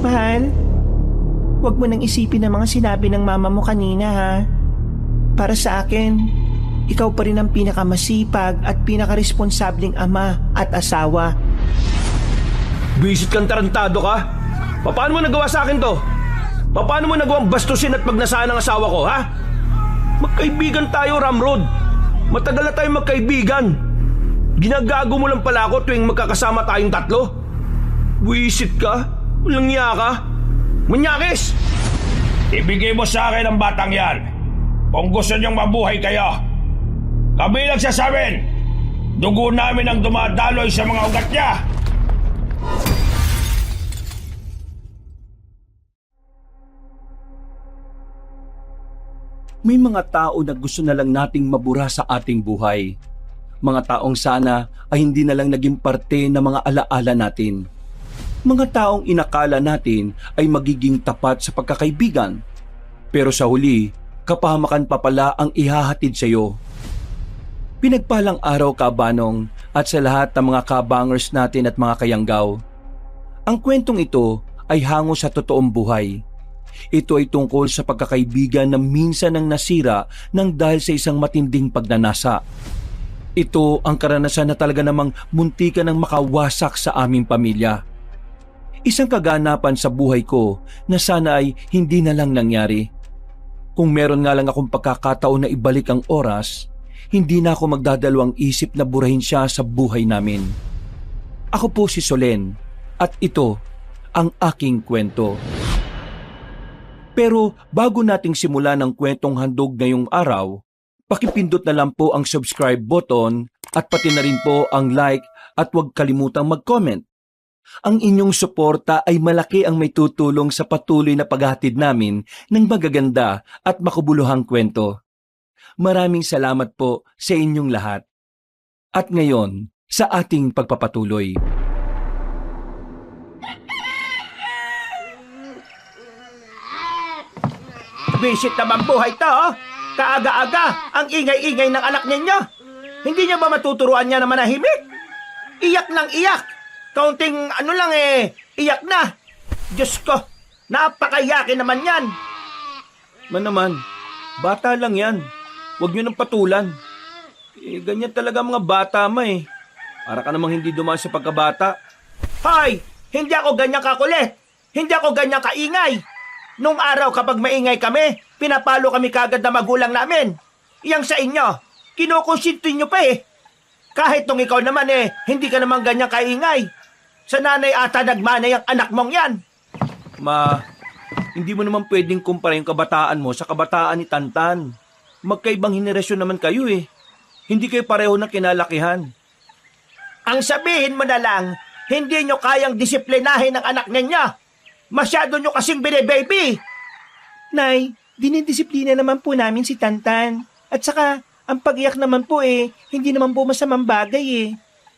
Mahal, huwag mo nang isipin ang mga sinabi ng mama mo kanina ha. Para sa akin, ikaw pa rin ang pinakamasipag at pinakaresponsableng ama at asawa. Bisit kang tarantado ka? Paano mo nagawa sa akin to? Paano mo nagawang bastusin at pagnasaan ang asawa ko, ha? Magkaibigan tayo, Ramrod. Matagal na tayong magkaibigan. Ginagago mo lang pala ako tuwing magkakasama tayong tatlo. Wisit ka? Walang niya ka? Manyakis! Ibigay mo sa akin ang batang yan kung gusto niyong mabuhay kayo. Kabilang siya sa amin, dugo namin ang dumadaloy sa mga ugat niya. May mga tao na gusto na lang nating mabura sa ating buhay. Mga taong sana ay hindi na lang naging parte ng mga alaala natin. Mga taong inakala natin ay magiging tapat sa pagkakaibigan. Pero sa huli, kapahamakan pa pala ang ihahatid sa iyo. Pinagpalang araw Kabanong at sa lahat ng mga kabangers natin at mga kayanggaw. Ang kwentong ito ay hango sa totoong buhay. Ito ay tungkol sa pagkakaibigan na minsan nang nasira nang dahil sa isang matinding pagnanasa. Ito ang karanasan na talaga namang muntika ng makawasak sa aming pamilya. Isang kaganapan sa buhay ko na sana ay hindi na lang nangyari. Kung meron nga lang akong pagkakataon na ibalik ang oras, hindi na ako magdadalawang isip na burahin siya sa buhay namin. Ako po si Solen at ito ang aking kwento. Pero bago nating simulan ang kwentong handog ngayong araw, pakipindot na lang po ang subscribe button at pati na rin po ang like at huwag kalimutang mag-comment. Ang inyong suporta ay malaki ang may tutulong sa patuloy na paghatid namin ng magaganda at makabuluhang kwento. Maraming salamat po sa inyong lahat. At ngayon, sa ating pagpapatuloy. Visit naman buhay to, oh. Kaaga-aga ang ingay-ingay ng anak ninyo. Hindi niyo ba matuturuan niya na manahimik? Iyak ng iyak. Kaunting lang iyak na. Diyos ko, napakayakin naman yan. Naman, bata lang yan. Huwag niyo nang patulan. Ganyan talaga mga bata Para ka namang hindi dumaan sa pagkabata. Hoy, hindi ako ganyan kakulit. Hindi ako ganyan kaingay. Nung araw kapag maingay kami, pinapalo kami kagad na magulang namin. Iyang sa inyo, kinukonsinto nyo pa Kahit nung ikaw naman hindi ka naman ganyan kaingay. Sa nanay ata nagmanay ang anak mong yan. Ma, hindi mo naman pwedeng kumpara yung kabataan mo sa kabataan ni Tantan. Magkaibang henerasyon naman kayo Hindi kayo pareho ng kinalakihan. Ang sabihin mo na lang, hindi nyo kayang disiplinahin ang anak ninyo. Masyado nyo kasing bine-baby. Nay, dinidisiplina naman po namin si Tantan. At saka, ang pag-iyak naman po hindi naman po masamang bagay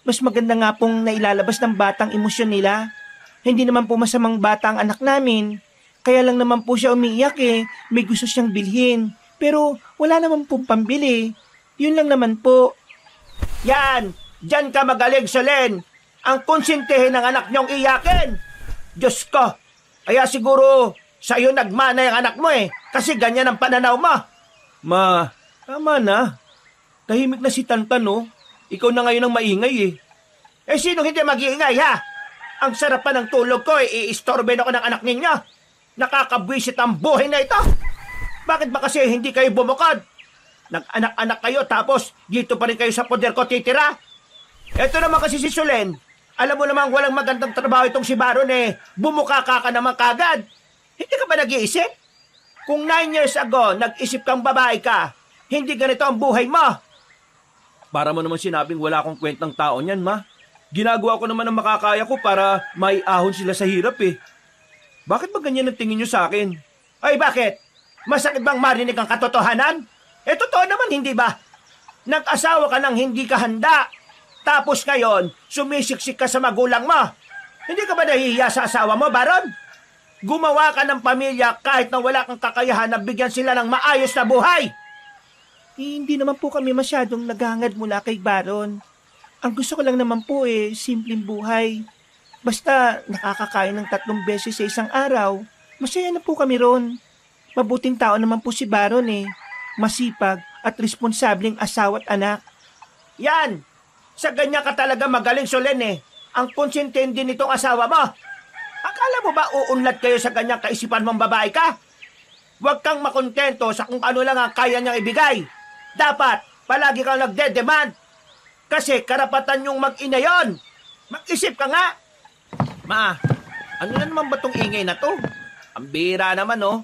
Mas maganda nga pong nailalabas ng batang emosyon nila. Hindi naman po masamang bata ang anak namin. Kaya lang naman po siya umiiyak May gusto siyang bilhin. Pero wala naman pong pambili. Yun lang naman po. Yan! Diyan ka magaling, Solen. Ang konsintihin ng anak niyong iyakin. Diyos ko! Kaya siguro sa'yo nagmana yung anak mo kasi ganyan ang pananaw mo. Ma, tama na. Tahimik na si Tantan Ikaw na ngayon ang maingay Sino hindi mag-iingay ha? Ang sarap pa ng tulog ko iistorben ako ng anak ninyo. Nakakabwisit ang buhay na ito. Bakit ba kasi hindi kayo bumukod? Nag-anak-anak kayo tapos dito pa rin kayo sa poder ko titira? Ito naman kasi si Solen. Alam mo namang walang magandang trabaho itong si Baron bumuka ka naman kagad. Hindi ka ba nag-iisip? Kung 9 years ago, nag-isip kang babae ka, hindi ganito ang buhay mo. Para mo naman sinabing wala akong kwentang tao niyan, ma. Ginagawa ko naman ang makakaya ko para maiahon sila sa hirap Bakit ba ganyan ang tingin niyo sa akin? Ay bakit? Masakit bang marinig ang katotohanan? Totoo naman hindi ba? Nag-asawa ka nang hindi ka handa. Tapos ngayon, sumisiksik ka sa magulang mo. Hindi ka ba nahihiya sa asawa mo, Baron? Gumawa ka ng pamilya kahit na wala kang kakayahan na bigyan sila ng maayos na buhay. Hindi naman po kami masyadong naghangad mula kay Baron. Ang gusto ko lang naman po simpleng buhay. Basta nakakakain ng 3 beses sa isang araw, masaya na po kami ron. Mabuting tao naman po si Baron eh. Masipag at responsableng asawa at anak. Yan! Sa ganyan ka talaga magaling, Solen eh. Ang konsentindi nitong asawa mo. Akala mo ba uunlad kayo sa ganyang kaisipan mong babae ka? Huwag kang makontento sa kung ano lang ang kaya niyang ibigay. Dapat, palagi kang nagde-demand. Kasi karapatan yung mag-ina yon. Mag-isip ka nga. Ma, ano na naman ba tong ingay na to? Ang bira naman oh.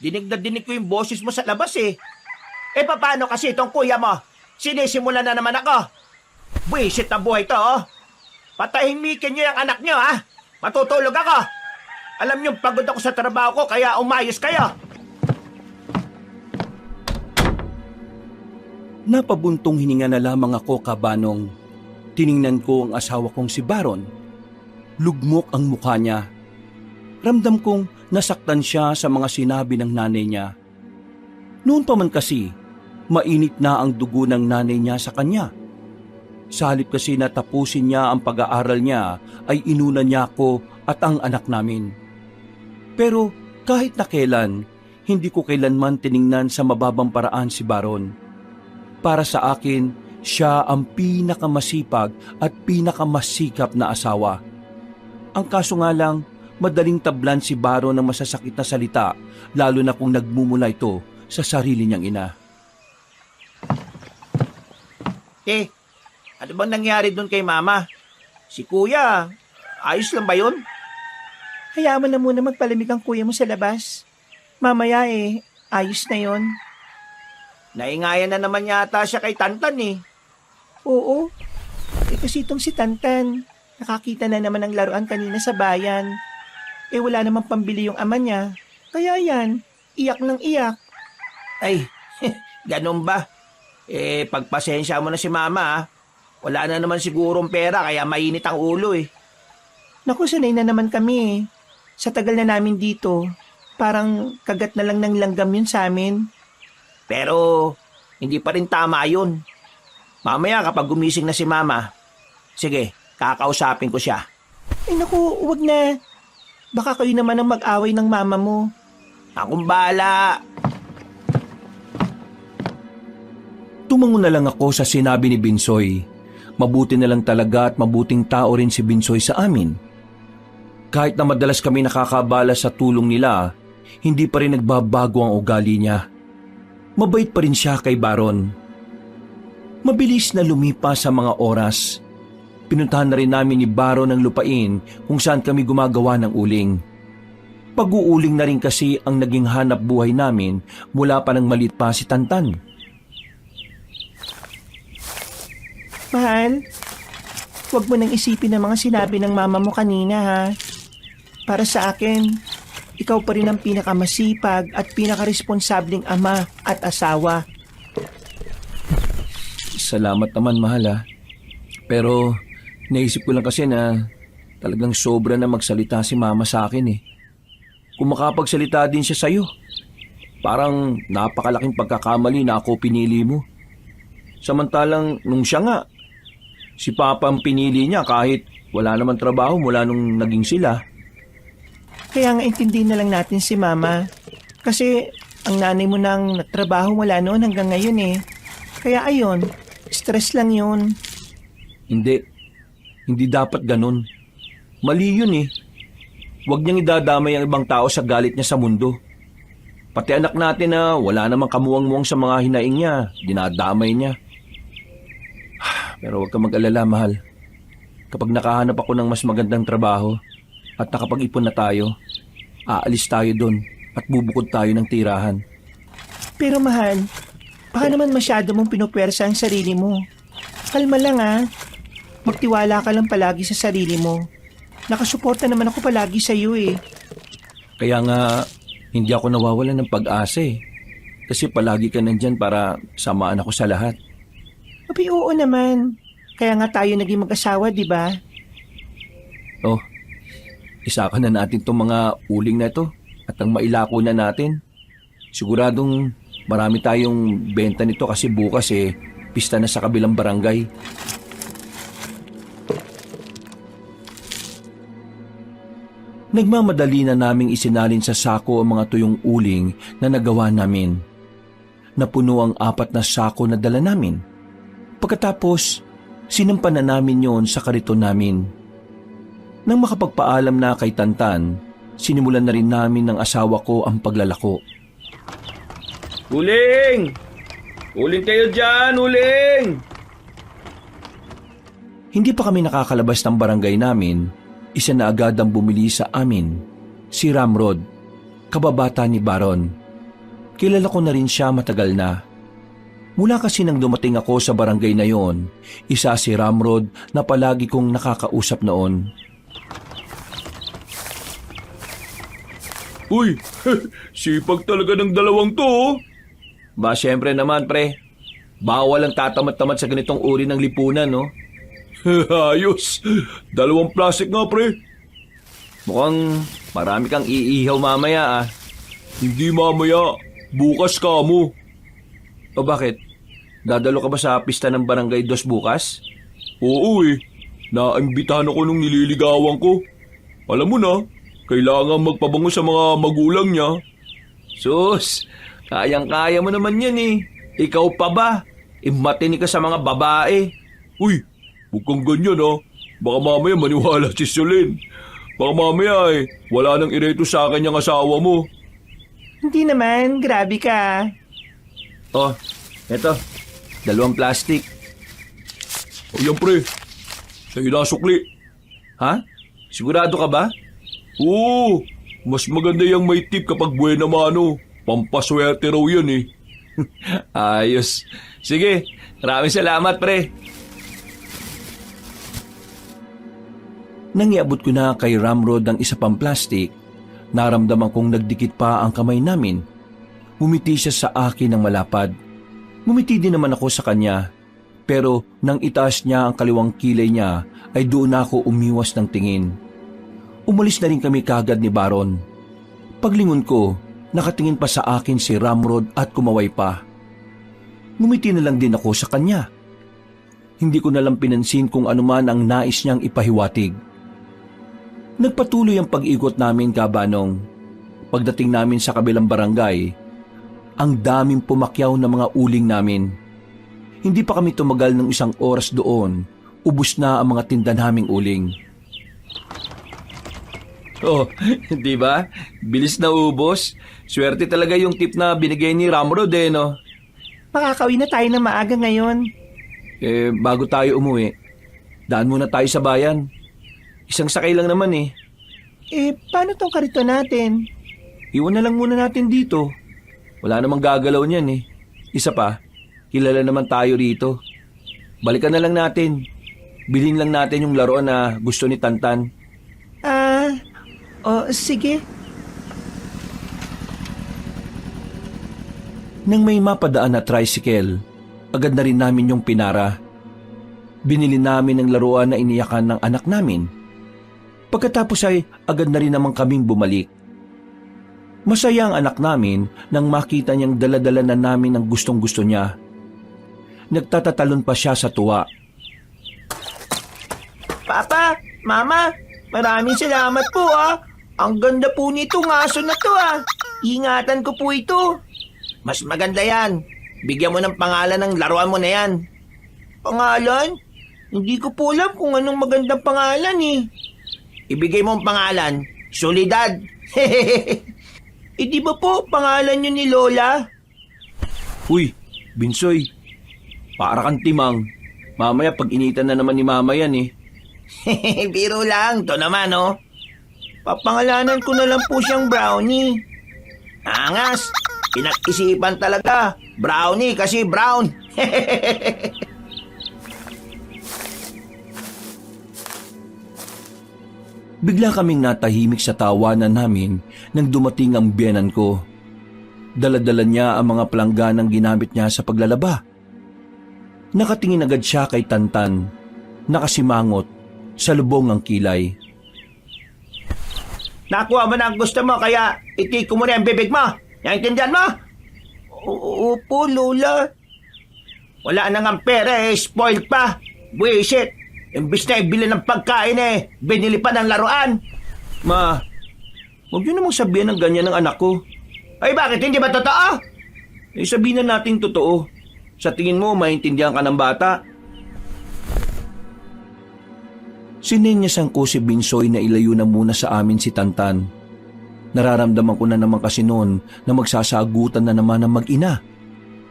Dinig na dinig ko yung boses mo sa labas eh. Eh paano kasi itong kuya mo? Sinisimula na naman ako. Buisit na buhay to oh. Patahimikin niyo yung anak niyo ha. Matutulog ako. Alam niyo pagod ako sa trabaho ko kaya umayos kayo. Napabuntong hininga na lamang ako, Kabanong. Tiningnan ko ang asawa kong si Baron. Lugmok ang mukha niya. Ramdam kong nasaktan siya sa mga sinabi ng nanay niya. Noon pa man kasi, mainit na ang dugo ng nanay niya sa kanya. Sa halip kasi na tapusin niya ang pag-aaral niya, ay inuna niya ako at ang anak namin. Pero kahit na kailan, hindi ko kailanman tiningnan sa mababang paraan si Baron. Para sa akin, siya ang pinakamasipag at pinakamasikap na asawa. Ang kaso nga lang, madaling tablan si Baron ng masasakit na salita, lalo na kung nagmumula ito sa sarili niyang ina. Ano bang nangyari doon kay Mama? Si Kuya, ayos lang ba yun? Hayaan mo na muna magpalamig ang kuya mo sa labas. Mamaya ayos na yon. Naingayan na naman yata siya kay Tantan eh. Oo, kasi itong si Tantan, nakakita na naman ng laruan kanina sa bayan. Wala namang pambili yung ama niya. Kaya yan, iyak ng iyak. Ay, ganun ba? Pagpasensya mo na si Mama ah. Wala na naman sigurong pera kaya mainit ang ulo eh. Naku, sanay na naman kami eh. Sa tagal na namin dito, parang kagat na lang ng langgam yun sa amin. Pero, hindi pa rin tama yun. Mamaya kapag gumising na si Mama, sige, kakausapin ko siya. Ay naku, wag na. Baka kayo naman ang mag-away ng mama mo. Akong bahala. Tumango na lang ako sa sinabi ni Binsoy. Mabuti na lang talaga at mabuting tao rin si Binsoy sa amin. Kahit na madalas kami nakakabala sa tulong nila, hindi pa rin nagbabago ang ugali niya. Mabait pa rin siya kay Baron. Mabilis na lumipas sa mga oras. Pinuntahan na rin namin ni Baron ang lupain kung saan kami gumagawa ng uling. Pag-uuling na rin kasi ang naging hanap buhay namin mula pa nang maliit pa si Tantan. Mahal, huwag mo nang isipin ang mga sinabi ng mama mo kanina ha. Para sa akin, ikaw pa rin ang pinakamasipag at pinakaresponsableng ama at asawa. Salamat naman, mahal ha. Pero naisip ko lang kasi na talagang sobra na magsalita si Mama sa akin eh. Kung makapagsalita din siya sa'yo, parang napakalaking pagkakamali na ako pinili mo. Samantalang nung siya nga, si Papa ang pinili niya kahit wala naman trabaho mula nung naging sila. Kaya nga intindihin na lang natin si Mama. Kasi ang nanay mo nang nagtrabaho mula noon hanggang ngayon eh. Kaya ayun, stress lang yun. Hindi dapat ganun. Mali yun eh. Huwag niyang idadamay ang ibang tao sa galit niya sa mundo. Pati anak natin na wala namang kamuwang-muwang sa mga hinaing niya, dinadamay niya. Pero huwag ka mag-alala, mahal. Kapag nakahanap ako ng mas magandang trabaho at nakapag-ipon na tayo, aalis tayo doon at bubukod tayo ng tirahan. Pero mahal, baka naman masyado mong pinupwersa ang sarili mo. Kalma lang ah. Magtiwala ka lang palagi sa sarili mo. Nakasuporta naman ako palagi sa iyo eh. Kaya nga, hindi ako nawawalan ng pag-asa eh. Kasi palagi ka nandyan para samaan ako sa lahat. Abi, oo naman. Kaya nga tayo naging mag-asawa, di ba? Oh, isaka na natin itong mga uling na ito at ang mailako na natin. Siguradong marami tayong benta nito kasi bukas pista na sa kabilang barangay. Nagmamadali na naming isinalin sa sako ang mga tuyong uling na nagawa namin. Napuno ang 4 na sako na dala namin. Pagkatapos, sinampan na namin yon sa kariton namin. Nang makapagpaalam na kay Tantan, sinimulan na rin namin ng asawa ko ang paglalako. Uling! Uling kayo dyan, uling! Hindi pa kami nakakalabas ng barangay namin, isa na agad ang bumili sa amin, si Ramrod, kababata ni Baron. Kilala ko na rin siya matagal na. Mula kasi nang dumating ako sa barangay na yon, isa si Ramrod na palagi kong nakakausap noon. Uy, sipag talaga ng dalawang to. Ba, syempre naman, pre. Bawal ang tatamat-tamat sa ganitong uri ng lipunan, no? Ayos. 2 plastic nga, pre. Mukhang marami kang iihaw mamaya, ah. Hindi mamaya. Bukas ka mo. O bakit? Dadalo ka ba sa pista ng Barangay 2 bukas? Oo eh. Naimbitahan ako nung nililigawan ko. Alam mo na, kailangan magpabango sa mga magulang niya. Sus, kayang-kaya mo naman yan eh. Ikaw pa ba? Matini ka sa mga babae. Uy, huwag kang ganyan ha. Baka mamaya maniwala si Solin. Baka mamaya wala nang ireto sa akin yung asawa mo. Hindi naman, grabe ka. Oh, eto. 2 plastic. O yan pre, sa'yo na sukli. Ha? Sigurado ka ba? Oo, mas maganda yung may tip kapag buena mano. Pampaswerte raw yan eh. Ayos. Sige, maraming salamat, pre. Nang iabot ko na kay Ramrod ang isa pang plastic, naramdaman kong nagdikit pa ang kamay namin. Ngumiti siya sa akin ng malapad. Ngumiti din naman ako sa kanya. Pero nang itaas niya ang kaliwang kilay niya, ay doon ako umiwas ng tingin. Umalis na rin kami kagad ni Baron. Paglingon ko, nakatingin pa sa akin si Ramrod at kumaway pa. Ngumiti na lang din ako sa kanya. Hindi ko na lang pinansin kung anuman ang nais niyang ipahiwatig. Nagpatuloy ang pag-ikot namin, Kabanong. Pagdating namin sa kabilang barangay, ang daming pumakyaw na mga uling namin. Hindi pa kami tumagal ng 1 oras doon, ubos na ang mga tinda naming uling. Oh, di ba? Bilis na ubos. Swerte talaga yung tip na binigay ni Ramrod no? Makakauwi na tayo na maaga ngayon. Bago tayo umuwi, daan muna tayo sa bayan. 1 sakay lang naman eh. Paano tong karito natin? Iwan na lang muna natin dito. Wala namang gagalaw niyan eh. Isa pa, kilala naman tayo rito. Balikan na lang natin. Bilhin lang natin yung laruan na gusto ni Tantan. Sige. Nang may mapadaan na tricycle, agad na rin namin yung pinara. Binili namin ang laruan na iniyakan ng anak namin. Pagkatapos ay agad na rin naman kaming bumalik. Masaya ang anak namin nang makita niyang daladala na namin ang gustong-gusto niya. Nagtatatalon pa siya sa tuwa. Papa, Mama, maraming salamat po Ang ganda po nitong aso na to Ingatan ko po ito. Mas maganda yan. Bigyan mo ng pangalan ng laruan mo na yan. Pangalan? Hindi ko po alam kung anong magandang pangalan Ibigay mo ang pangalan, Solidad. Di ba po pangalan yun ni Lola? Uy, Binsoy, para kang timang. Mamaya pag initan na naman ni Mama yan Biro lang, to naman Papangalanan ko na lang po siyang Brownie. Angas, pinag-isipan talaga. Brownie kasi brown. Bigla kaming natahimik sa tawanan namin nang dumating ang biyenan ko. Dala-dala niya ang mga pelangganang ginamit niya sa paglalaba. Nakatingin agad siya kay Tantan, nakasimangot, sa lubong ang kilay. Nakuha mo na ang gusto mo kaya itik ko muna ang bibig mo. Naintindihan mo? Opo, Lola. Wala na nga pera spoiled pa. Buisit. Imbis na ibili ng pagkain binili pa ng laruan. Ma, Huwag niyo namang sabihin ng ganyan ng anak ko. Ay bakit, hindi ba totoo? Eh sabihin na nating totoo. Sa tingin mo, maintindihan ka ng bata. Sinenyasan ko si Binsoy na ilayo na muna sa amin si Tantan. Nararamdaman ko na naman kasi noon na magsasagutan na naman ng mag-ina.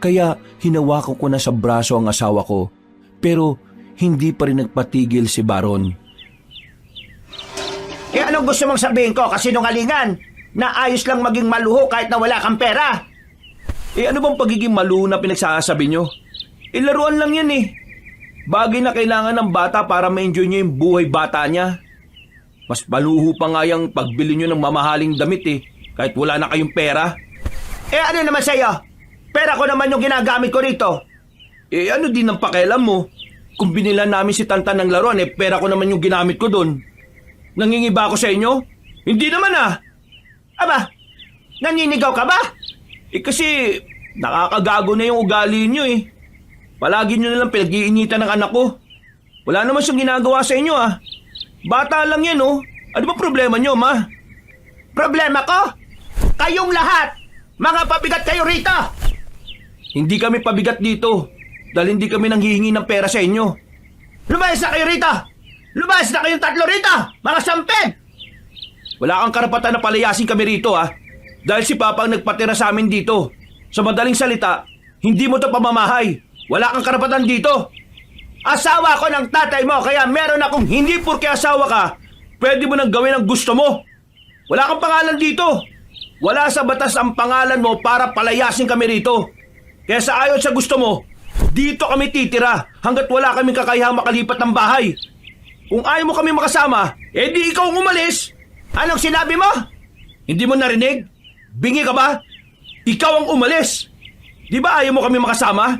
Kaya hinawakan ko na sa braso ang asawa ko. Pero hindi pa rin nagpatigil si Baron. Eh anong gusto mong sabihin ko? Kasinungalingan na ayos lang maging maluho kahit na wala kang pera. Eh ano bang pagiging maluho na pinagsasabi nyo? Eh laruan lang yan eh. Bagay na kailangan ng bata para ma-enjoy niya yung buhay bata niya. Mas maluho pa nga yung pagbili nyo ng mamahaling damit eh, kahit wala na kayong pera. Eh ano naman sa'yo? Pera ko naman yung ginagamit ko rito. Eh ano din ang pakialam mo? Kung binilan namin si Tantan ng laruan, eh pera ko naman yung ginamit ko doon. Nangingiba ako sa inyo? Hindi naman ah. Aba, naninigaw ka ba? Eh kasi nakakagago na yung ugali nyo eh. Palagi nyo nalang pinag-iinitan ng anak ko. Wala naman siyang ginagawa sa inyo ah. Bata lang yan oh. Ano ba problema nyo, ma? Problema ko? Kayong lahat! Mga pabigat kayo rito! Hindi kami pabigat dito dahil hindi kami nanghihingi ng pera sa inyo. Lumayas na kayo rito! Lumayas na kayong tatlo rito! Mga sampid! Wala kang karapatan na palayasin kami rito ah. Dahil si Papa ang nagpatira sa amin dito. Sa madaling salita, hindi mo to pamamahay. Wala kang karapatan dito. Asawa ko ng tatay mo kaya meron akong... Hindi porke asawa ka, pwede mo nang gawin ang gusto mo. Wala kang pangalan dito. Wala sa batas ang pangalan mo para palayasin kami rito. Kaya sa ayon sa gusto mo, dito kami titira hanggat wala kaming kakayahang makalipat ng bahay. Kung ayaw mo kami makasama, edi ikaw ang umalis. Anong sinabi mo? Hindi mo narinig? Bingi ka ba? Ikaw ang umalis. Di ba ayaw mo kami makasama?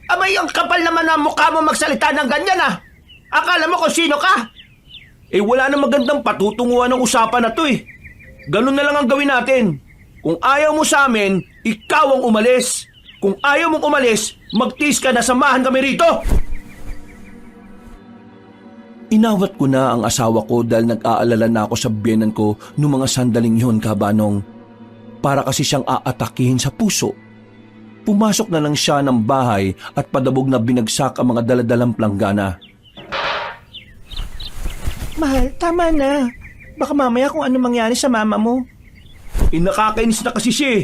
Abay, ang kapal naman ng mukha mo magsalita ng ganyan ah. Akala mo kung sino ka? Eh wala na magandang patutunguhan ng usapan na to eh. Ganun na lang ang gawin natin. Kung ayaw mo sa amin, ikaw ang umalis. Kung ayaw mong umalis, magtiis ka na samahan kami rito. Inawat ko na ang asawa ko dahil nag-aalala na ako sa biyenan ko noong mga sandaling yun, Kabanong. Para kasi siyang aatakihin sa puso. Pumasok na lang siya ng bahay at padabog na binagsak ang mga daladalang planggana. Mahal, tama na. Baka mamaya kung ano mangyari sa mama mo. Nakakainis na kasi siya eh.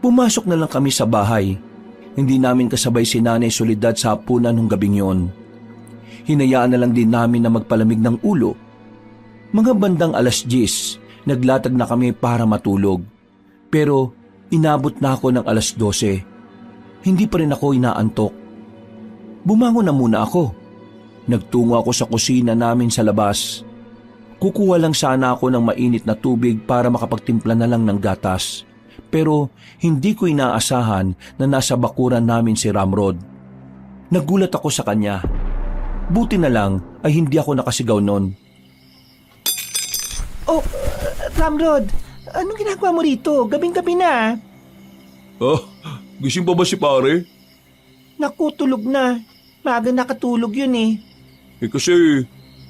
Pumasok na lang kami sa bahay. Hindi namin kasabay si Nanay Soledad sa hapunan ng gabing yon. Hinayaan na lang din namin na magpalamig ng ulo. Mga bandang 10:00, naglatag na kami para matulog. Pero inabot na ako ng 12:00. Hindi pa rin ako inaantok. Bumangon na muna ako. Nagtungo ako sa kusina namin sa labas. Kukuha lang sana ako ng mainit na tubig para makapagtimpla na lang ng gatas. Pero hindi ko inaasahan na nasa bakuran namin si Ramrod. Nagulat ako sa kanya. Buti na lang ay hindi ako nakasigaw noon. Oh, Ramrod, anong ginagawa mo rito? Gabing-gabi na. Gising pa ba si pare? Naku, tulog na. Maaga nakatulog yun eh. Eh kasi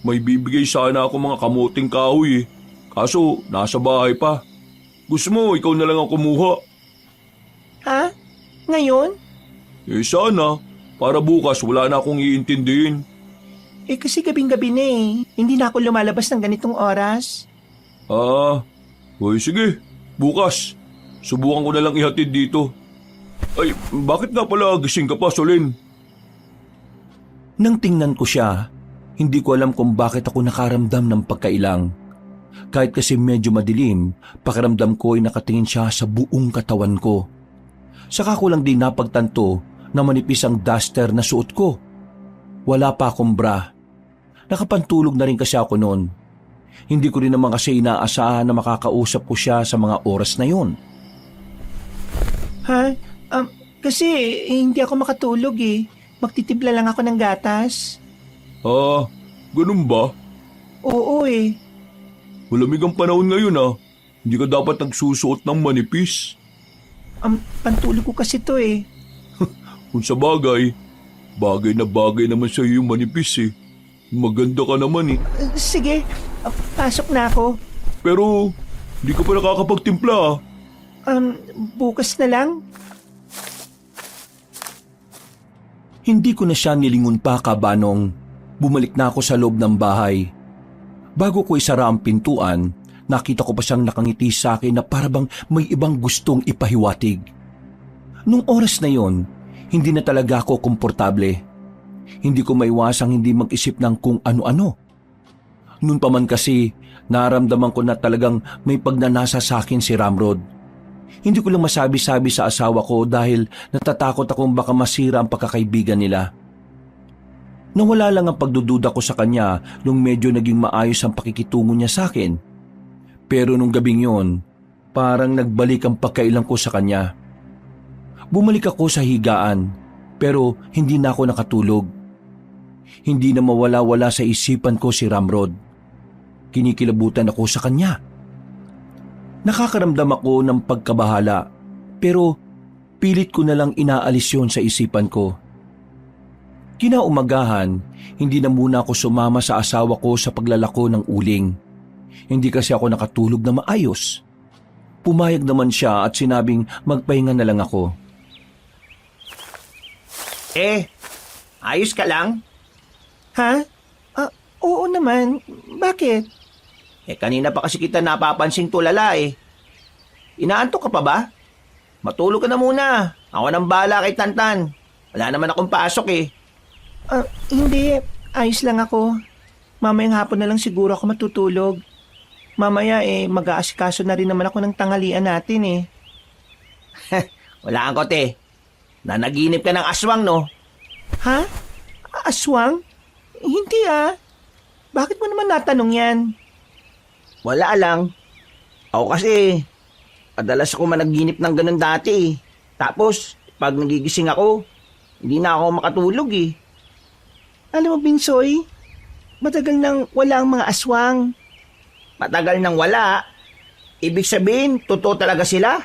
may bibigay sana ako mga kamuting kahoy eh. Kaso nasa bahay pa. Gusto mo ikaw na lang ang kumuha? Ha? Ngayon? Eh sana, para bukas wala na akong iintindihin. Eh kasi gabing-gabi na eh. Hindi na ako lumalabas ng ganitong oras. Oy sige, bukas. Subukan ko na lang ihatid dito. Ay, bakit nga pala gising ka pa, Solen? Nang tingnan ko siya, hindi ko alam kung bakit ako nakaramdam ng pagkailang. Kahit kasi medyo madilim, pakiramdam ko ay nakatingin siya sa buong katawan ko. Saka ko lang din napagtanto na manipis ang duster na suot ko. Wala pa akong bra. Nakapantulog na rin kasi ako noon. Hindi ko rin naman kasi inaasahan na makakausap ko siya sa mga oras na yun. Ha? Kasi hindi ako makatulog eh. Magtitimpla lang ako ng gatas. Ganun ba? Oo eh. Malamig ang panahon ngayon ah. Hindi ka dapat nagsusuot ng manipis. Pantulog ko kasi to eh. Kung sa bagay na bagay naman sa iyo yung manipis eh. Maganda ka naman eh. Sige, Pasok na ako. Pero, hindi ka pa nakakapagtimpla. Bukas na lang. Hindi ko na siya nilingon pa, Kabanong. Bumalik na ako sa loob ng bahay. Bago ko isara ang pintuan, nakita ko pa siyang nakangiti sa akin na parabang may ibang gustong ipahiwatig. Nung oras na yon, hindi na talaga ako komportable. Hindi ko maiwasang hindi mag-isip ng kung ano-ano. Noon pa man kasi, naramdaman ko na talagang may pagnanasa sa akin si Ramrod. Hindi ko lang masabi-sabi sa asawa ko dahil natatakot akong baka masira ang pagkakaibigan nila. Nawala lang ang pagdududa ko sa kanya nung medyo naging maayos ang pakikitungo niya sa akin. Pero nung gabing yon, parang nagbalik ang pagkailang ko sa kanya. Bumalik ako sa higaan, pero hindi na ako nakatulog. Hindi na mawala-wala sa isipan ko si Ramrod. Kinikilabutan ako sa kanya. Nakakaramdam ako ng pagkabahala, pero pilit ko na lang inaalis yon sa isipan ko. Kinaumagahan, hindi na muna ako sumama sa asawa ko sa paglalako ng uling. Hindi kasi ako nakatulog na maayos. Pumayag naman siya at sinabing magpahinga na lang ako. Ayos ka lang? Ha? Oo naman. Bakit? Kanina pa kasi kita napapansing tulala eh. Inaantok ka pa ba? Matulog ka na muna. Ako nang bahala kay Tantan. Wala naman akong pasok eh. Hindi. Ayos lang ako. Mamayang hapon na lang siguro ako matutulog. Mamaya mag-aasikaso na rin naman ako ng tanghalian natin eh. Wala kang kote. Nanaginip ka ng aswang, no? Ha? Aswang? Hindi ah. Bakit mo naman natanong yan? Wala lang. Ako kasi, madalas ako managinip ng ganun dati eh. Tapos, pag nagigising ako, hindi na ako makatulog eh. Alam mo, Binsoy, matagal nang wala ang mga aswang. Matagal nang wala? Ibig sabihin, totoo talaga sila?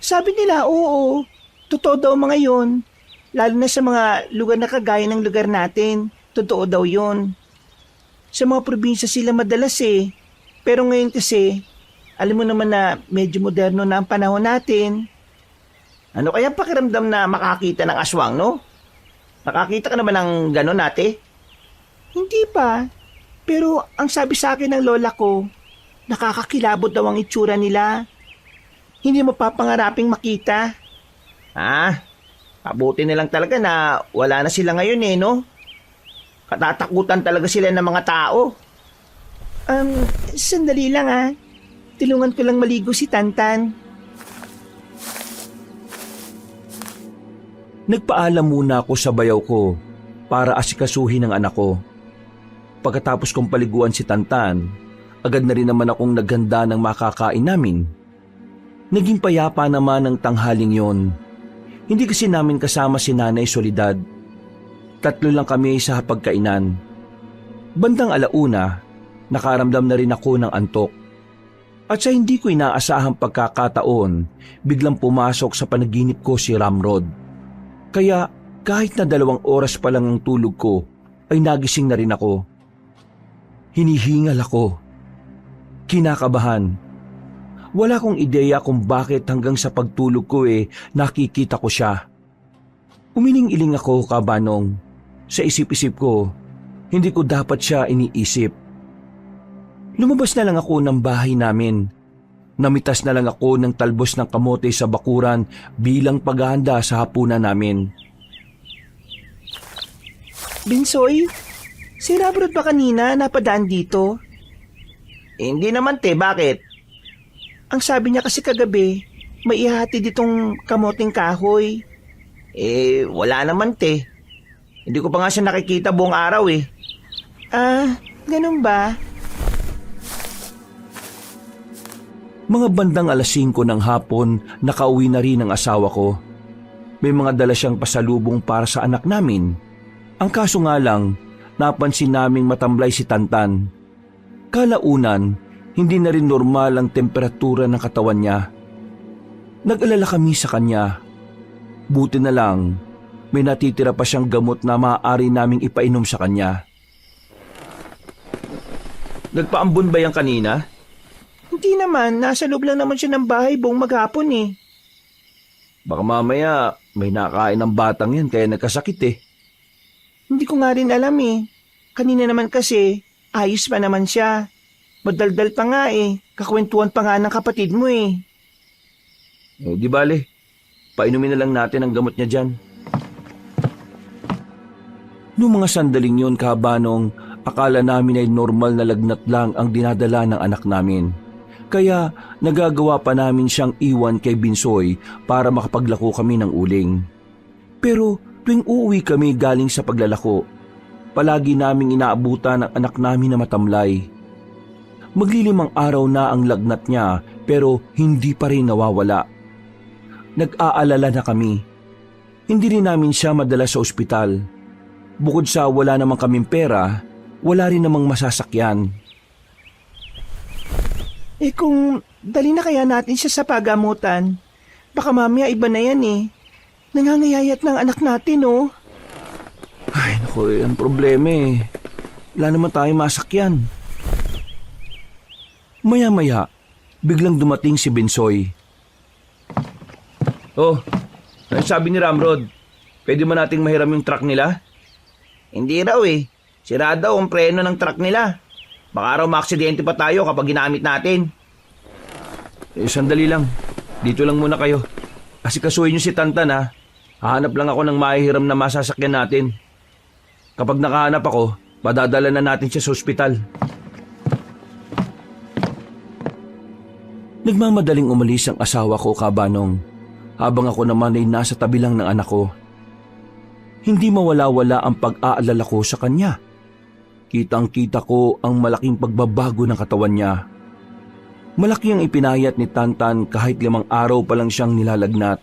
Sabi nila, oo. Totoo daw mga yon. Lalo na sa mga lugar na kagaya ng lugar natin. Totoo daw yon. Sa mga probinsya sila madalas eh. Pero ngayon kasi, alam mo naman na medyo moderno na ang panahon natin. Ano kaya pakiramdam na makakita ng aswang, no? Nakakita ka na ba ng gano'n, ate? Hindi pa. Pero ang sabi sa akin ng lola ko, nakakakilabot daw ang itsura nila. Hindi mo papangaraping makita. Pabuti na lang talaga na wala na sila ngayon eh, no? Katatakutan talaga sila ng mga tao. Sandali lang Tulungan ko lang maligo si Tantan. Nagpaalam muna ako sa bayaw ko para asikasuhin ang anak ko. Pagkatapos kong paliguan si Tantan, agad na rin naman akong naghanda ng makakain namin. Naging payapa naman ang tanghaling yon. Hindi kasi namin kasama si Nanay Soledad. 3 lang kami sa hapagkainan. Bandang 1:00, nakaramdam na rin ako ng antok. At sa hindi ko inaasahang pagkakataon, biglang pumasok sa panaginip ko si Ramrod. Kaya kahit na 2 oras pa lang ang tulog ko, ay nagising na rin ako. Hinihingal ako. Kinakabahan. Wala akong ideya kung bakit hanggang sa pagtulog ko nakikita ko siya. Umiling-iling ako, Kabanong. Sa isip-isip ko, hindi ko dapat siya iniisip. Lumabas na lang ako ng bahay namin. Namitas na lang ako ng talbos ng kamote sa bakuran bilang paghahanda sa hapunan namin. Binsoy, si Ramrod ba kanina napadaan dito? Hindi naman bakit? Ang sabi niya kasi kagabi, may ihati ditong kamoting kahoy. Wala naman Hindi ko pa nga siya nakikita buong araw ganun ba? Mga bandang 5:00 ng hapon, nakauwi na rin ang asawa ko. May mga dala siyang pasalubong para sa anak namin. Ang kaso nga lang, napansin naming matamlay si Tantan. Kalaunan, hindi na rin normal ang temperatura ng katawan niya. Nag-alala kami sa kanya. Buti na lang, may natitira pa siyang gamot na maaari naming ipainom sa kanya. Nagpaambon ba yan kanina? Hindi naman, nasa loob lang naman siya ng bahay buong maghapon eh. Baka mamaya may nakain ng batang yan kaya nagkasakit eh. Hindi ko nga rin alam eh. Kanina naman kasi, ayos pa naman siya. Madaldal pa nga eh. Kakwentuhan pa nga ng kapatid mo eh. Di bale, painumin na lang natin ang gamot niya dyan. Noong mga sandaling yun, Kabanong, akala namin ay normal na lagnat lang ang dinadala ng anak namin. Kaya nagagawa pa namin siyang iwan kay Binsoy para makapaglako kami ng uling. Pero tuwing uuwi kami galing sa paglalako, palagi naming inaabutan ang anak namin na matamlay. Maglilimang araw na ang lagnat niya pero hindi pa rin nawawala. Nag-aalala na kami. Hindi rin namin siya madala sa ospital. Bukod sa wala namang kaming pera, wala rin namang masasakyan. Eh kung dali na kaya natin siya sa pagamutan, baka mamaya iba na yan eh. Nangangayayat ng anak natin oh. Ay naku, ang problema eh. Wala naman tayo masakyan. Maya-maya, biglang dumating si Binsoy. Oh, ano sabi ni Ramrod? Pwede ba nating mahiram yung truck nila? Hindi raw eh. Sira daw ang preno ng truck nila. Baka raw maaksidente pa tayo kapag ginamit natin. Sandali lang. Dito lang muna kayo. Kasi kasuhin niyo si Tantan ha. Hahanap lang ako ng mahihiram na masasakyan natin. Kapag nakahanap ako, padadala na natin siya sa ospital. Nagmamadaling umalis ang asawa ko, Kabanong, habang ako naman ay nasa tabi lang ng anak ko. Hindi mawala-wala ang pag-aalala ko sa kanya. Kitang-kita ko ang malaking pagbabago ng katawan niya. Malaki ang ipinahayat ni Tantan kahit 5 araw pa lang siyang nilalagnat.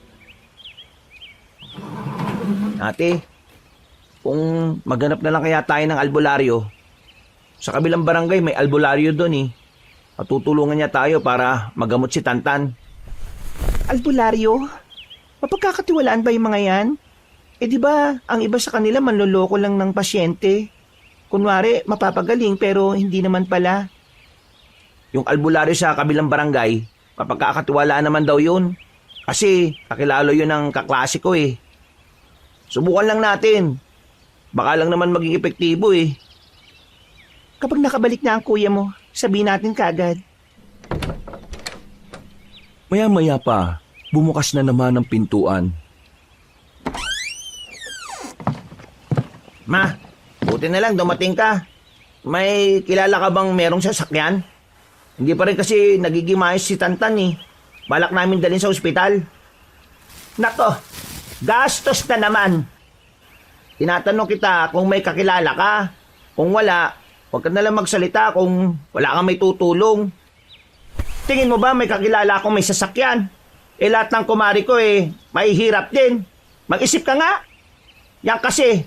Ate, kung maghanap na lang kaya tayo ng albularyo. Sa kabilang barangay may albularyo doon eh. Matutulungan niya tayo para magamot si Tantan. Albularyo? Mapagkakatiwalaan ba yung mga yan? Eh di ba ang iba sa kanila manloloko lang ng pasyente? Kunwari, mapapagaling pero hindi naman pala. Yung albularyo sa kabilang barangay, mapagkakatiwalaan naman daw yun. Kasi kakilalo yun ng kaklase ko eh. Subukan lang natin. Baka lang naman maging epektibo eh. Kapag nakabalik na ang kuya mo, sabihin natin kaagad. Maya-maya pa, bumukas na naman ang pintuan. Ma, buti na lang dumating ka. May kilala ka bang merong sasakyan? Hindi pa rin kasi nagiging maayos si Tantan eh. Balak namin dalhin sa ospital. Nako, gastos na naman. Tinatanong kita kung may kakilala ka. Kung wala, huwag ka nalang magsalita kung wala kang may tutulong. Tingin mo ba may kakilala akong may sasakyan? Eh lahat ng kumari ko eh, mahihirap din. Mag-isip ka nga. Yan kasi,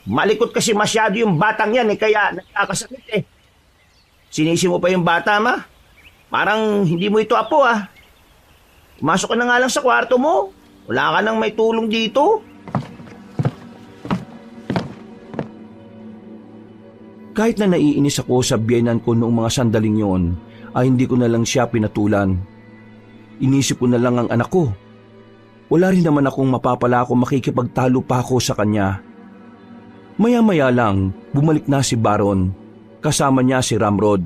malikot kasi masyado yung batang yan eh, kaya nagkakasakit eh. Sinisi mo pa yung bata, ma? Parang hindi mo ito apo ah. Pumasok ka na nga lang sa kwarto mo. Wala ka nang may tulong dito. Kahit na naiinis ako sa biyenan ko noong mga sandaling yon, ay hindi ko na lang siya pinatulan. Inisip ko na lang ang anak ko. Wala rin naman akong mapapala kung makikipagtalo pa ako sa kanya. Maya-maya lang, bumalik na si Baron. Kasama niya si Ramrod.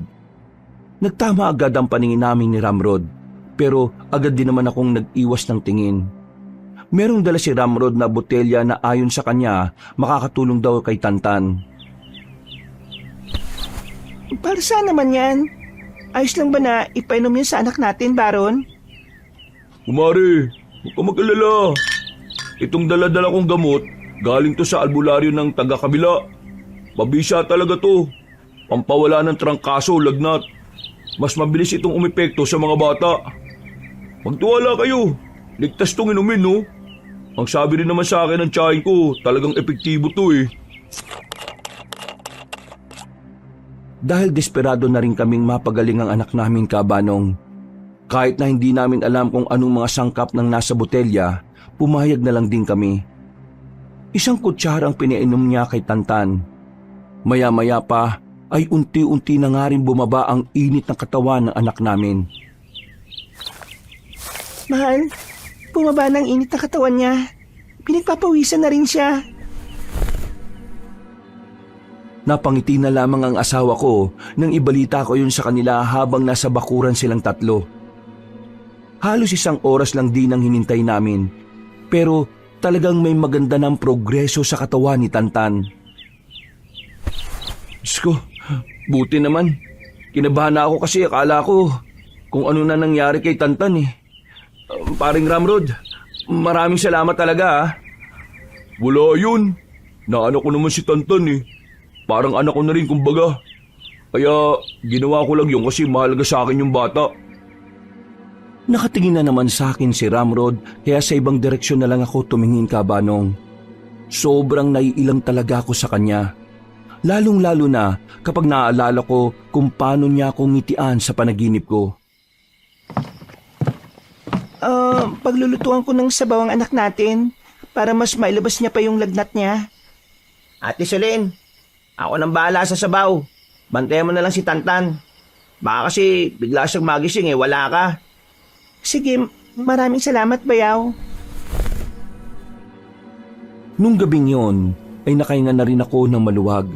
Nagtama agad ang paningin namin ni Ramrod, pero agad din naman akong nag-iwas ng tingin. Merong dala si Ramrod na botelya na ayon sa kanya makakatulong daw kay Tantan. Para saan naman yan? Ayos lang ba na ipainom yun sa anak natin, Baron? Kumari, huwag ka mag-alala. Itong dala-dala kong gamot, galing to sa albularyo ng taga-kabila. Mabisa talaga to. Pampawala ng trangkaso, lagnat. Mas mabilis itong umepekto sa mga bata. Magtiwala kayo. Ligtas tong inumin, no? Ang sabi rin naman sa akin ng tiyahin ko, talagang epektibo to eh. Dahil desperado na rin kaming mapagaling ang anak namin, Kabanong. Kahit na hindi namin alam kung anong mga sangkap ng nasa botelya, pumayag na lang din kami. Isang kutsara ang pinainom niya kay Tantan. Maya-maya pa, ay unti-unti na nga rin bumaba ang init ng katawan ng anak namin. Mahal, bumaba ng init na katawan niya. Pinagpapawisan na rin siya. Napangiti na lamang ang asawa ko nang ibalita ko yun sa kanila habang nasa bakuran silang tatlo. Halos 1 oras lang din ang hinintay namin, pero talagang may maganda ng progreso sa katawan ni Tantan. Diyos ko, buti naman. Kinabahan na ako kasi akala ko kung ano na nangyari kay Tantan eh. Paring Ramrod, maraming salamat talaga ah. Wala yun. Naano ko naman si Tantan eh. Parang anak ko na rin kumbaga. Kaya ginawa ko lang yun kasi mahalaga sa akin yung bata. Nakatingin na naman sa akin si Ramrod kaya sa ibang direksyon na lang ako tumingin kabanong. Sobrang naiilang talaga ako sa kanya. Lalong-lalo na kapag naaalala ko kung paano niya ako ngitian sa panaginip ko. Paglulutuan ko ng sabaw ang anak natin para mas mailabas niya pa yung lagnat niya. Ate Solen, ako nang bahala sa sabaw. Bantayan mo na lang si Tantan. Baka kasi bigla siyang magising eh, wala ka. Sige, maraming salamat, Bayaw. Nung gabing yon ay nakahinga na rin ako ng maluwag.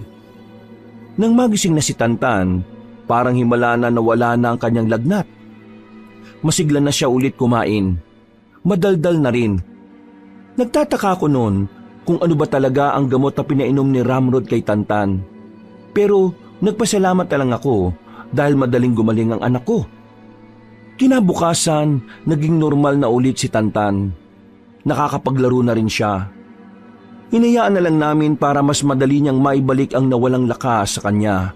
Nang magising na si Tantan, parang himala na nawala na ang kanyang lagnat. Masigla na siya ulit kumain. Madaldal na rin. Nagtataka ako noon kung ano ba talaga ang gamot na pinainom ni Ramrod kay Tantan. Pero nagpasalamat na lang ako dahil madaling gumaling ang anak ko. Kinabukasan, naging normal na ulit si Tantan. Nakakapaglaro na rin siya. Hinayaan na lang namin para mas madali niyang maibalik ang nawalang lakas sa kanya.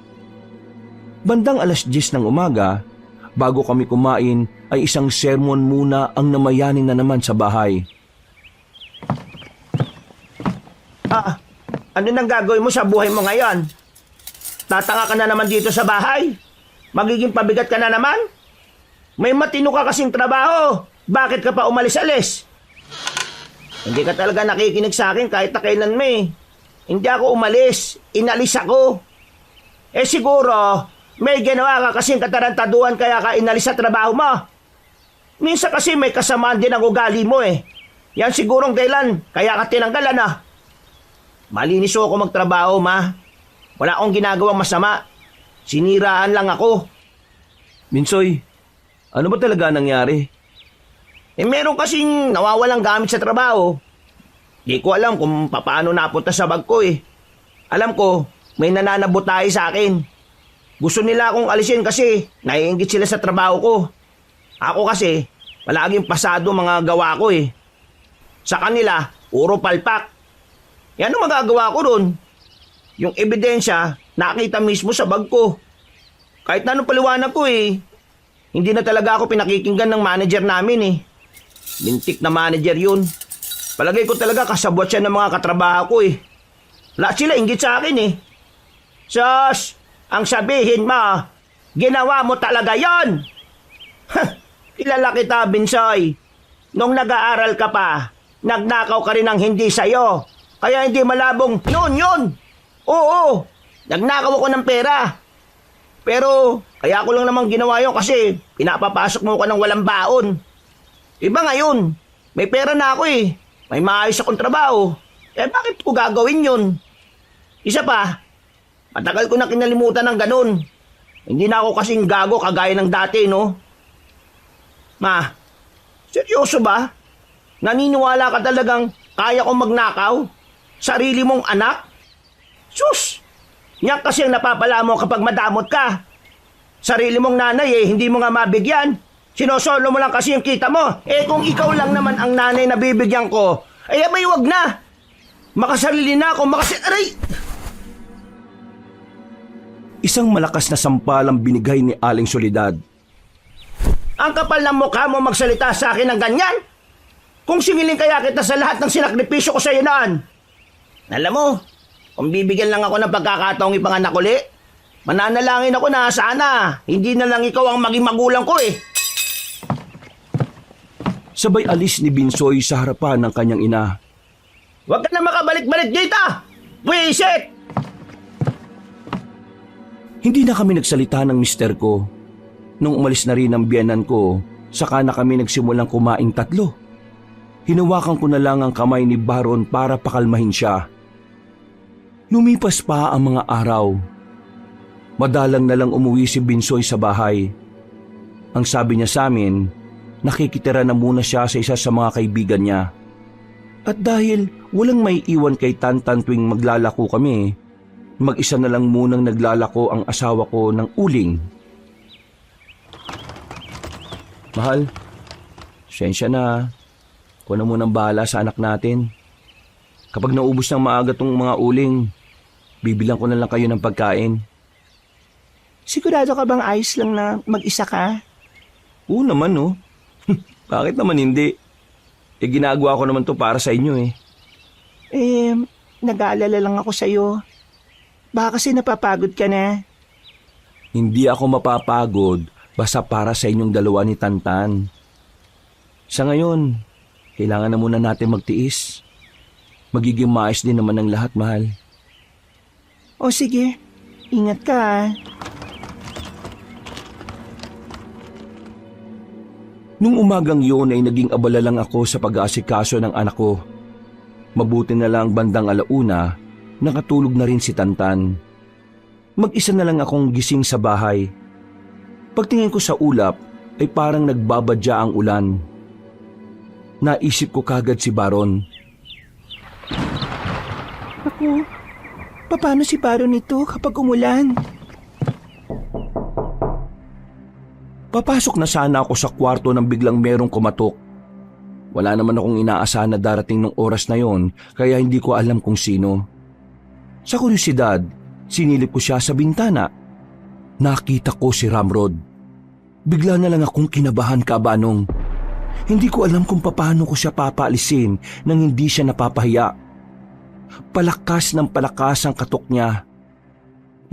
Bandang 10:00 ng umaga, bago kami kumain ay isang sermon muna ang namayanin na naman sa bahay. Ano nang gagawin mo sa buhay mo ngayon? Tatanga ka na naman dito sa bahay? Magiging pabigat ka na naman? May matino ka kasing trabaho. Bakit ka pa umalis-alis? Hindi ka talaga nakikinig sa akin kahit na kailan mo eh. Hindi ako umalis. Inalis ako. Eh siguro, may ginawa ka kasing katarantaduhan kaya ka inalis sa trabaho mo. Minsan kasi may kasamaan din ang ugali mo eh. Yan sigurong dahilan kaya ka tinanggalan ah. Malinis ako magtrabaho, ma. Wala akong ginagawang masama. Siniraan lang ako. Minsoy, ano ba talaga nangyari? Eh meron kasing nawawalang gamit sa trabaho. Di ko alam kung paano napunta sa bag ko eh. Alam ko, may nananabutay sa akin. Gusto nila akong alisin kasi naiinggit sila sa trabaho ko. Ako kasi, palaging pasado mga gawa ko eh. Sa kanila, puro palpak. Yan ang magagawa ko ron. Yung ebidensya, nakita mismo sa bag ko. Kahit na anong paliwanag ko eh. Hindi na talaga ako pinakikinggan ng manager namin eh. Lintik na manager yun. Palagay ko talaga kasabwat siya ng mga katrabaho ko eh. Lahat sila inggit sa akin eh. Sus, ang sabihin mo, ginawa mo talaga yon. Kilala kita, Binsoy. Nung nag-aaral ka pa, nagnakaw ka rin ng hindi sa'yo. Kaya hindi malabong noon yun. Oo, nagnakaw ako ng pera. Pero kaya ko lang namang ginawa yun kasi pinapapasok mo ko ng walang baon. Iba ngayon, may pera na ako eh. May maayos akong trabaho. Eh bakit ko gagawin yun? Isa pa, matagal ko na kinalimutan ng ganun. Hindi na ako kasing gago kagaya ng dati, no? Ma, seryoso ba? Naniniwala ka talagang kaya kong magnakaw? Sarili mong anak? Sus! Yan kasi ang napapala mo kapag madamot ka. Sarili mong nanay eh, hindi mo nga mabigyan. Sinosolo mo lang kasi yung kita mo. Eh kung ikaw lang naman ang nanay na bibigyan ko, ay abay wag na. Makasarili na ako, Aray! Isang malakas na sampal ang binigay ni Aling Soledad. Ang kapal ng mukha mo magsalita sa akin ng ganyan. Kung singiling kaya kita sa lahat ng sinakripisyo ko sa iyo naan. Alam mo, kung bibigyan lang ako ng pagkakataong ipanganak uli, mananalangin ako na sana hindi na lang ikaw ang maging magulang ko eh. Sabay alis ni Binsoy sa harapan ng kanyang ina. Huwag ka na makabalik-balik dito! Wisit! Hindi na kami nagsalita ng mister ko. Nung umalis na rin ang biyenan ko, saka na kami nagsimulang kumaing tatlo. Hinawakan ko na lang ang kamay ni Baron para pakalmahin siya. Lumipas pa ang mga araw. Madalang na lang umuwi si Binsoy sa bahay. Ang sabi niya sa amin, nakikitira na muna siya sa isa sa mga kaibigan niya. At dahil walang may iwan kay Tantan tuwing maglalako kami, mag-isa na lang munang naglalako ang asawa ko ng uling. Mahal, sensya na. Ako na munang bahala sa anak natin. Kapag naubos ng maaga tong mga uling, bibilang ko na lang kayo ng pagkain. Sigurado ka bang ayos lang na mag-isa ka? Oo naman, no? Bakit naman hindi? Ginagawa ko naman to para sa inyo eh. Nag-aalala lang ako sa'yo. Baka kasi napapagod ka na. Hindi ako mapapagod basta para sa inyong dalawa ni Tantan. Sa ngayon, kailangan na muna natin magtiis. Magiging maayos din naman ang lahat, mahal. O sige, ingat ka ah. Nung umagang yun ay naging abala lang ako sa pag-aasikaso ng anak ko. Mabuti na lang bandang alauna, nakatulog na rin si Tantan. Mag-isa na lang akong gising sa bahay. Pagtingin ko sa ulap ay parang nagbabadya ang ulan. Naisip ko kagad si Baron. Naku, paano si Baron nito kapag umulan? Papasok na sana ako sa kwarto nang biglang merong kumatok. Wala naman akong inaasahan na darating ng oras na yon, kaya hindi ko alam kung sino. Sa kuryosidad, sinilip ko siya sa bintana. Nakita ko si Ramrod. Bigla na lang akong kinabahan, Kabanong. Hindi ko alam kung paano ko siya papaalisin nang hindi siya napapahiya. Palakas ng palakas ang katok niya.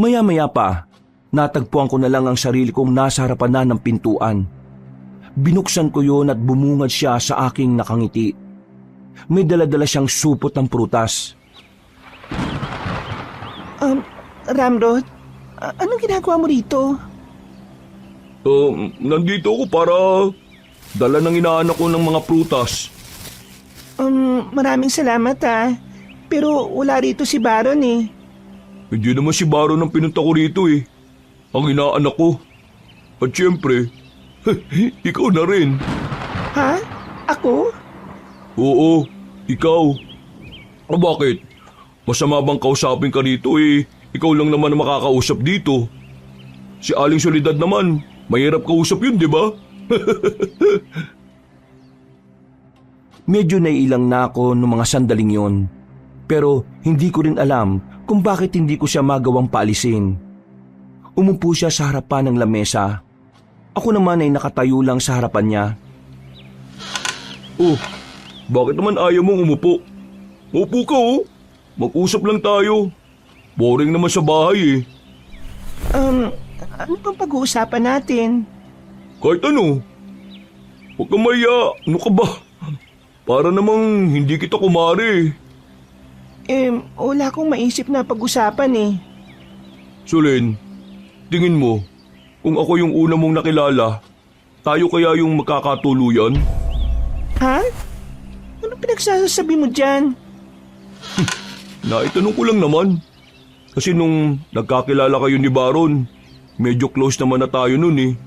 Maya-maya pa, natagpuan ko na lang ang sarili kong nasa harapan na ng pintuan. Binuksan ko yun at bumungad siya sa aking nakangiti. May dala-dala siyang supot ng prutas. Ramrod, anong ginagawa mo rito? Nandito ako para dala ng inaanak ko ng mga prutas. Maraming salamat ah. Pero wala rito si Baron eh. Hindi naman si Baron ang pinunta ko rito eh. Ang inaanak ko. At siyempre, ikaw na rin. Ha? Ako? Oo, ikaw. Bakit? Masama bang kausapin ka rito eh? Ikaw lang naman ang makakausap dito. Si Aling Soledad naman, mahirap kausap yun, di ba? Medyo naiilang na ako noong mga sandaling yon. Pero hindi ko rin alam kung bakit hindi ko siya magawang paalisin. Umupo siya sa harapan ng lamesa. Ako naman ay nakatayo lang sa harapan niya. Oh, bakit naman ayaw mong umupo? Upo ka oh. Mag-usap lang tayo. Boring naman sa bahay eh. Ano bang pag-uusapan natin? Kahit ano. Huwag kang maya. Ano ka ba? Para namang hindi kita kumari. Wala akong maisip na pag-usapan eh. Solen, tingin mo, kung ako yung una mong nakilala, tayo kaya yung magkakatuluyan? Ha? Ano pinagsasabi mo dyan? Naitanong ko lang naman. Kasi nung nagkakilala kayo ni Baron, medyo close naman na tayo nun eh.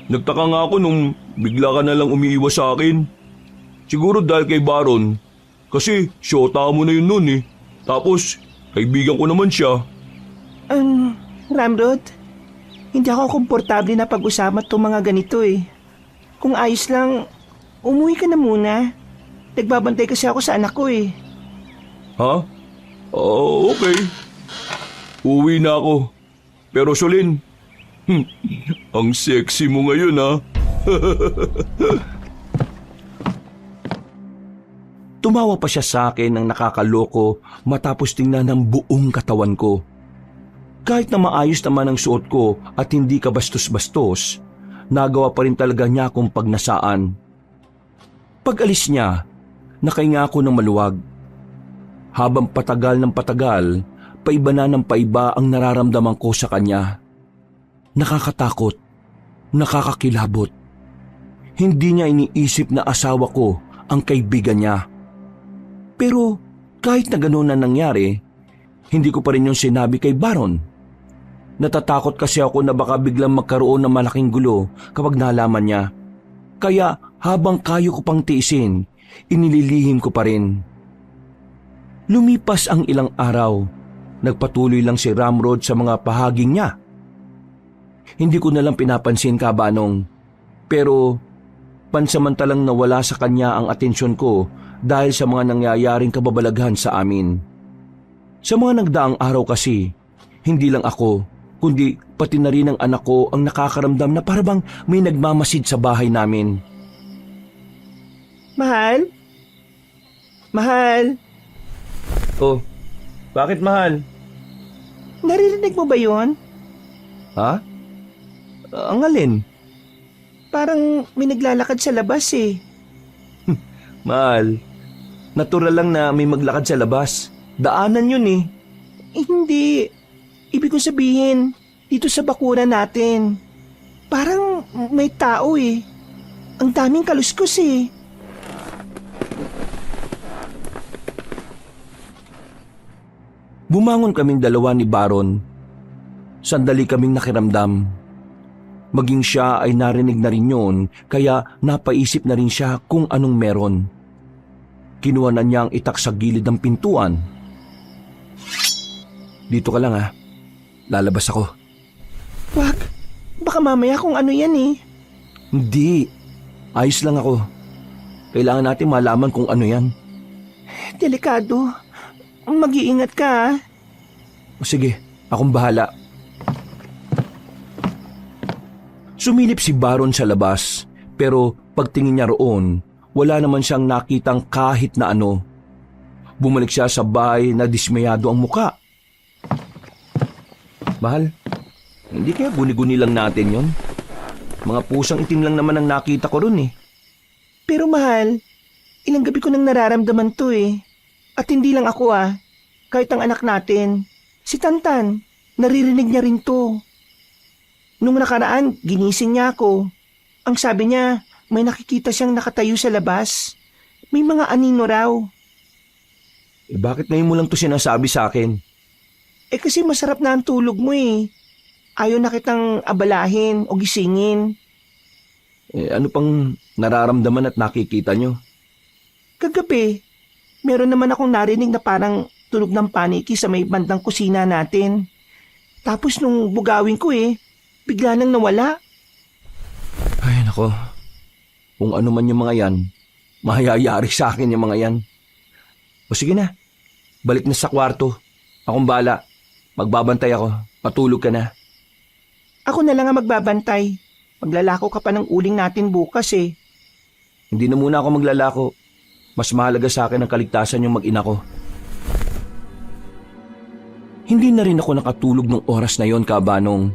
Nagtaka nga ako nung bigla ka na lang umiiwas sa akin. Siguro dahil kay Baron, kasi syota mo na yun nun eh. Tapos, kaibigan ko naman siya. Ramrod, hindi ako komportable na pag-usapan itong mga ganito eh. Kung ayos lang, umuwi ka na muna. Nagbabantay kasi ako sa anak ko eh. Ha? Okay. Uwi na ako. Pero Solen, ang sexy mo ngayon ha. Tumawa pa siya sa akin ng nakakaloko matapos tingnan ng buong katawan ko. Kahit na maayos naman ang suot ko at hindi kabastos-bastos, nagawa pa rin talaga niya akong pagnasaan. Pag-alis niya, nakahinga ako ng maluwag. Habang patagal ng patagal, paiba na ng paiba ang nararamdaman ko sa kanya. nakakatakot, nakakakilabot. Hindi niya iniisip na asawa ko ang kaibigan niya. Pero kahit na gano'n na nangyari, hindi ko pa rin yung sinabi kay Baron. Natatakot kasi ako na baka biglang magkaroon ng malaking gulo kapag nalaman niya. Kaya habang kayo ko pang tiisin, inililihim ko pa rin. Lumipas ang ilang araw, nagpatuloy lang si Ramrod sa mga pahaging niya. Hindi ko nalang pinapansin, Kabanong, pero pansamantalang nawala sa kanya ang atensyon ko dahil sa mga nangyayaring kababalaghan sa amin. Sa mga nagdaang araw kasi, hindi lang ako, kundi pati na rin ang anak ko ang nakakaramdam na parabang may nagmamasid sa bahay namin. Mahal? Mahal? Oh, bakit mahal? Naririnig mo ba yun? Ha? Ang alin? Parang may naglalakad sa labas eh. Mahal, natural lang na may maglakad sa labas. Daanan yun eh. Hindi. Ibig kong sabihin, dito sa bakuran natin. Parang may tao eh. Ang daming kaluskos eh. Bumangon kaming dalawa ni Baron. Sandali kaming nakiramdam. Maging siya ay narinig na rin yun, kaya napaisip na rin siya kung anong meron. Kinuha na niya ang itak sa gilid ng pintuan. Dito ka lang ha. Lalabas ako. Wag. Baka mamaya kung ano yan eh. Hindi. Ayos lang ako. Kailangan natin malaman kung ano yan. Delikado. Mag-iingat ka ah. O sige, akong bahala. Sumilip si Baron sa labas, pero pagtingin niya roon, wala naman siyang nakitang kahit na ano. Bumalik siya sa bahay na dismayado ang muka. Mahal, hindi kaya guni-guni lang natin yon? Mga pusang itim lang naman ang nakita ko ron eh. Pero mahal, ilang gabi ko nang nararamdaman to eh. At hindi lang ako ah. Kahit ang anak natin, si Tantan, naririnig niya rin to. Nung nakaraan, ginising niya ako. Ang sabi niya, may nakikita siyang nakatayo sa labas. May mga anino raw. Eh bakit ngayon mo lang to sinasabi sa akin? Eh kasi masarap na ang tulog mo eh. Ayaw na kitang abalahin o gisingin. Eh ano pang nararamdaman at nakikita nyo? Kagabi, meron naman akong narinig na parang tunog ng paniki sa may bandang kusina natin. Tapos nung bugawin ko eh, bigla nang nawala. Ay nako, kung ano man yung mga yan, mahayayari sa akin yung mga yan. O sige na, balik na sa kwarto. Akong bala. Magbabantay ako. Patulog ka na. Ako na lang ang magbabantay. Maglalako ka pa ng uling natin bukas eh. Hindi na muna ako maglalako. Mas mahalaga sa akin ang kaligtasan yung mag-ina ko. Hindi na rin ako nakatulog ng oras na yon, Kabanong.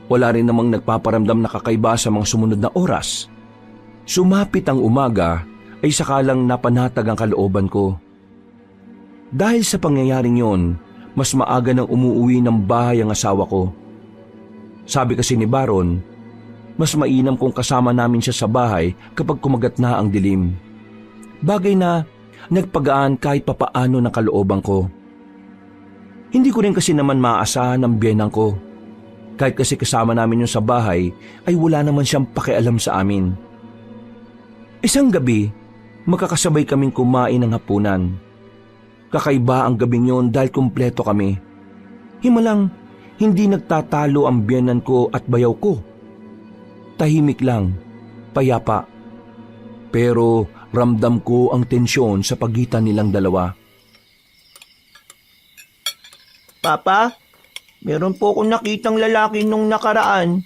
Wala rin namang nagpaparamdam na kakaiba sa mga sumunod na oras. Sumapit ang umaga ay sakalang napanatag ang kalooban ko. Dahil sa pangyayaring yon, mas maaga nang umuwi ng bahay ang asawa ko. Sabi kasi ni Baron, mas mainam kung kasama namin siya sa bahay kapag kumagat na ang dilim. Bagay na nagpagaan kahit papaano ng kalooban ko. Hindi ko rin kasi naman maaasahan ang biyenang ko. Kahit kasi kasama namin yung sa bahay, ay wala naman siyang pakialam sa amin. Isang gabi, magkakasabay kaming kumain ng hapunan. Kakaiba ang gabing yon dahil kumpleto kami. Himalang, hindi nagtatalo ang biyenan ko at bayaw ko. Tahimik lang, payapa. Pero ramdam ko ang tensyon sa pagitan nilang dalawa. Papa, meron po akong nakitang lalaki nung nakaraan.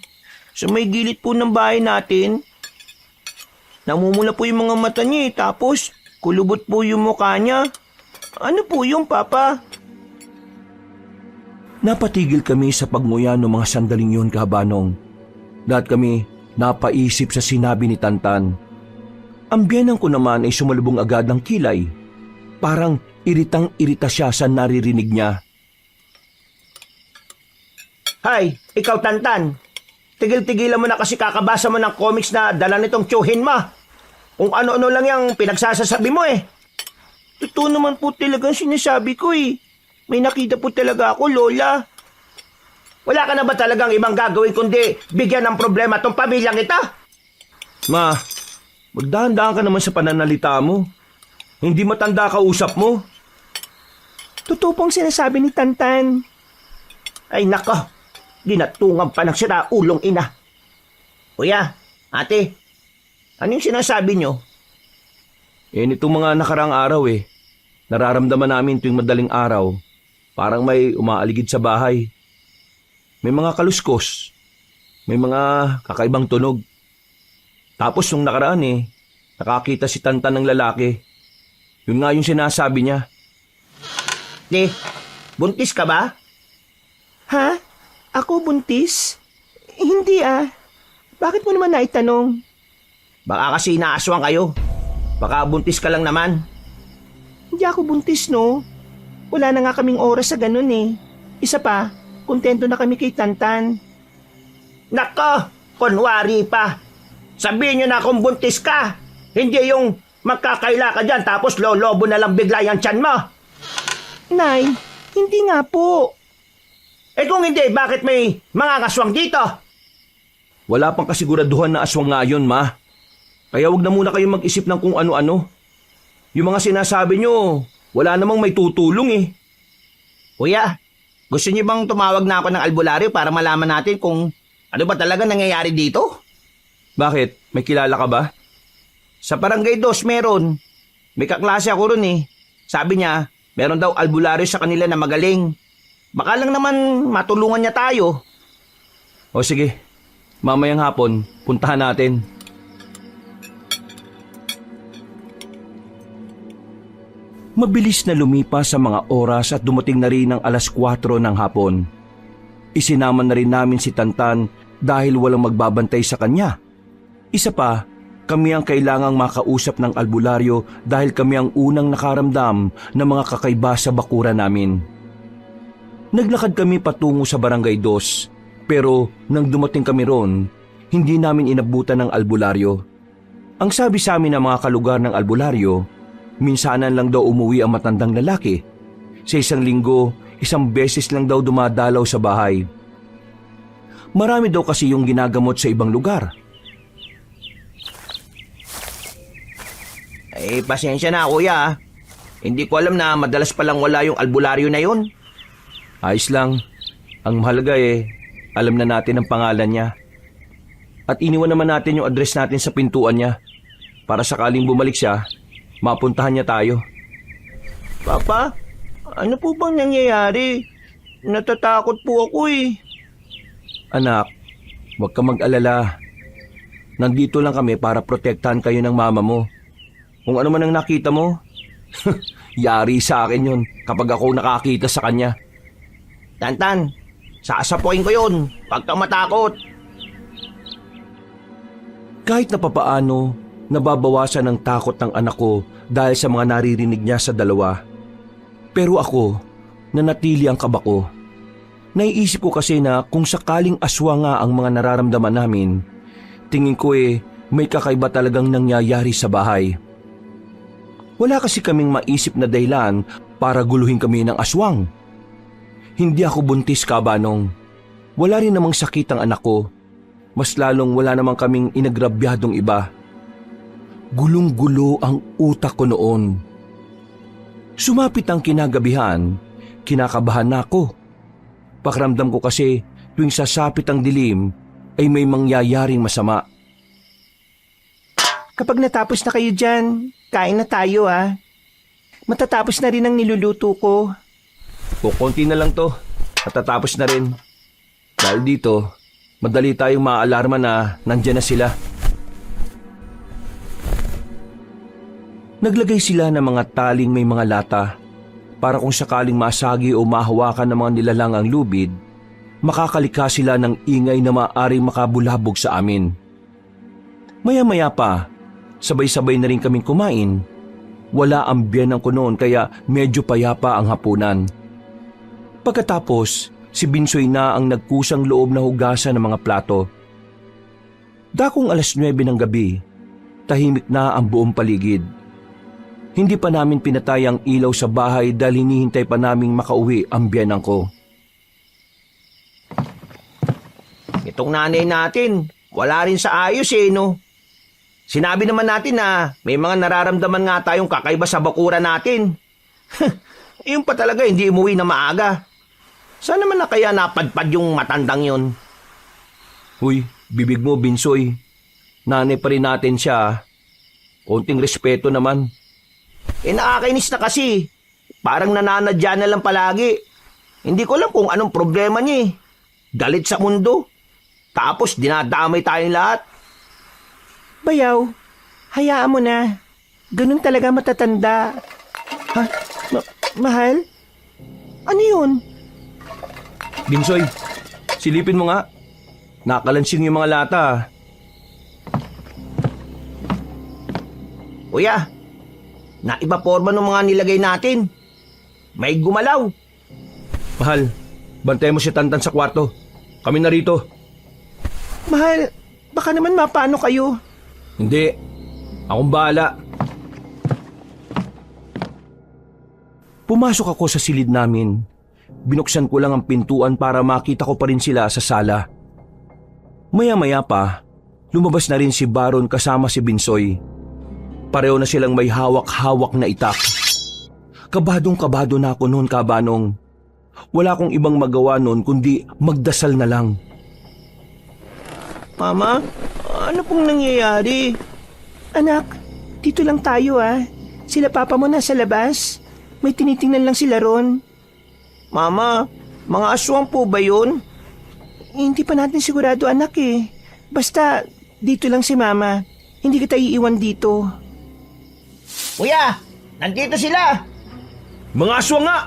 Sa may gilid po ng bahay natin. Namumula po yung mga mata niya tapos kulubot po yung mukha niya. Ano po yung Papa? Napatigil kami sa pagmuya ng mga sandaling yun, Kabanong. Lahat kami napaisip sa sinabi ni Tantan. Ang biyenan ko naman ay sumalubong agad ng kilay. Parang iritang-irita siya sa naririnig niya. Hay, ikaw Tantan. tigil-tigilan mo na kasi kakabasa mo ng comics na dala nitong tiyuhin mo. Kung ano-ano lang yung pinagsasasabi mo eh. Totoo naman po talaga ang sinasabi ko eh. May nakita po talaga ako, Lola. Wala ka na ba talagang ibang gagawin kundi bigyan ng problema tong pamilyang ito? Ma, magdahan-dahan ka naman sa pananalita mo. Hindi matanda ka usap mo. Totoo pong sinasabi ni Tantan. Ay nako, ginatungan pa ng siraulong ina. Kuya, ate, ano yung sinasabi nyo? Nitong mga nakarang araw nararamdaman namin tuwing madaling araw, parang may umaaligid sa bahay. May mga kaluskos, may mga kakaibang tunog. Tapos nung nakaraan nakakita si Tantan ng lalaki. Yun nga yung sinasabi niya. Buntis ka ba? Ha? Ako buntis? Hindi ah. Bakit mo naman naitanong? Baka kasi inaaswang kayo. Baka buntis ka lang naman. Hindi ako buntis, no? Wala na nga kaming oras sa ganun eh. Isa pa, kontento na kami kay Tantan. Nako, kunwari pa. Sabihin nyo na kung buntis ka. Hindi yung magkakaila ka dyan tapos lolobo na lang bigla yung tiyan mo. Nay, hindi nga po. Eh kung hindi, bakit may mga kaswang dito? Wala pang kasiguraduhan na aswang nga yun, Ma. Kaya wag na muna kayong mag-isip ng kung ano-ano. Yung mga sinasabi nyo, wala namang may tutulong Kuya, gusto niyo bang tumawag na ako ng albularyo para malaman natin kung ano ba talaga nangyayari dito? Bakit? May kilala ka ba? Sa Barangay 2 meron. May kaklase ako ron Sabi niya, meron daw albularyo sa kanila na magaling. Baka lang naman matulungan niya tayo. O sige, mamayang hapon, puntahan natin. Mabilis na lumipas sa mga oras at dumating na rin ang 4:00 ng hapon. Isinama na rin namin si Tantan dahil walang magbabantay sa kanya. Isa pa, kami ang kailangang makausap ng albularyo dahil kami ang unang nakaramdam ng mga kakaiba sa bakura namin. Naglakad kami patungo sa Barangay 2, pero nang dumating kami ron, hindi namin inabutan ng albularyo. Ang sabi sa amin ng mga kalugar ng albularyo, minsanan lang daw umuwi ang matandang lalaki. Sa isang linggo, 1 beses lang daw dumadalaw sa bahay. Marami daw kasi yung ginagamot sa ibang lugar. Pasensya na kuya. Hindi ko alam na madalas palang wala yung albularyo na yun. Ayos lang. Ang mahalaga alam na natin ang pangalan niya. At iniwan naman natin yung address natin sa pintuan niya. Para sakaling bumalik siya, mapuntahan niya tayo. Papa, ano po bang nangyayari? Natatakot po ako Anak, huwag ka mag-alala. Nandito lang kami para protektahan kayo ng mama mo. Kung ano man ang nakita mo, yari sa akin yun kapag ako nakakita sa kanya. Tantan, sasapuin ko yun. Huwag kang matakot. Kahit na papaano, nababawasan ang takot ng anak ko dahil sa mga naririnig niya sa dalawa. Pero ako, nanatili ang kaba ko. Naiisip ko kasi na kung sakaling aswa nga ang mga nararamdaman namin, tingin ko may kakaiba talagang nangyayari sa bahay. Wala kasi kaming maisip na dahilan para guluhin kami ng aswang. Hindi ako buntis, Kabanong. Wala rin namang sakit ang anak ko. Mas lalong wala namang kaming inagrabyadong iba. Gulong-gulo ang utak ko noon. Sumapit ang kinagabihan, kinakabahan na ako. Pakiramdam ko kasi tuwing sasapit ang dilim ay may mangyayaring masama. Kapag natapos na kayo dyan, kain na tayo ah. Matatapos na rin ang niluluto ko. O konti na lang to at tatapos na rin. Dahil dito, madali tayong maaalarma na nandyan na sila. Naglagay sila ng mga taling may mga lata para kung sakaling masagi o mahawakan ng mga nilalang ang lubid, makakalika sila ng ingay na maaaring makabulabog sa amin. Maya-maya pa, sabay-sabay na rin kaming kumain. Wala ang biyanang ko noon kaya medyo payapa ang hapunan. Pagkatapos, si Binsoy na ang nagkusang loob na hugasan ng mga plato. Dakong 9:00 ng gabi, tahimik na ang buong paligid. Hindi pa namin pinatay ang ilaw sa bahay dahil hinihintay pa naming makauwi ang biyanang ko. Itong nanay natin, wala rin sa ayos no? Sinabi naman natin na may mga nararamdaman nga tayong kakaiba sa bakuran natin. Yung pa talaga hindi umuwi na maaga. Saan naman na kaya napadpad yung matandang yun? Huy, bibig mo, Binsoy. Nanay pa rin natin siya. Konting respeto naman. Nakakainis na kasi. Parang nananadya na lang palagi. Hindi ko alam kung anong problema niya Galit sa mundo. Tapos dinadamay tayong lahat. Bayaw, hayaan mo na. Ganun talaga matatanda. Ha? Mahal? Ano yun? Binsoy, silipin mo nga. Nakalansing yung mga lata. Kuya, naiba forma ng mga nilagay natin. May gumalaw. Mahal, bantayan mo si Tantan sa kwarto. Kami na rito. Mahal, baka naman mapano kayo. Hindi, akong bahala. Pumasok ako sa silid namin. Binuksan ko lang ang pintuan para makita ko pa rin sila sa sala. Maya-maya pa, lumabas na rin si Baron kasama si Binsoy. Pareho na silang may hawak-hawak na itak. Kabadong-kabado na ako noon, Kabanong. Wala akong ibang magawa noon kundi magdasal na lang. Mama, ano pong nangyayari? Anak, dito lang tayo Sila papa mo nasa labas. May tinitingnan lang sila ron. Mama, mga aswang po ba yun? Hindi pa natin sigurado anak Basta, dito lang si mama. Hindi kita iiwan dito. Kuya, nandito sila. Mga aswang nga!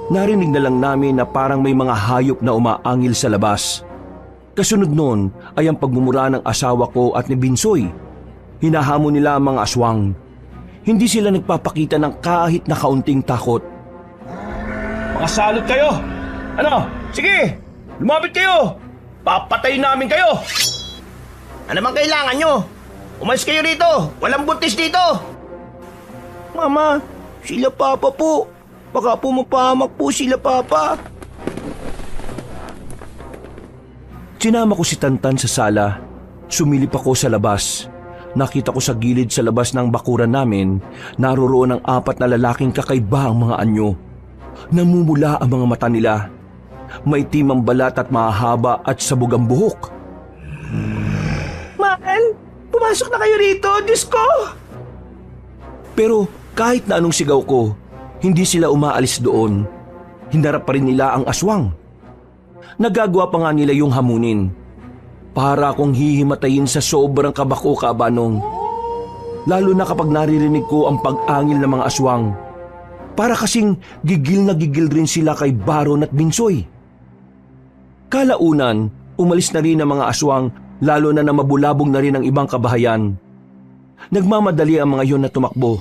Narinig na lang namin na parang may mga hayop na umaangil sa labas. Kasunod noon ay ang pagmumura ng asawa ko at ni Binsoy. Hinahamon nila ang mga aswang. Hindi sila nagpapakita ng kahit na kaunting takot. Mga salot kayo! Ano? Sige! Lumapit kayo! Papatayin namin kayo! Ano bang kailangan nyo? Umalis kayo rito! Walang buntis dito! Mama, sila papa po. Baka po mapahamak po sila papa. Sinama ko si Tantan sa sala. Sumilip ako sa labas. Nakita ko sa gilid sa labas ng bakuran namin, naroroon ang 4 na lalaking kakaiba ang mga anyo. Namumula ang mga mata nila. Maitim ang balat at mahaba at sabog ang buhok. Mahal, pumasok na kayo rito, Diyos ko! Pero kahit na anong sigaw ko, hindi sila umaalis doon. Hinarap pa rin nila ang aswang. Nagagawa pa nga nila yung hamunin. Para akong hihimatayin sa sobrang kabako, Kabanong. Lalo na kapag naririnig ko ang pag-angil ng mga aswang. Para kasing gigil na gigil rin sila kay Baron at Binsoy. Kalaunan, umalis na rin ang mga aswang, lalo na mabulabog na rin ang ibang kabahayan. Nagmamadali ang mga yon na tumakbo.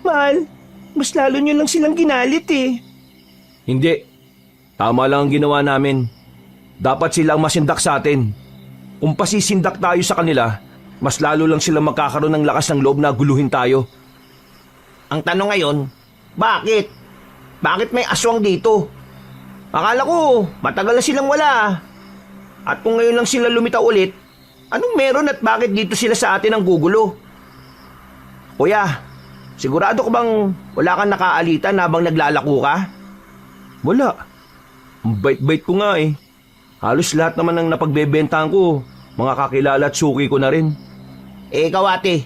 Mahal, mas lalo nyo lang silang ginalit Hindi. Tama lang ang ginawa namin. Dapat silang masindak sa atin. Kung pasisindak tayo sa kanila, mas lalo lang silang magkakaroon ng lakas ng loob na guluhin tayo. Ang tanong ngayon, bakit? Bakit may aswang dito? Akala ko, matagal na silang wala. At kung ngayon lang sila lumitaw ulit, anong meron at bakit dito sila sa atin ang gugulo? Kuya, sigurado ko bang wala kang nakaalitan habang naglalako ka? Wala. Ang bait-bait ko nga Halos lahat naman ng napagbebentahan ko, mga kakilala at suki ko na rin. Ikaw ate.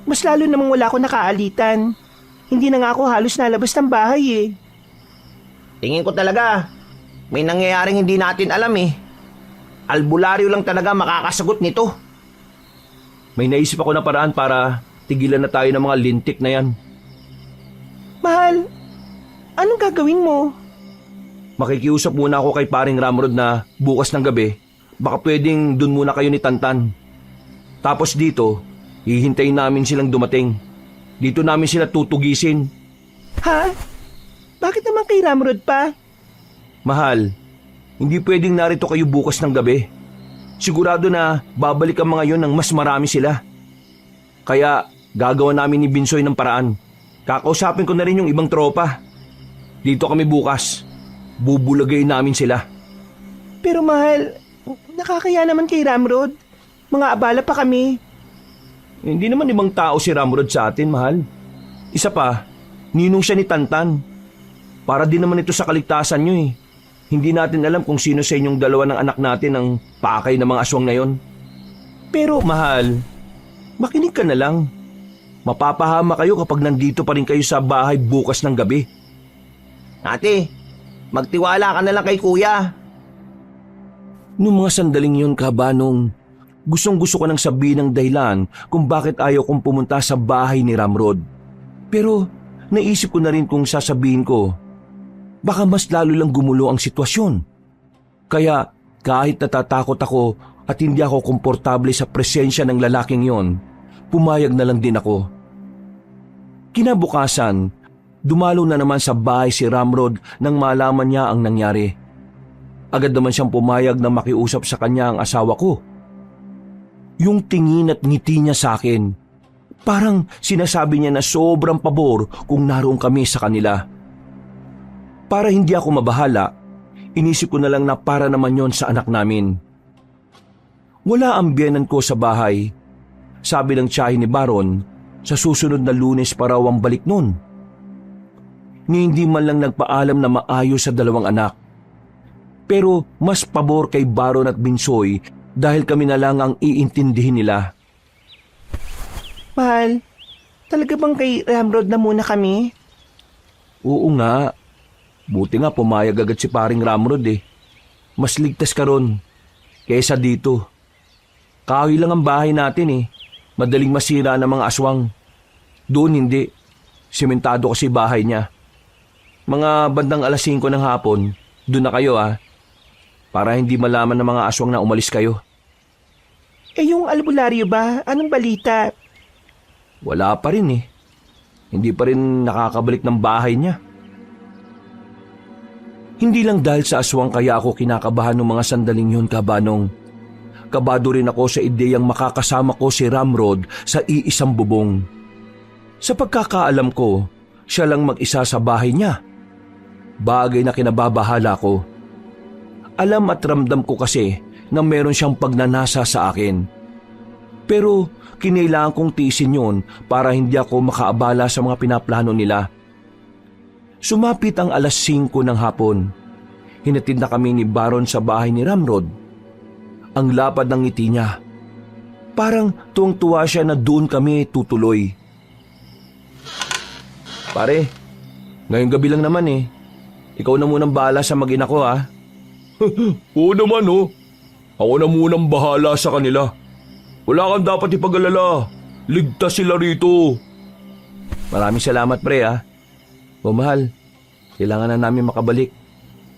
Mas lalo namang wala ko nakaalitan. Hindi na nga ako halos nalabas ng bahay Tingin ko talaga, may nangyayaring hindi natin alam Albularyo lang talaga makakasagot nito. May naisip ako na paraan para tigilan na tayo ng mga lintik na yan. Mahal, anong gagawin mo? Makikiusap muna ako kay paring Ramrod na bukas ng gabi, baka pwedeng dun muna kayo ni Tantan. Tapos dito, hihintayin namin silang dumating. Dito namin sila tutugisin. Ha? Bakit naman kay Ramrod pa? Mahal, hindi pwedeng narito kayo bukas ng gabi. Sigurado na babalik ang mga yon ng mas marami sila. Kaya gagawa namin ni Binsoy ng paraan. Kakausapin ko na rin yung ibang tropa. Dito kami bukas. Bubulagayin namin sila. Pero mahal, nakakaya naman kay Ramrod. Mga abala pa kami. Hindi naman ibang tao si Ramrod sa atin, mahal. Isa pa, ninong siya ni Tantan. Para din naman ito sa kaligtasan nyo eh. Hindi natin alam kung sino sa inyong dalawa ng anak natin ang pakay ng mga aswang na yon. Pero mahal, makinig ka na lang. Mapapahama kayo kapag nandito pa rin kayo sa bahay bukas ng gabi. Ate, magtiwala ka na lang kay kuya. Noong mga sandaling yun, Kabanong, gustong-gusto ko nang sabihin ng dahilan kung bakit ayaw kong pumunta sa bahay ni Ramrod. Pero naisip ko na rin kung sasabihin ko, baka mas lalo lang gumulo ang sitwasyon. Kaya kahit natatakot ako at hindi ako komportable sa presensya ng lalaking yon, pumayag na lang din ako. Kinabukasan, dumalo na naman sa bahay si Ramrod nang malaman niya ang nangyari. Agad naman siyang pumayag na makiusap sa kanya ang asawa ko. Yung tingin at ngiti niya sa akin, parang sinasabi niya na sobrang pabor kung naroon kami sa kanila. Para hindi ako mabahala, inisip ko na lang na para naman yon sa anak namin. Wala ang biyenan ko sa bahay. Sabi ng tiyahin ni Baron, sa susunod na Lunes pa raw ang balik nun. Ni hindi man lang nagpaalam na maayos sa dalawang anak. Pero mas pabor kay Baron at Binsoy dahil kami na lang ang iintindihin nila. Mahal, talaga bang kay Ramrod na muna kami? Oo nga. Buti nga pumayag agad si paring Ramrod eh. Mas ligtas ka ron kaysa dito. Kahoy lang ang bahay natin eh. Madaling masira ng mga aswang. Doon hindi. Simentado kasi bahay niya. Mga bandang 5:00 ng hapon, doon na kayo ah. Para hindi malaman ng mga aswang na umalis kayo. Eh yung albularyo ba? Anong balita? Wala pa rin eh. Hindi pa rin nakakabalik ng bahay niya. Hindi lang dahil sa aswang kaya ako kinakabahan ng mga sandaling yun, Kabanong. Kabado rin ako sa ideyang makakasama ko si Ramrod sa iisang bubong. Sa pagkakaalam ko, siya lang mag-isa sa bahay niya. Bagay na kinababahala ko. Alam at ramdam ko kasi na meron siyang pagnanasa sa akin. Pero kinailangan kong tiisin yun para hindi ako makaabala sa mga pinaplano nila. Sumapit ang 5:00 ng hapon. Hinatid na kami ni Baron sa bahay ni Ramrod. Ang lapad ng ngiti niya. Parang tuwang-tuwa siya na doon kami tutuloy. Pare, ngayong gabi lang naman eh. Ikaw na munang bahala sa mag-ina ko ah. Oo naman oh. Ako na munang bahala sa kanila. Wala kang dapat ipag-alala. Ligtas sila rito. Maraming salamat pre ah. O mahal, kailangan na namin makabalik.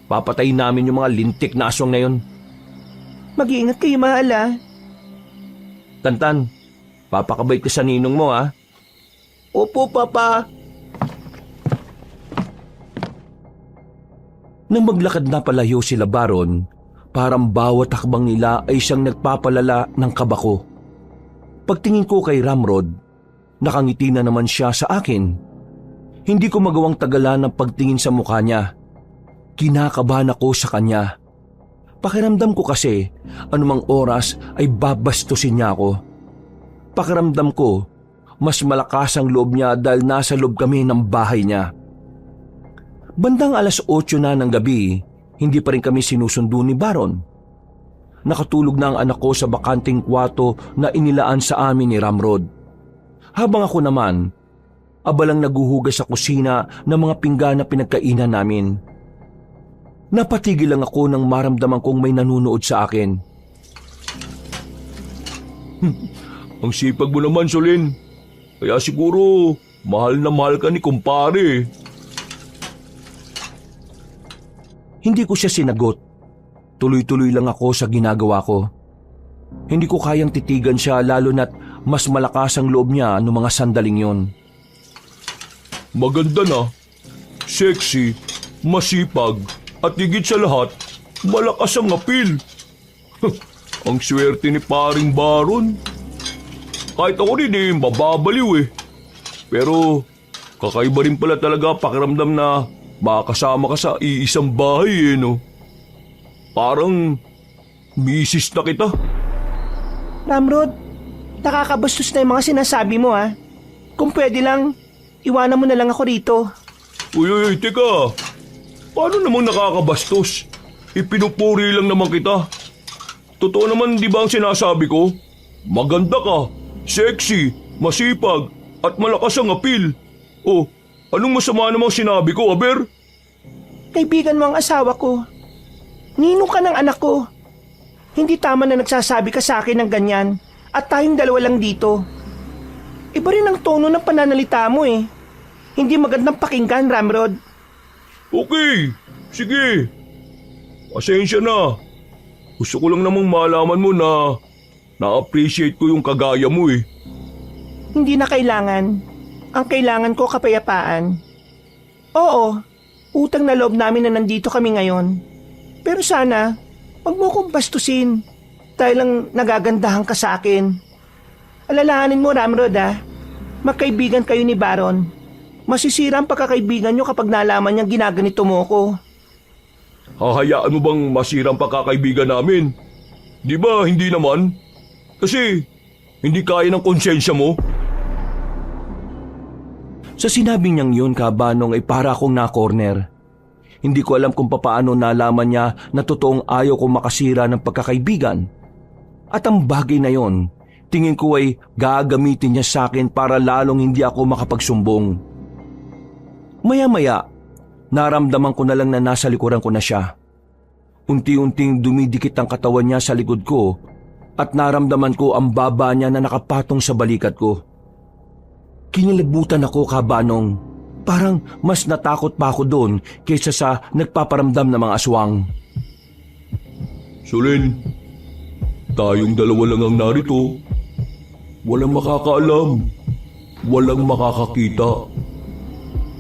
Papatayin namin yung mga lintik na aswang na yun. Mag-iingat kayo, mahal ah. Tantan, papakabait ka sa ninong mo ah. Opo, Papa. Nang maglakad na palayo sila Baron, parang bawat hakbang nila ay siyang nagpapalala ng kaba ko. Pagtingin ko kay Ramrod, nakangiti na naman siya sa akin. Hindi ko magawang tagalan ng pagtingin sa mukha niya. Kinakabahan ako sa kanya. Pakiramdam ko kasi, anumang oras ay babastusin niya ako. Pakiramdam ko, mas malakas ang loob niya dahil nasa loob kami ng bahay niya. Bandang 8:00 na ng gabi, hindi pa rin kami sinusundo ni Baron. Nakatulog na ang anak ko sa bakanting kwarto na inilaan sa amin ni Ramrod. Habang ako naman, abalang naguhugas sa kusina ng mga pinggan na pinagkainan namin. Napatigil lang ako nang maramdaman kong may nanunood sa akin. Ang sipag mo naman, Solin. Kaya siguro, mahal na mahal ka ni kumpare. Hindi ko siya sinagot. Tuloy-tuloy lang ako sa ginagawa ko. Hindi ko kayang titigan siya lalo na't mas malakas ang loob niya noong mga sandaling yon. Maganda na. sexy, masipag, at higit sa lahat, malakas ang apil. Ang swerte ni paring Baron. Kahit ako rin mababaliw eh. Pero kakaiba rin pala talaga pakiramdam na makasama ka sa iisang bahay no? Parang misis na kita. Ramrod, nakakabastos na yung mga sinasabi mo ha. Kung pwede lang, iwanan mo na lang ako rito. Uy, teka. Paano namang nakakabastos? Ipinupuri lang naman kita. Totoo naman di ba ang sinasabi ko? Maganda ka, sexy, masipag, at malakas ang apil. Oh, anong masama namang sinabi ko, Aber? Kaibigan mo ang asawa ko. Ninong ka ng anak ko. Hindi tama na nagsasabi ka sa akin ng ganyan at tayong dalawa lang dito. Iba rin ang tono ng pananalita mo eh. Hindi magandang pakinggan, Ramrod. Okay, sige. Pasensya na. Gusto ko lang namang malaman mo na na-appreciate ko yung kagaya mo eh. Hindi na kailangan. Ang kailangan ko kapayapaan. Oo, utang na loob namin na nandito kami ngayon. Pero sana, wag mo kong bastusin dahil lang nagagandahan ka sa akin. Alalahanin mo, Ramrod ah, magkaibigan kayo ni Baron. Masisira ang pagkakaibigan nyo kapag nalaman niyang ginaganito mo ko. Hahayaan mo bang masirang pagkakaibigan namin? Di ba hindi naman? Kasi hindi kaya ng konsensya mo. Sa sinabi niyang yun, Kabanong, ay para akong na-corner. Hindi ko alam kung papaano nalaman niya na totoong ayaw kong makasira ng pagkakaibigan. At ang bagay na yon, tingin ko ay gagamitin niya sa akin para lalong hindi ako makapagsumbong. Maya-maya, naramdaman ko na lang na nasa likuran ko na siya. Unti-unting dumidikit ang katawan niya sa likod ko at naramdaman ko ang baba niya na nakapatong sa balikat ko. Kinilabutan ako, Kabanong. Parang mas natakot pa ako doon kaysa sa nagpaparamdam ng mga aswang. Sulin, tayong dalawa lang ang narito. Walang makakaalam. Walang makakakita.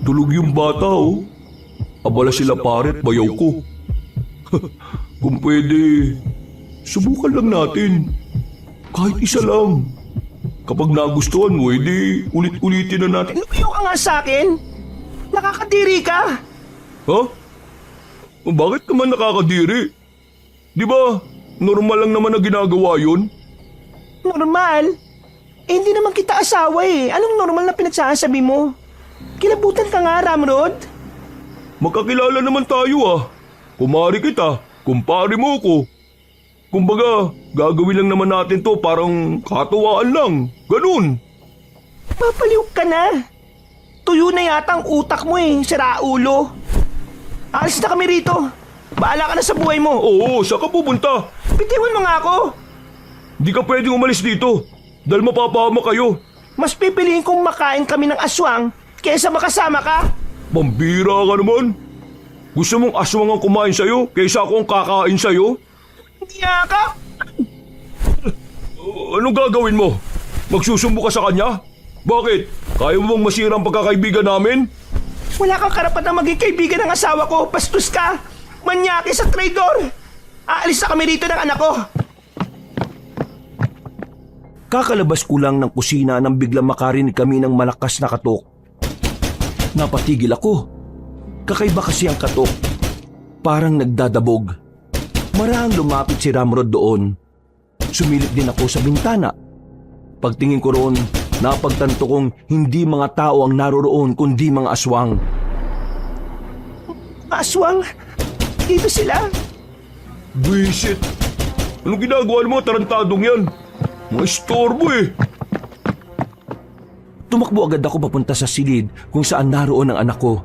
Tulog yung bata oh. Abala sila paret, bayaw ko. Kung pwede, subukan lang natin. Kahit isa lang. Kapag nagustuhan mo, edi ulit-ulitin na natin. Lumayo ka nga sa akin. Nakakadiri ka. Ha? Bakit naman nakakadiri? Di ba, normal lang naman na ginagawa yun? Normal? Eh hindi naman kita asawa eh. Anong normal na pinagsasabi mo? Kilabutan ka nga, Ramrod. Magkakilala naman tayo ah. Kumari kita, kumpare mo ko. Kumbaga, gagawin lang naman natin to parang katuwaan lang. Ganun. Papaliw ka na. Tuyo na yata ang utak mo eh, siraulo. Alis na kami rito. Bahala ka na sa buhay mo. Oo, saan ka pupunta? Bitiwan mo nga ako. Di ka pwedeng umalis dito dahil mapapahama kayo. Mas pipiliin kong makain kami ng aswang kaysa makasama ka. Pambira ka naman. Gusto mong aswang ang kumain sa'yo kaysa akong kakain sa'yo? Hindi ka. Anong gagawin mo? Magsusumbo ka sa kanya? Bakit? Kaya mo bang masira ang pagkakaibigan namin? Wala kang karapatang maging kaibigan ng asawa ko. Bastos ka. Manyaki sa traidor. Aalis na kami rito ng anak ko. Kakalabas ko lang ng kusina nang biglang makarinig kami ng malakas na katok. Napatigil ako. Kakaiba kasi ang katok. Parang nagdadabog. Marahang lumapit si Ramrod doon. Sumilip din ako sa bintana. Pagtingin ko roon, napagtanto kong hindi mga tao ang naroroon kundi mga aswang. Aswang? Dito sila? Buisit! Anong ginagawa ng mga tarantadong yan? Mga istorbo eh! Tumakbo agad ako papunta sa silid kung saan naroon ang anak ko.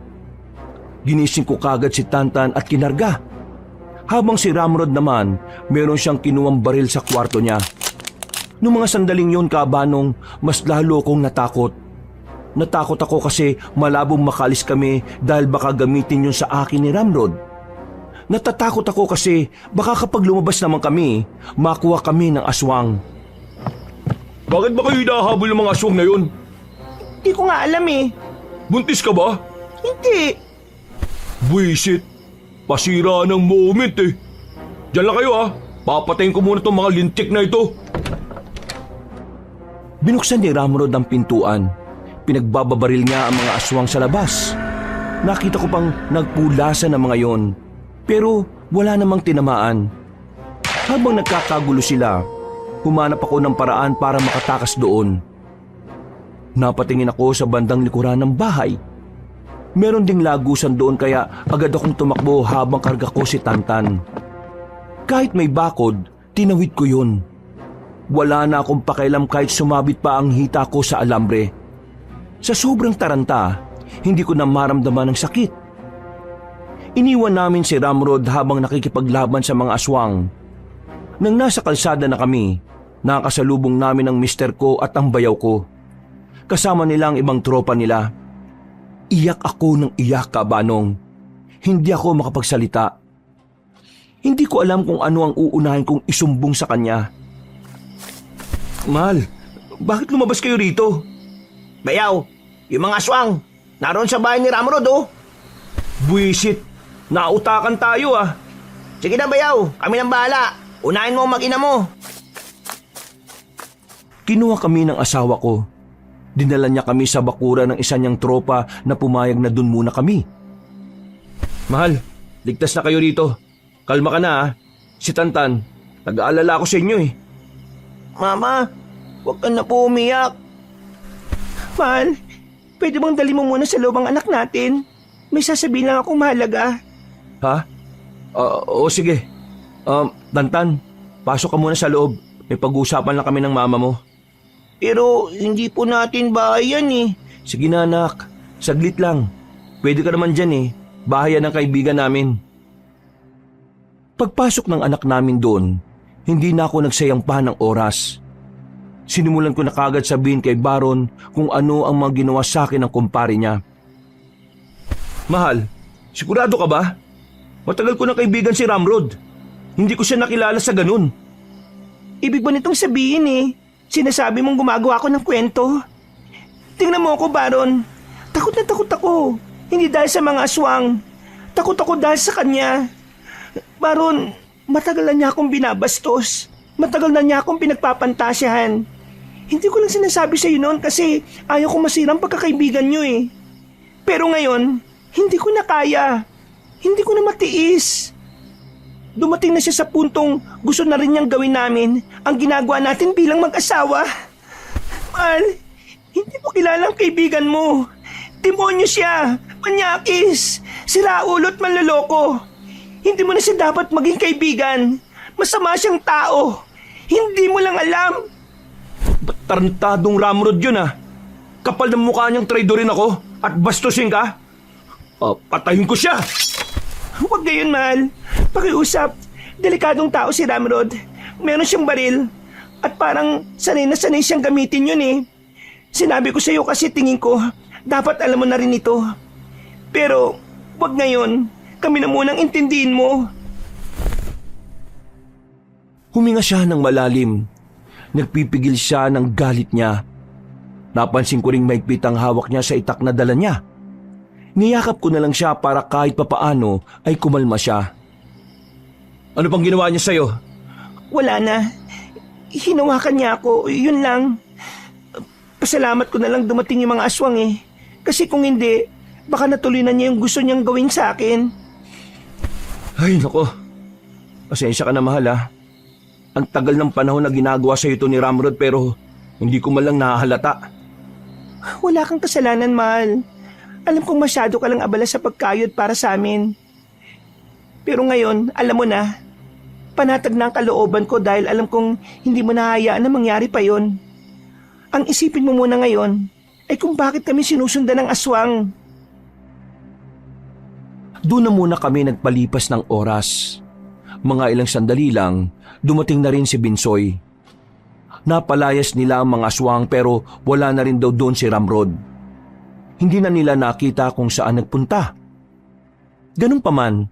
Ginising ko kagad si Tantan at kinarga. Habang si Ramrod naman, meron siyang kinuwang baril sa kwarto niya. Noong mga sandaling yon, Kabanong, mas lalo akong natakot. Natakot ako kasi malabong makalis kami dahil baka gamitin yun sa akin ni Ramrod. Natatakot ako kasi baka kapag lumabas naman kami, makuha kami ng aswang. Bakit ba kayo hinahabol ng mga aswang na yun? Hindi ko nga alam eh. Buntis ka ba? Hindi. Buisit! Pasira ng moment eh. Diyan lang kayo Papatayin ko muna tong mga lintik na ito. Binuksan ni Ramrod ang pintuan. Pinagbababaril niya ang mga aswang sa labas. Nakita ko pang nagpulasan ng mga yon. Pero wala namang tinamaan. Habang nagkakagulo sila, humanap ako ng paraan para makatakas doon. Napatingin ako sa bandang likuran ng bahay. Meron ding lagusan doon kaya agad akong tumakbo habang karga ko si Tantan. Kahit may bakod, tinawid ko yun. Wala na akong pakialam kahit sumabit pa ang hita ko sa alambre. Sa sobrang taranta, hindi ko na maramdaman ng sakit. Iniwan namin si Ramrod habang nakikipaglaban sa mga aswang. Nang nasa kalsada na kami, nakasalubong namin ang mister ko at ang bayaw ko. Kasama nila ang ibang tropa nila. Iyak ako ng iyak, Kabanong. Hindi ako makapagsalita. Hindi ko alam kung ano ang uunahin kong isumbong sa kanya. Mahal, bakit lumabas kayo rito? Bayaw, yung mga aswang, naroon sa bahay ni Ramrod Buisit, nautakan tayo Sige na Bayaw, kami nang bahala. Unahin mo ang mag-ina mo. Kinuha kami ng asawa ko. Dinala niya kami sa bakura ng isa niyang tropa na pumayag na dun muna kami. Mahal, ligtas na kayo rito. Kalma ka na Si Tantan, nag-aalala ako sa inyo Mama, huwag ka na po umiyak. Mahal, pwede bang dali mo muna sa loob ang anak natin? May sasabihin lang akong mahalaga. Ha? Oo sige. Tantan, pasok ka muna sa loob. May pag-uusapan lang kami ng mama mo. Pero hindi po natin bahay yan Sige na anak, saglit lang. Pwede ka naman dyan Bahay yan ng kaibigan namin. Pagpasok ng anak namin doon, hindi na ako nagsayang pa ng oras. Sinimulan ko na kagad sabihin kay Baron kung ano ang mga ginawa sa akin ng kumpare niya. Mahal, sigurado ka ba? Matagal ko na kaibigan si Ramrod. Hindi ko siya nakilala sa ganun. Ibig ba nitong sabihin sinasabi mong gumagawa ako ng kwento? Tingnan mo ako, Baron. Takot na takot ako. Hindi dahil sa mga aswang. Takot ako dahil sa kanya. Baron, matagal na niya akong binabastos. Matagal na niya akong pinagpapantasyahan. Hindi ko lang sinasabi sa iyo noon kasi ayaw ko masirang pagkakaibigan niyo Pero ngayon, hindi ko na kaya. Hindi ko na matiis. Dumating na siya sa puntong gusto na rin niyang gawin namin ang ginagawa natin bilang mag-asawa. Mahal, hindi mo kilala ang kaibigan mo. Demonyo siya, manyakis, siraulo at manloloko. Hindi mo na siya dapat maging kaibigan. Masama siyang tao. Hindi mo lang alam. Tarantadong Ramrod yun Kapal ng mukha niyang traidorin ako at bastusin ka. Patayin ko siya. Huwag gayon, mahal. Pakiusap. Delikadong tao si Ramrod. Meron siyang baril. At parang sanay na sanay siyang gamitin yun Sinabi ko sa iyo kasi tingin ko, dapat alam mo na rin ito. Pero, wag ngayon. Kami na munang intindihin mo. Huminga siya ng malalim. Nagpipigil siya ng galit niya. Napansin ko ring maigpit ang hawak niya sa itak na dala niya. Niyakap ko na lang siya para kahit papaano ay kumalma siya. Ano pang ginawa niya sa'yo? Wala na. Hinawakan niya ako. Yun lang. Pasalamat ko na lang dumating yung mga aswang Kasi kung hindi, baka natuloy na niya yung gusto niyang gawin sa akin. Ay, nako. Pasensya ka na, mahal Ang tagal ng panahon na ginagawa sa ito ni Ramrod pero hindi ko man lang nahahalata. Wala kang kasalanan, mahal. Alam kong masyado ka lang abala sa pagkayod para sa amin. Pero ngayon, alam mo na, panatag na ang kalooban ko dahil alam kong hindi mo nahahayaan na mangyari pa yon. Ang isipin mo muna ngayon ay kung bakit kami sinusundan ng aswang. Doon na muna kami nagpalipas ng oras. Mga ilang sandali lang, dumating na rin si Binsoy. Napalayas nila ang mga aswang pero wala na rin daw doon si Ramrod. Hindi na nila nakita kung saan nagpunta. Ganun pa man,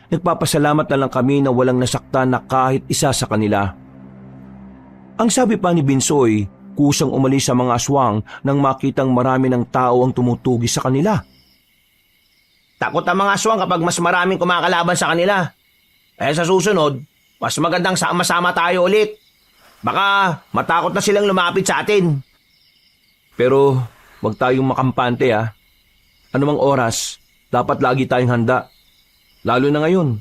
nagpapasalamat na lang kami na walang nasaktan na kahit isa sa kanila. Ang sabi pa ni Binsoy, kusang umalis sa mga aswang nang makitang marami ng tao ang tumutugi sa kanila. Takot ang mga aswang kapag mas maraming kumakalaban sa kanila. Eh sa susunod, mas magandang sama-sama tayo ulit. Baka matakot na silang lumapit sa atin. Pero wag tayong makampante ha. Anumang oras, dapat lagi tayong handa. Lalo na ngayon,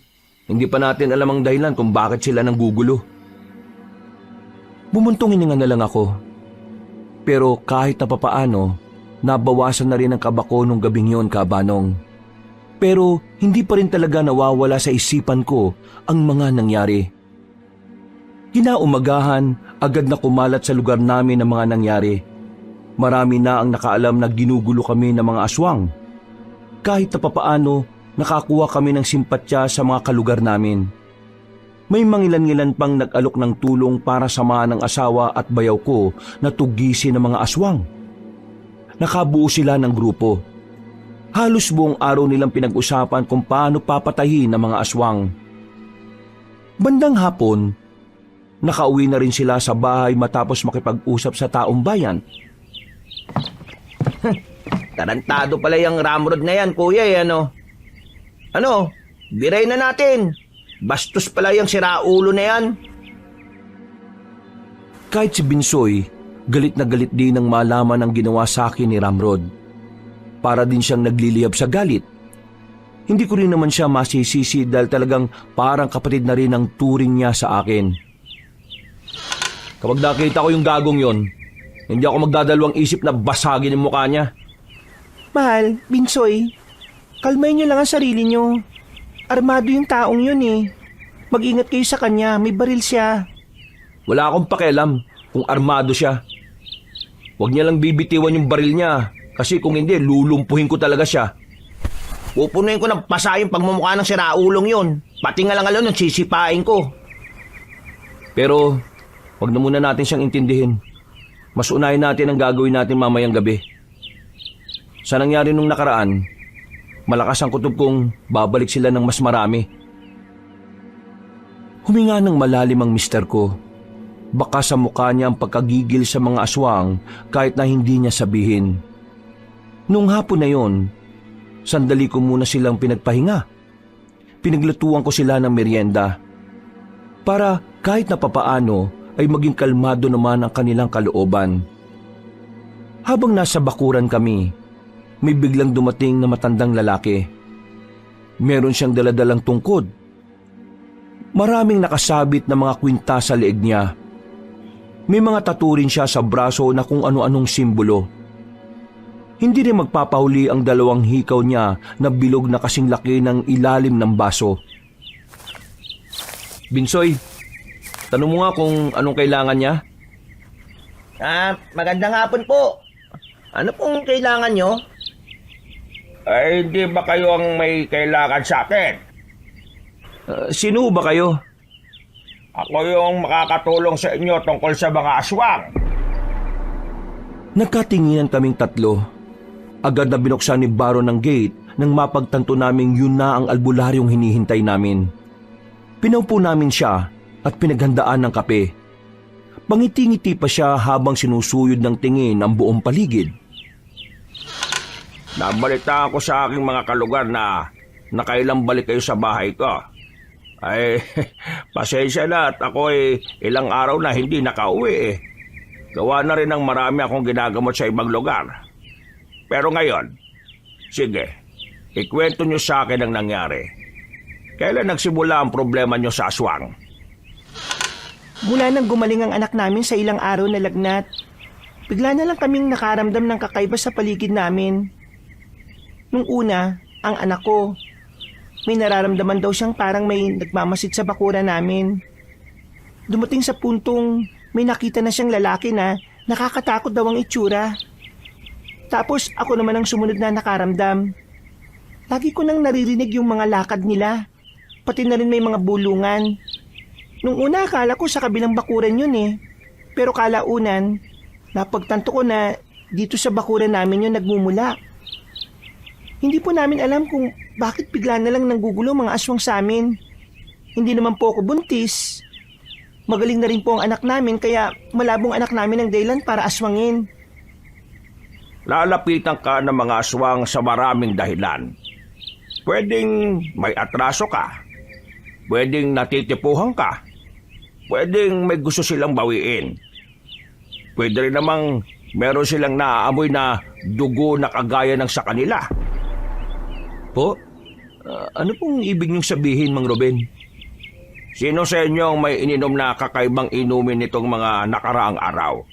hindi pa natin alam ang dahilan kung bakit sila nanggugulo. Bumuntong hininga na lang ako. Pero kahit na papaano, nabawasan na rin ang kaba ko nung gabing yon, Kabanong. Pero hindi pa rin talaga nawawala sa isipan ko ang mga nangyari. Kinaumagahan, agad na kumalat sa lugar namin ang mga nangyari. Marami na ang nakaalam na ginugulo kami ng mga aswang. Kahit na papaano, nakakuha kami ng simpatya sa mga kalugar namin. May mangilan-ngilan pang nag-alok ng tulong para samahan ng asawa at bayaw ko na tugisin ng mga aswang. Nakabuo sila ng grupo. Halos buong araw nilang pinag-usapan kung paano papatayin ang mga aswang. Bandang hapon, nakauwi na rin sila sa bahay matapos makipag-usap sa taong bayan. Tarantado pala yung ramrod na yan, kuya eh, ano? Ano? Biray na natin. Bastos pala yung siraulo na yan. Kahit si Binsoy, galit na galit din nang malaman ang ginawa sa akin ni Ramrod. Para din siyang nagliliyab sa galit. Hindi ko rin naman siya masisisi dahil talagang parang kapatid na rin ang turing niya sa akin. Kapag nakita ko yung gagong yon, hindi ako magdadalawang isip na basagin yung mukha niya. Mahal, Binsoy, kalmayin niyo lang ang sarili niyo. Armado yung taong yun eh. Mag-ingat kayo sa kanya, may baril siya. Wala akong pakialam kung armado siya. Huwag niya lang bibitiwan yung baril niya kasi kung hindi, lulumpuhin ko talaga siya. Pupunuin ko ng pasa yung pagmumukha ng siraulong yun. Pati nga lang alam, sisipain ko. Pero, wag na muna natin siyang intindihin. Mas unahin natin ang gagawin natin mamayang gabi. Sa nangyari nung nakaraan, malakas ang kutob kong babalik sila ng mas marami. Huminga ng malalim ang mister ko. Baka sa mukha niya ang pagkagigil sa mga aswang kahit na hindi niya sabihin. Nung hapon na yon, sandali ko muna silang pinagpahinga. Pinaglutuan ko sila ng merienda. Para kahit na papaano ay maging kalmado naman ang kanilang kalooban. Habang nasa bakuran kami, may biglang dumating na matandang lalaki. Meron siyang daladalang tungkod. Maraming nakasabit na mga kwinta sa leeg niya. May mga tattoo rin siya sa braso na kung ano-anong simbolo. Hindi rin magpapahuli ang dalawang hikaw niya na bilog na kasing laki ng ilalim ng baso. Binsoy, tanong mo nga kung anong kailangan niya. Magandang hapon po. Ano pong kailangan nyo? Ay, hindi ba kayo ang may kailangan sa akin? Sino ba kayo? Ako yung makakatulong sa inyo tungkol sa mga aswang. Nagkatinginan kaming tatlo. Agad na binuksan ni Baron ng gate nang mapagtanto naming yun na ang albularyong hinihintay namin. Pinaupo namin siya at pinaghandaan ng kape. Pangiti-ngiti pa siya habang sinusuyod ng tingin ang buong paligid. Nabalita ako sa aking mga kalugar na nakailang balik kayo sa bahay ko. Ay, pasensya na at ako ilang araw na hindi nakauwi eh. Gawa na rin ng marami akong ginagamot sa ibang lugar. Pero ngayon, sige, ikwento nyo sa akin ang nangyari. Kailan nagsimula ang problema nyo sa aswang? Mula nang gumaling ang anak namin sa ilang araw na lagnat, bigla na lang kaming nakaramdam ng kakaiba sa paligid namin. Nung una, ang anak ko, may nararamdaman daw siyang parang may nagmamasid sa bakuran namin. Dumating sa puntong may nakita na siyang lalaki na nakakatakot daw ang itsura. Tapos ako naman ang sumunod na nakaramdam. Lagi ko nang naririnig yung mga lakad nila, pati na rin may mga bulungan. Nung una akala ko sa kabilang bakuran yun eh, pero kalaunan, napagtanto ko na dito sa bakuran namin yun nagmumula. Hindi po namin alam kung bakit bigla na lang nanggugulo mga aswang sa amin. Hindi naman po ako buntis. Magaling na rin po ang anak namin kaya malabong anak namin ang dahilan para aswangin. Lalapitan ka ng mga aswang sa maraming dahilan. pwedeng may atraso ka. Pwedeng natitipuhan ka. Pwedeng may gusto silang bawiin. Pwede rin namang meron silang naaamoy na dugo na kagaya ng sa kanila. Po? Ano pong ibig niyong sabihin, Mang Ruben? Sino sa inyo ang may ininom na kakaibang inumin nitong mga nakaraang araw?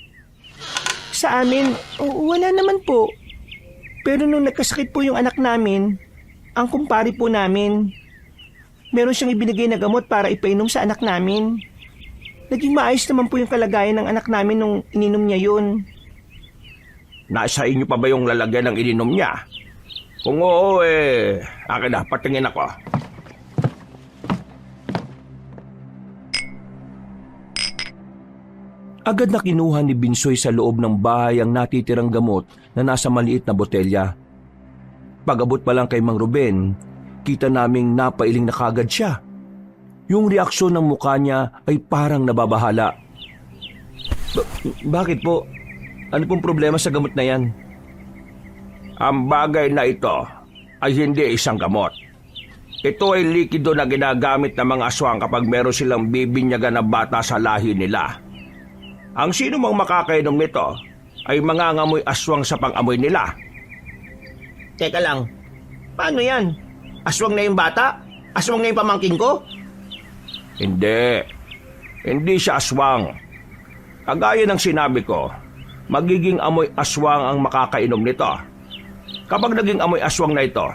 Sa amin, wala naman po. Pero nung nagkasakit po yung anak namin, ang kumpare po namin, meron siyang ibinigay na gamot para ipainom sa anak namin. Naging maayos naman po yung kalagayan ng anak namin nung ininom niya yun. Nasa inyo pa ba yung lalagyan ng ininom niya? Kung oo, akin na, patingin ako. Agad na kinuha ni Binsoy sa loob ng bahay ang natitirang gamot na nasa maliit na botelya. Pag-abot pa lang kay Mang Ruben, kita naming napailing na kagad siya. Yung reaksyon ng mukha niya ay parang nababahala. Bakit po? Ano pong problema sa gamot na yan? Ang bagay na ito ay hindi isang gamot. Ito ay likido na ginagamit ng mga aswang kapag meron silang bibinyagan na bata sa lahi nila. Ang sino mang makakainom nito ay mangangamoy aswang sa pang-amoy nila. Teka lang, paano yan? Aswang na yung bata? Aswang na yung pamangkin ko? Hindi siya aswang. Kagaya ng sinabi ko, magiging amoy aswang ang makakainom nito. Kapag naging amoy aswang na ito,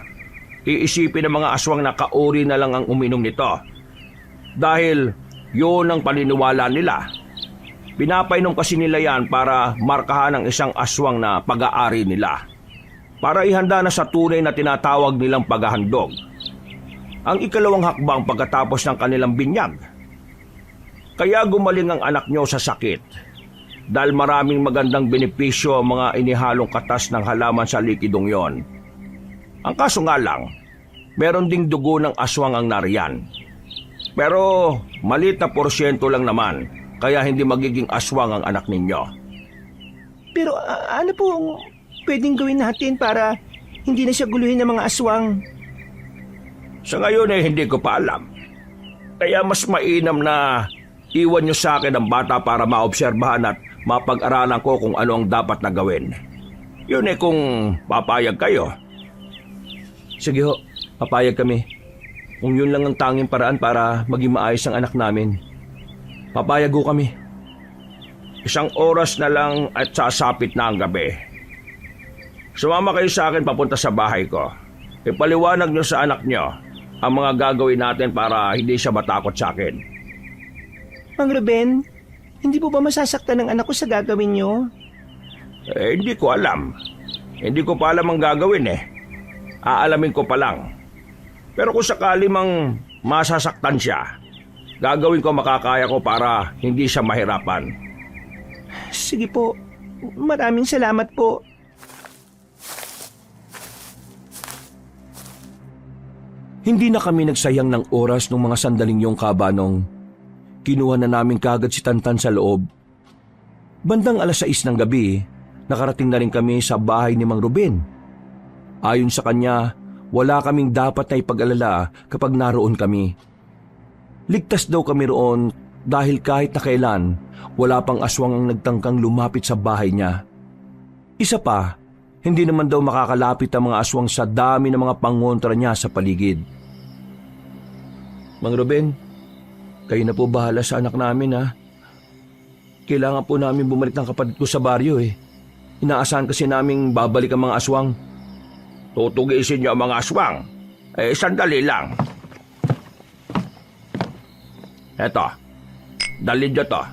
iisipin ng mga aswang na kauri na lang ang uminom nito. Dahil yun ang paniniwala nila. Pinapainom kasi nila yan para markahan ang isang aswang na pag-aari nila. Para ihanda na sa tunay na tinatawag nilang paghahandog. Ang ikalawang hakbang pagkatapos ng kanilang binyag. Kaya gumaling ang anak nyo sa sakit. Dahil maraming magandang benepisyo ang mga inihalong katas ng halaman sa likidong yon. Ang kaso nga lang, meron ding dugo ng aswang ang nariyan. Pero maliit na porsyento lang naman, kaya hindi magiging aswang ang anak ninyo. Pero ano po ang pwedeng gawin natin para hindi na siya guluhin ng mga aswang? Sa ngayon ay hindi ko pa alam. Kaya mas mainam na iwan nyo sa akin ang bata para maobserbahan at mapag-aralan ko kung ano ang dapat na gawin. Yun kung papayag kayo. Sige ho, papayag kami. Kung yun lang ang tanging paraan para maging maayos ang anak namin. Papayag ho kami. 1 oras na lang at sasapit na ang gabi. Sumama kayo sa akin papunta sa bahay ko. Ipaliwanag nyo sa anak nyo ang mga gagawin natin para hindi siya matakot sa akin. Mang Ruben, hindi po ba masasaktan ng anak ko sa gagawin niyo? Hindi ko alam. Hindi ko pa alam ang gagawin Aalamin ko pa lang. Pero kung sakali mang masasaktan siya, gagawin ko makakaya ko para hindi siya mahirapan. Sige po, maraming salamat po. Hindi na kami nagsayang ng oras ng mga sandaling yung kabanong. Kinuha na namin kagad si Tantan sa loob. Bandang 6:00 ng gabi, nakarating na rin kami sa bahay ni Mang Ruben. Ayon sa kanya, wala kaming dapat na ipag-alala kapag naroon kami. Ligtas daw kami roon dahil kahit na kailan, wala pang aswang ang nagtangkang lumapit sa bahay niya. Isa pa, hindi naman daw makakalapit ang mga aswang sa dami ng mga pangontra niya sa paligid. Mang Ruben, kayo na po bahala sa anak namin ha. Kailangan po namin bumalik ng kapatid ko sa baryo Inaasahan kasi naming babalik ang mga aswang. Tutugisin niyo ang mga aswang. Sandali lang. Eto, dalhin niyo to.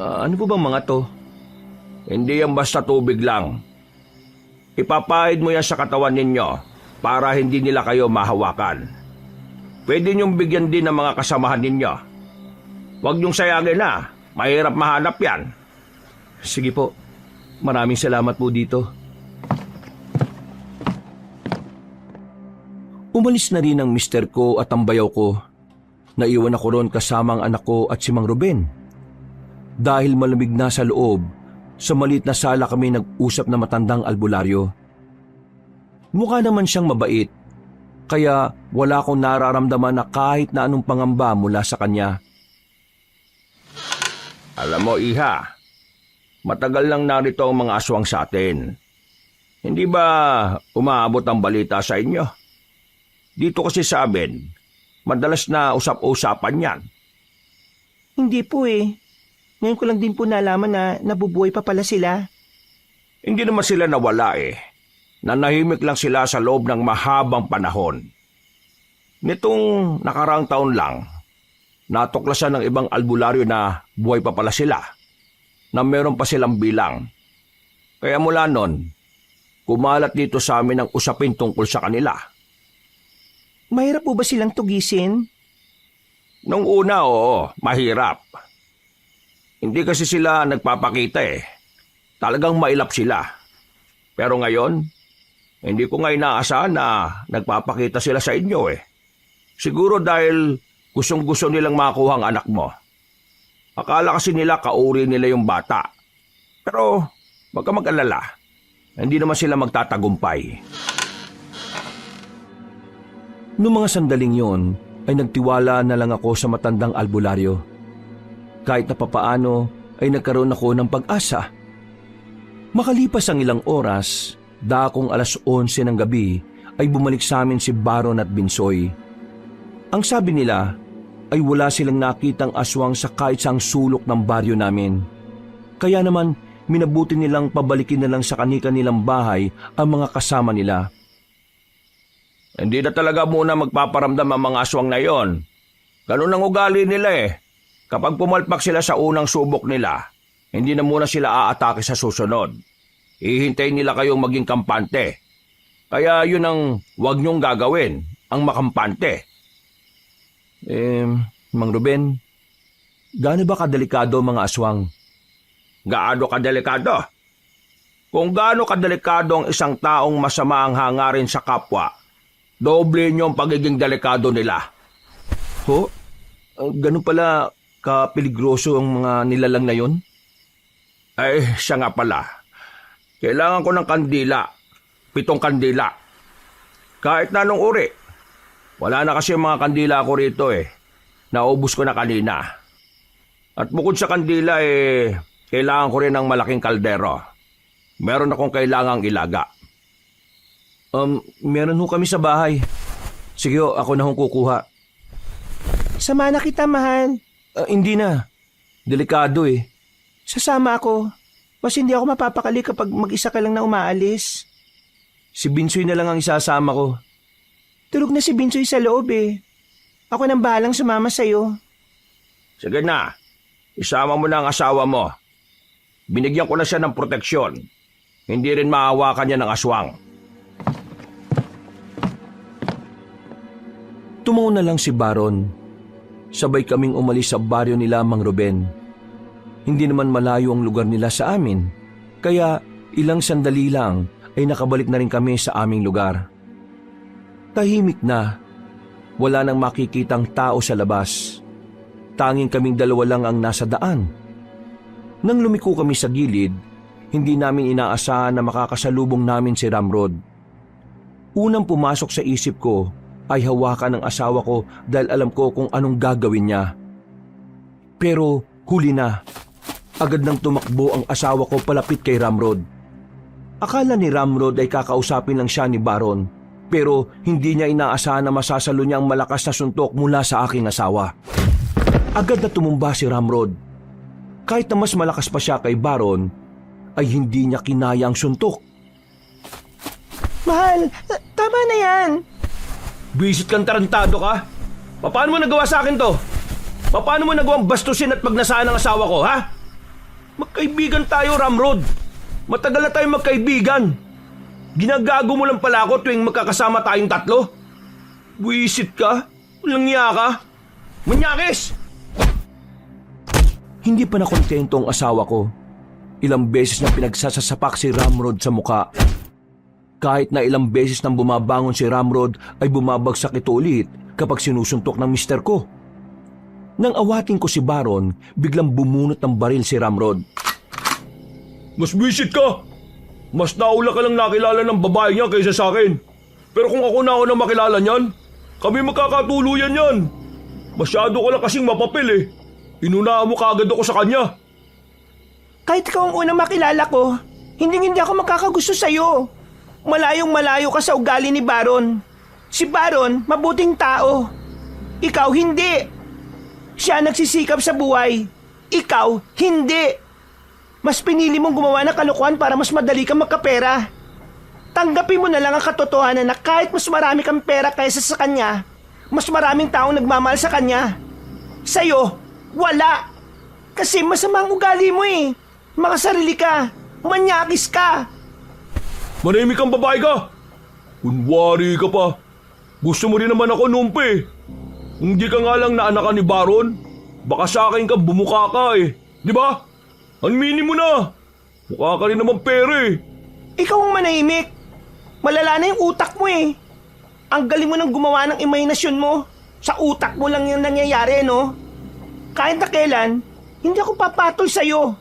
Ano po bang mga to? Hindi yan basta tubig lang. Ipapahid mo yan sa katawan ninyo para hindi nila kayo mahawakan. Pwede niyong bigyan din ng mga kasamahan ninyo. Huwag niyong sayagin mahirap mahanap yan. Sige po, maraming salamat po dito. Umalis na rin ang mister ko at ang bayaw ko. Naiwan ako roon kasama ang anak ko at si Mang Ruben. Dahil malamig na sa loob, sa maliit na sala kami nag-usap na matandang albularyo. Mukha naman siyang mabait, Kaya wala akong nararamdaman na kahit na anong pangamba mula sa kanya. Alam mo, Iha, matagal lang narito ang mga aswang sa atin. Hindi ba umaabot ang balita sa inyo? Dito kasi sa amin, madalas na usap-usapan yan. Hindi po eh. Ngayon ko lang din po nalaman na nabubuhay pa pala sila. Hindi naman sila nawala eh. Nanahimik lang sila sa loob ng mahabang panahon. Nitong nakaraang taon lang, natuklasan ng ibang albularyo na buhay pa pala sila, na meron pa silang bilang. Kaya mula nun, kumalat dito sa amin ang usapin tungkol sa kanila. Mahirap po ba silang tugisin? Nung una, oo, mahirap. Hindi kasi sila nagpapakita eh. Talagang mailap sila. Pero ngayon, hindi ko nga inaasahan na nagpapakita sila sa inyo eh. Siguro dahil gustong-gusto nilang makuha ang anak mo. Akala kasi nila kauri nila yung bata. Pero wag ka mag-alala. Hindi naman sila magtatagumpay. Noong mga sandaling yon, ay nagtiwala na lang ako sa matandang albularyo. Kahit na papaano ay nagkaroon ako ng pag-asa. Makalipas ang ilang oras, dakong 11:00 ng gabi, ay bumalik sa amin si Baron at Binsoy. Ang sabi nila ay wala silang nakitang aswang sa kahit saang sulok ng baryo namin. Kaya naman, minabuti nilang pabalikin na lang sa kani-kanilang bahay ang mga kasama nila. Hindi na talaga muna magpaparamdam ang mga aswang na yon. Ganun ang ugali nila eh. Kapag pumalpak sila sa unang subok nila, hindi na muna sila aatake sa susunod. Ihintay nila kayong maging kampante. Kaya yun ang wag niyong gagawin, ang makampante. Mang Ruben, gaano ba kadelikado ang mga aswang? Gaano kadelikado? Kung gaano kadelikado ang isang taong masama ang hangarin sa kapwa, doble niyo ang pagiging delikado nila. Ho? Ganun pala kapeligroso ang mga nilalang na yon? Ay, siya nga pala. Kailangan ko ng kandila. 7 kandila. Kahit na anong uri. Wala na kasi mga kandila ako rito eh. Naubos ko na kanina. At bukod sa kandila eh, kailangan ko rin ng malaking kaldero. Meron akong kailangang ilaga. Meron ho kami sa bahay. Sige ho, ako na hong kukuha. Sama na kita, mahal. Hindi na. Delikado eh. Sasama ako. Mas hindi ako mapapakali kapag mag-isa ka lang na umaalis. Si Binsoy na lang ang isasama ko. Tulog na si Binsoy sa loob eh. Ako nang bahalang sumama sa'yo. Sige na. Isama mo na ang asawa mo. Binigyan ko na siya ng proteksyon. Hindi rin maawakan niya ng aswang. Tumaon na lang si Baron. Sabay kaming umalis sa baryo nila, Mang Ruben. Hindi naman malayo ang lugar nila sa amin, kaya ilang sandali lang ay nakabalik na rin kami sa aming lugar. Tahimik na, wala nang makikitang tao sa labas. Tanging kaming dalawa lang ang nasa daan. Nang lumiko kami sa gilid, hindi namin inaasahan na makakasalubong namin si Ramrod. Unang pumasok sa isip ko ay hawakan ng asawa ko dahil alam ko kung anong gagawin niya. Pero huli na. Agad nang tumakbo ang asawa ko palapit kay Ramrod. Akala ni Ramrod ay kakausapin lang siya ni Baron, pero hindi niya inaasahan na masasalo niya ang malakas na suntok mula sa aking asawa. Agad na tumumba si Ramrod. Kahit na mas malakas pa siya kay Baron, ay hindi niya kinaya ang suntok. Mahal, tama na yan. Bisit kang tarantado ka? Paano mo nagawa sa akin to? Paano mo nagawang bastusin at pagnasaan ng asawa ko, ha? Magkaibigan tayo, Ramrod. Matagal na tayong magkaibigan. Ginagago mo lang pala ako tuwing magkakasama tayong tatlo. Buisit ka? Walang niya ka? Manyakis! Hindi pa nakontento ang asawa ko. Ilang beses na pinagsasasapak si Ramrod sa muka. Kahit na ilang beses nang bumabangon si Ramrod ay bumabagsak ito ulit kapag sinusuntok ng mister ko. Nang awatin ko si Baron, biglang bumunot ng baril si Ramrod. Mas bisit ka! Mas naula ka lang nakilala ng babae niya kaysa sa akin. Pero kung ako na makilala niyan, kami magkakatuluyan yan. Masyado ko lang kasing mapapil eh. Inunahan mo kaagad ako sa kanya. Kahit ikaw ang unang makilala ko, hindi ako makakagusto sa'yo. Malayong malayo ka sa ugali ni Baron. Si Baron, mabuting tao. Ikaw, hindi. Siya nagsisikap sa buhay. Ikaw, hindi. Mas pinili mong gumawa ng kalokohan para mas madali kang magkapera. Tanggapin mo na lang ang katotohanan na kahit mas marami kang pera kaysa sa kanya, mas maraming taong nagmamahal sa kanya. Sa'yo, wala. Kasi masama ang ugali mo eh. Makasarili ka. Manyakis ka. Manahimik kang babae ka. Kunwari ka pa. Gusto mo rin naman ako numpe. Kung di ka nga lang naanakan ni Baron, baka sa akin ka bumuka ka eh. Di ba? Aminin mo na. Mukha ka rin naman pere. Ikaw ang manahimik. Malala na yung utak mo eh. Ang galing mo nang gumawa ng imahinasyon mo. Sa utak mo lang yung nangyayari, no? Kahit na kailan, hindi ako papatol sa'yo.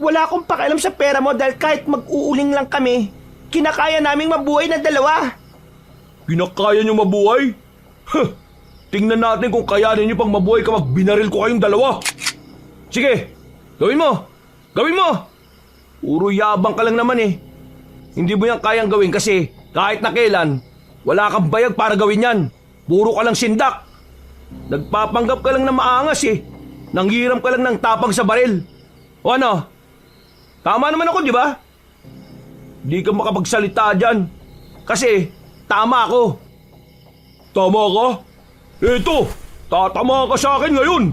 Wala akong pakialam sa pera mo dahil kahit mag-uuling lang kami, kinakaya naming mabuhay na dalawa. Kinakaya niyo mabuhay? Huh! Tingnan natin kung kayanin niyo pang mabuhay ka binaril ko kayong dalawa. Sige, gawin mo! Gawin mo! Puro yabang ka lang naman eh. Hindi mo yan kayang gawin kasi kahit na kailan, wala kang bayag para gawin yan. Puro ka lang sindak. Nagpapanggap ka lang na maangas eh. Nanghiram ka lang ng tapang sa baril. O ano? Tama naman ako, di ba? Di ka makapagsalita dyan. Kasi tama ako. Tama ka? Eto, tatama ka sa akin ngayon.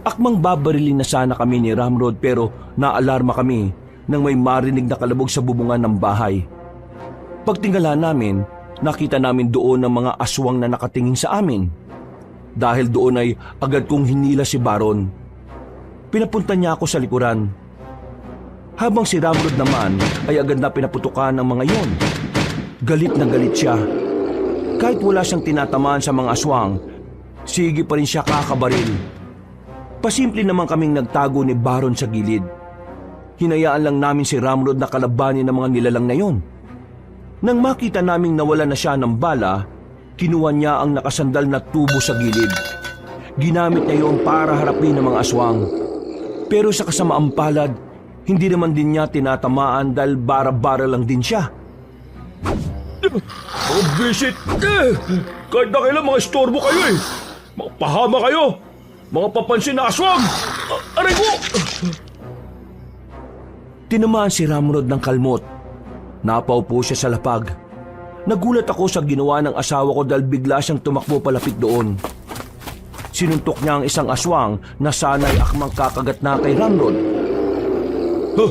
Akmang babarilin na sana kami ni Ramrod pero naalarma kami nang may marinig na kalabog sa bubungan ng bahay. Pagtingala namin, nakita namin doon ang mga aswang na nakatingin sa amin. Dahil doon ay agad kong hinila si Baron. Pinapunta niya ako sa likuran. Habang si Ramrod naman ay agad na pinaputukan ng mga yon. Galit na galit siya. Kahit wala siyang tinatamaan sa mga aswang, sige pa rin siya kakabaril. Pasimple naman kaming nagtago ni Baron sa gilid. Hinayaan lang namin si Ramrod na kalabanin ng mga nilalang na yon. Nang makita naming nawala na siya ng bala, kinuha niya ang nakasandal na tubo sa gilid. Ginamit niya yon para harapin ang mga aswang. Pero sa kasamaang palad, hindi naman din niya tinatamaan dahil bara-bara lang din siya. Mga visit! Kahit na kailan mga istorbo kayo eh! Mga pahama kayo! Mga papansin na aswang! Aray ko! Tinamaan si Ramrod ng kalmot. Napaupo siya sa lapag. Nagulat ako sa ginawa ng asawa ko dahil bigla siyang tumakbo palapit doon. Sinuntok niya ang isang aswang na sana'y akmang kakagat na kay Ramrod. Huh?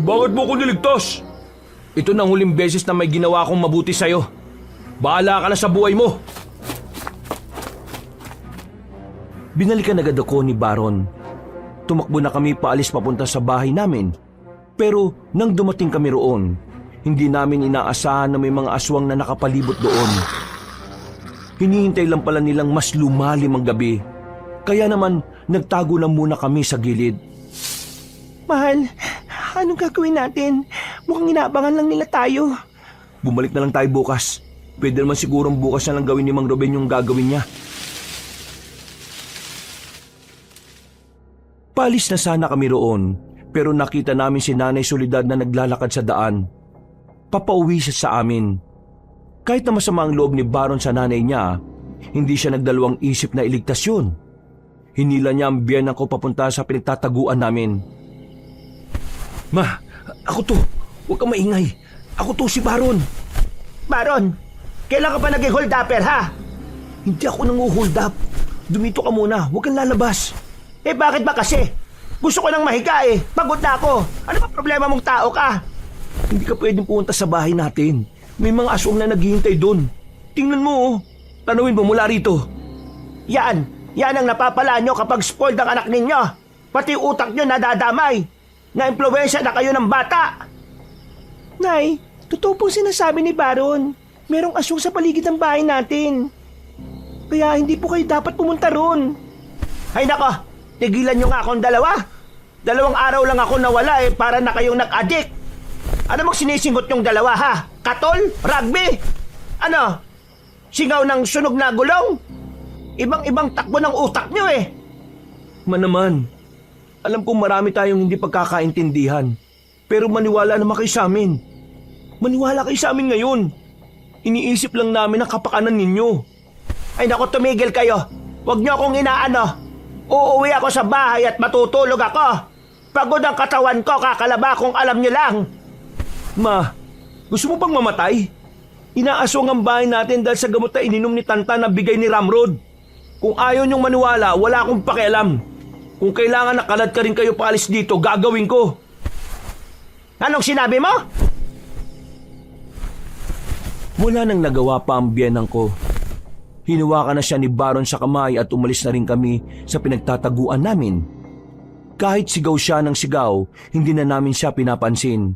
Bakit mo ko niligtas? Ito na ang huling beses na may ginawa akong mabuti sa'yo. Bahala ka na sa buhay mo. Binalikan agad ako ni Baron. Tumakbo na kami paalis papunta sa bahay namin. Pero nang dumating kami roon, hindi namin inaasahan na may mga aswang na nakapalibot doon. Hinihintay lang pala nilang mas lumalim ang gabi. Kaya naman nagtago na muna kami sa gilid. Mahal, anong gagawin natin? Mukhang inaabangan lang nila tayo. Bumalik na lang tayo bukas. Pwede naman sigurong bukas na lang gawin ni Mang Ruben yung gagawin niya. Palis na sana kami roon, pero nakita namin si Nanay Soledad na naglalakad sa daan. Papauwi siya sa amin. Kahit na masama ang loob ni Baron sa nanay niya, hindi siya nagdalawang isip na iligtas yun. Hinila niya ang biyanan ko papunta sa pinagtataguan namin. Ma, ako to. Huwag kang maingay. Ako to si Baron. Baron, kailan ka pa naging hold upper, ha? Hindi ako nang-hold up. Dumito ka muna. Huwag kang lalabas. Eh bakit ba kasi? Gusto ko nang mahiga eh. Pagod na ako. Ano ba problema mong tao ka? Hindi ka pwedeng pumunta sa bahay natin. May mga aswang na naghihintay doon. Tingnan mo, oh. Tanawin mo mula rito. Yan ang napapala nyo kapag spoiled ang anak ninyo. Pati utak nyo nadadamay. Na-impluwensya na kayo ng bata. Nay, totoo pong sinasabi ni Baron. Merong aswang sa paligid ng bahay natin. Kaya hindi po kayo dapat pumunta roon. Ay nako, tigilan nyo nga akong dalawa. 2 araw lang ako nawala para na kayong nag-addict. Ano mong sinisingot yung dalawa ha? Katol? Rugby? Ano? Singaw ng sunog na gulong? Ibang-ibang takbo ng utak nyo eh. Naman, alam kong marami tayong hindi pagkakaintindihan. Pero maniwala naman kayo sa amin. Maniwala kayo sa amin ngayon. Iniisip lang namin ang kapakanan ninyo. Ay naku, tumigil kayo. Huwag nyo akong inaano. Uuwi ako sa bahay at matutulog ako. Pagod ang katawan ko, kakalaba kung alam nyo lang. Ma, gusto mo bang mamatay? Inaaswang ang bahay natin dahil sa gamot na ininom ni Tanta na bigay ni Ramrod. Kung ayaw niyong maniwala, wala akong pakialam. Kung kailangan nakalad ka rin kayo paalis dito, gagawin ko. Anong sinabi mo? Wala nang nagawa pa ang biyenang ko. Hinawakan na siya ni Baron sa kamay at umalis na rin kami sa pinagtataguan namin. Kahit sigaw siya ng sigaw, hindi na namin siya pinapansin.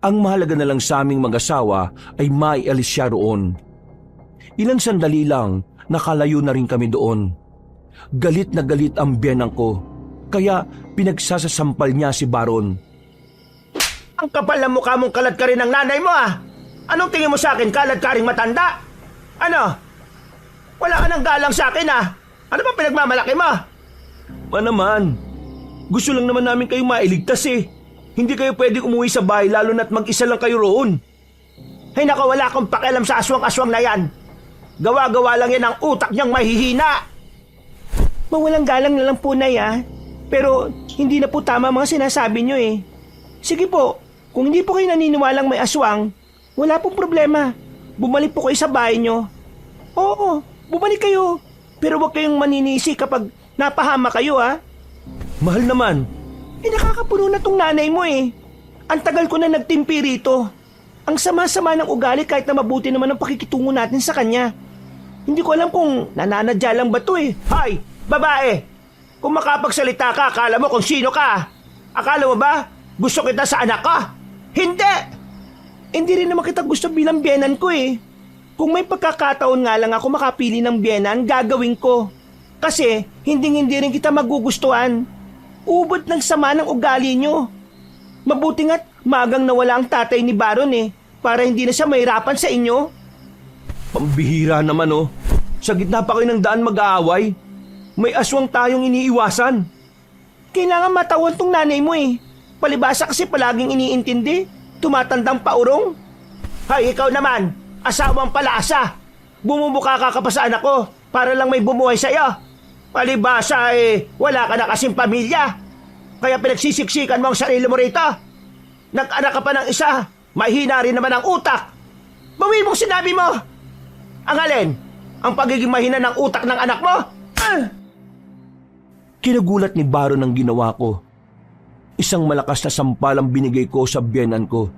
Ang mahalaga na lang sa aming mag-asawa ay maialis siya roon. Ilang sandali lang, nakalayo na rin kami doon. Galit na galit ang biyenang ko, kaya pinagsasasampal niya si Baron. Ang kapal na mukha mong kalad ka rin ng nanay mo ah. Anong tingin mo sa akin, kalad ka ring matanda? Ano? Wala ka nang galang sa akin ah. Ano bang pinagmamalaki mo? Naman, gusto lang naman namin kayong mailigtas eh. Hindi kayo pwedeng umuwi sa bahay lalo na't mag-isa lang kayo roon. Ay nako, wala akong pakialam sa aswang-aswang na yan. Gawa-gawa lang yan ang utak niyang mahihina. Mawalang galang na lang po, Nay ah. Pero hindi na po tama mga sinasabi niyo eh. Sige po, kung hindi po kayo naniniwalang may aswang, wala pong problema. Bumalik po kayo sa bahay niyo. Oo, bumalik kayo. Pero huwag kayong maninisi kapag napahama kayo ah. Mahal naman. Nakakapuno na tong nanay mo eh. Ang tagal ko na nagtimpi rito. Ang sama-sama ng ugali kahit na mabuti naman ang pakikitungo natin sa kanya. Hindi ko alam kung nananadya lang ba to eh. Hay, babae! Kung makapagsalita ka, akala mo kung sino ka. Akala mo ba gusto kita sa anak ka? Hindi! Hindi rin naman kita gusto bilang biyenan ko eh. Kung may pagkakataon nga lang ako makapili ng biyenan, gagawin ko. Kasi hindi rin kita magugustuhan. Ubod ng sama ng ugali nyo. Mabuti nga't magang nawala ang tatay ni Baron eh, para hindi na siya mahirapan sa inyo. Pambihira naman oh. Sa gitna pa kayo ng daan mag-aaway. May aswang tayong iniiwasan. Kailangan matawan tong nanay mo eh. Palibasa kasi palaging iniintindi. Tumatandang paurong. Hay, ikaw naman, asawang palasa. Bumubuka ka pa sa anak ko para lang may bumuhay sa'yo. Palibasa eh, wala ka na kasing pamilya. Kaya pinagsisiksikan mo ang sarili mo rito. Nag-anak ka pa ng isa, mahina rin naman ang utak. Bawi mong sinabi mo. Ang alin? Ang pagiging mahina ng utak ng anak mo? Kinagulat ni Baron ang ginawa ko. Isang malakas na sampal ang binigay ko sa biyenan ko.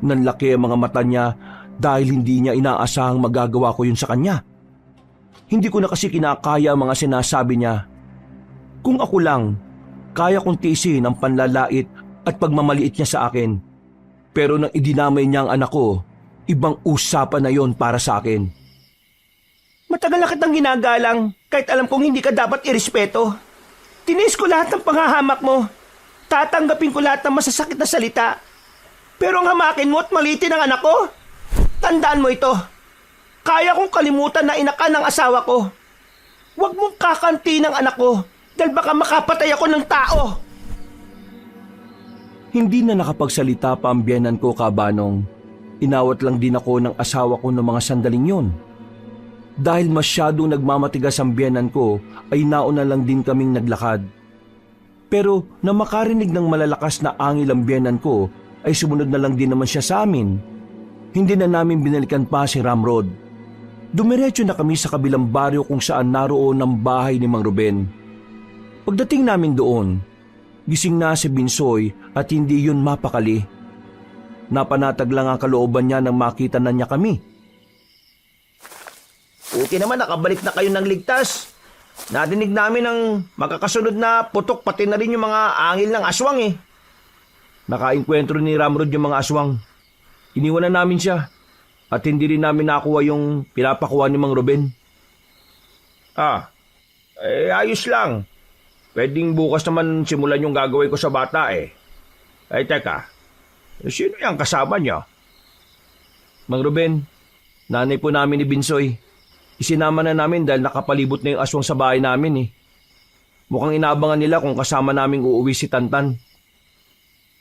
Nanlaki ang mga mata niya dahil hindi niya inaasahang magagawa ko yun sa kanya. Hindi ko na kasi kinakaya ang mga sinasabi niya. Kung ako lang, kaya kong tiisin ang panlalait at pagmamaliit niya sa akin. Pero nang idinamay niya ang anak ko, ibang usapan na yon para sa akin. Matagal na kitang ginagalang kahit alam kong hindi ka dapat irespeto. Tinis ko lahat ng panghahamak mo. Tatanggapin ko lahat ng masasakit na salita. Pero ang hamakin mo at malitin ang anak ko, tandaan mo ito. Kaya kong kalimutan na inakan ng asawa ko. Huwag mong kakanti ng anak ko dahil baka makapatay ako ng tao. Hindi na nakapagsalita pa ang biyenan ko, Kabanong. Inawat lang din ako ng asawa ko ng mga sandaling yon. Dahil masyadong nagmamatigas ang biyenan ko, ay nauna lang din kaming naglakad. Pero na makarinig ng malalakas na angil ang biyenan ko, ay sumunod na lang din naman siya sa amin. Hindi na namin binalikan pa si Ramrod. Dumiretso na kami sa kabilang baryo kung saan naroon ang bahay ni Mang Ruben. Pagdating namin doon, gising na si Binsoy at hindi yun mapakali. Napanatag lang ang kalooban niya nang makita na niya kami. Buti naman nakabalik na kayo ng ligtas. Nadinig namin ang magkakasunod na putok pati na rin yung mga angil ng aswang eh. Nakainkwentro ni Ramrod yung mga aswang. Iniwanan namin siya. At hindi rin namin nakuha yung pinapakuha ni Mang Ruben. Ayos lang. Pwedeng bukas naman simulan yung gagawin ko sa bata eh. Ay teka, Sino yung kasama niya? Mang Ruben, nanay po namin ni Binsoy. Isinama na namin dahil nakapalibot na yung aswang sa bahay namin eh. Mukhang inaabangan nila kung kasama naming uuwi si Tantan.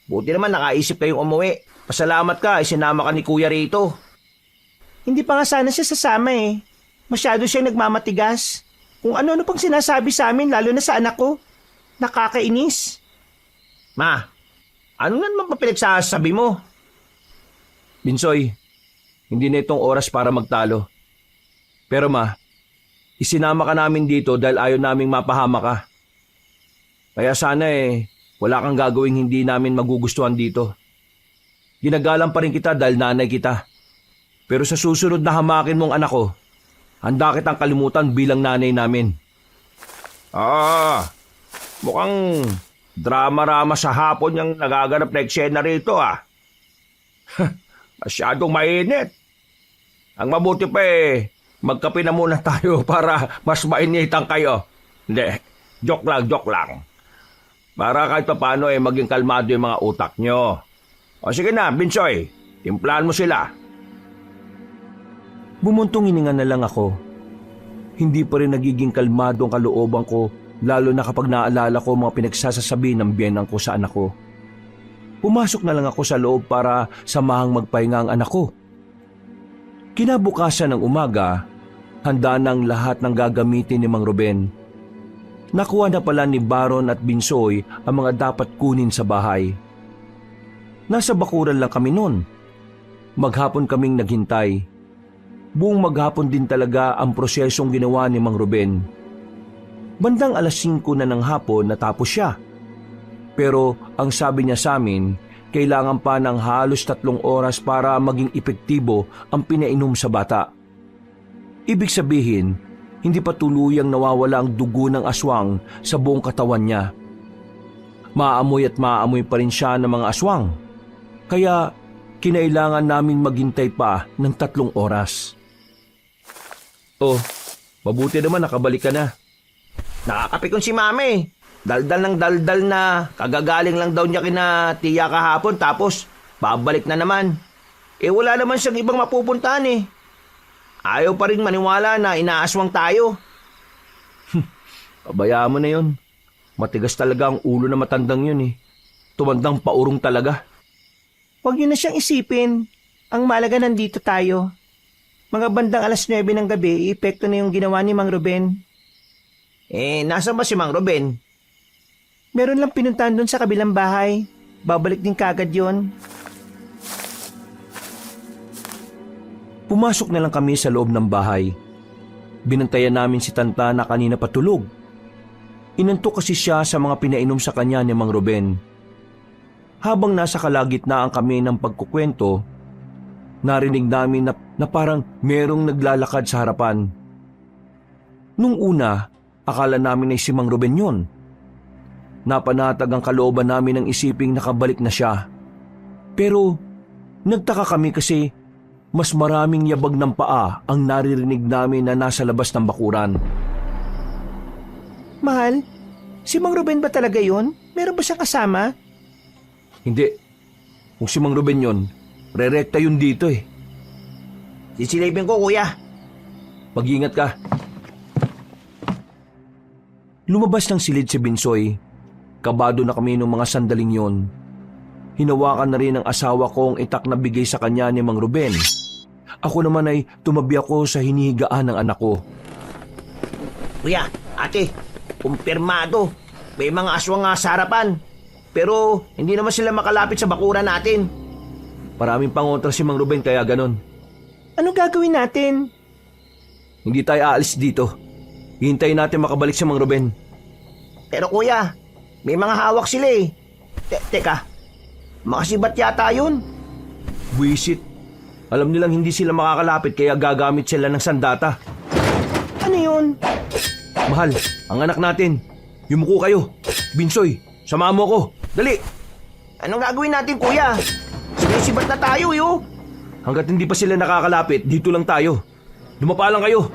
Buti naman nakaisip kayong umuwi. Pasalamat ka, isinama ka ni Kuya rito. Hindi pa nga sana siya sasama eh. Masyado siyang nagmamatigas. Kung ano-ano pang sinasabi sa amin, lalo na sa anak ko. Nakakainis. Ma, ano nga naman pa pinagsasabi mo? Binsoy, hindi na itong oras para magtalo. Pero ma, isinama ka namin dito dahil ayaw naming mapahama ka. Kaya sana wala kang gagawing hindi namin magugustuhan dito. Ginagalang pa rin kita dahil nanay kita. Pero sa susunod na hamakin mong anak ko, handa kitang kalimutan bilang nanay namin. Mukhang drama-rama sa hapon yung nagaganap na eksena rito Masyadong mainit. Ang mabuti pa magkape na muna tayo para mas mainitan kayo. Hindi, joke lang. Para kahit paano maging kalmado yung mga utak nyo. O sige na, Binsoy, timplahan mo sila. Bumuntong hininga na lang ako. Hindi pa rin nagiging kalmado ang kalooban ko, lalo na kapag naalala ko mga pinagsasasabi ng biyenang ko sa anak ko. Pumasok na lang ako sa loob para samahang magpahinga ang anak ko. Kinabukasan ng umaga, handa ng lahat ng gagamitin ni Mang Ruben. Nakuha na pala ni Baron at Binsoy ang mga dapat kunin sa bahay. Nasa bakuran lang kami noon. Maghapon kaming naghintay. Buong maghapon din talaga ang prosesong ginawa ni Mang Ruben. Bandang 5:00 na ng hapon natapos siya. Pero ang sabi niya sa amin, kailangan pa ng halos 3 oras para maging epektibo ang pinainom sa bata. Ibig sabihin, hindi pa tuluyang nawawala ang dugo ng aswang sa buong katawan niya. Maamoy at maamoy pa rin siya ng mga aswang. Kaya kinailangan naming maghintay pa ng 3 oras. Oh, mabuti naman nakabalik ka na. Nakakapikon si Mami. Daldal ng daldal na kagagaling lang daw niya kina tiya kahapon tapos babalik na naman. Wala naman siyang ibang mapupuntahan Ayaw pa rin maniwala na inaaswang tayo. Pabayaan mo na yun. Matigas talaga ang ulo na matandang yun Tumandang paurong talaga. Huwag niyo na siyang isipin. Ang malaga nandito tayo. Mga bandang 9:00 ng gabi, epekto na yung ginawa ni Mang Ruben. Nasa ba si Mang Ruben? Meron lang pinuntahan doon sa kabilang bahay. Babalik din kagad yon. Pumasok na lang kami sa loob ng bahay. Binantayan namin si Tanta na kanina patulog. Inantok kasi siya sa mga pinainom sa kanya ni Mang Ruben. Habang nasa kalagitnaan kami ng pagkukwento, narinig namin na parang merong naglalakad sa harapan. Nung una, akala namin ay si Mang Ruben yun. Napanatag ang kalooban namin ng isiping nakabalik na siya. Pero nagtaka kami kasi mas maraming yabag ng paa ang naririnig namin na nasa labas ng bakuran. Mahal, si Mang Ruben ba talaga yun? Meron ba siyang kasama? Hindi. Kung si Mang Ruben yun, re-rekta yun dito Sisilipin ko, Kuya. Mag-ingat ka. Lumabas ng silid si Binsoy. Kabado na kami nung mga sandaling yon. Hinawakan na rin ng asawa ko ang itak na bigay sa kanya ni Mang Ruben. Ako naman ay tumabi ako sa hinihigaan ng anak ko. Kuya, ate, kumpirmado. May mga aswang nga sa harapan. Pero hindi naman sila makalapit sa bakuran natin. Maraming pangontra si Mang Ruben kaya ganon. Anong gagawin natin? Hindi tayo aalis dito. Hihintayin natin makabalik si Mang Ruben. Pero kuya, may mga hawak sila Teka, makasibat yata yun. Buisit. Alam nilang hindi sila makakalapit kaya gagamit sila ng sandata. Ano yun? Mahal, ang anak natin. Yumuko kayo. Binsoy, samahan mo ko. Dali! Anong gagawin natin, kuya? Sinisibat na tayo, Hanggat hindi pa sila nakakalapit, dito lang tayo. Dumapa lang kayo.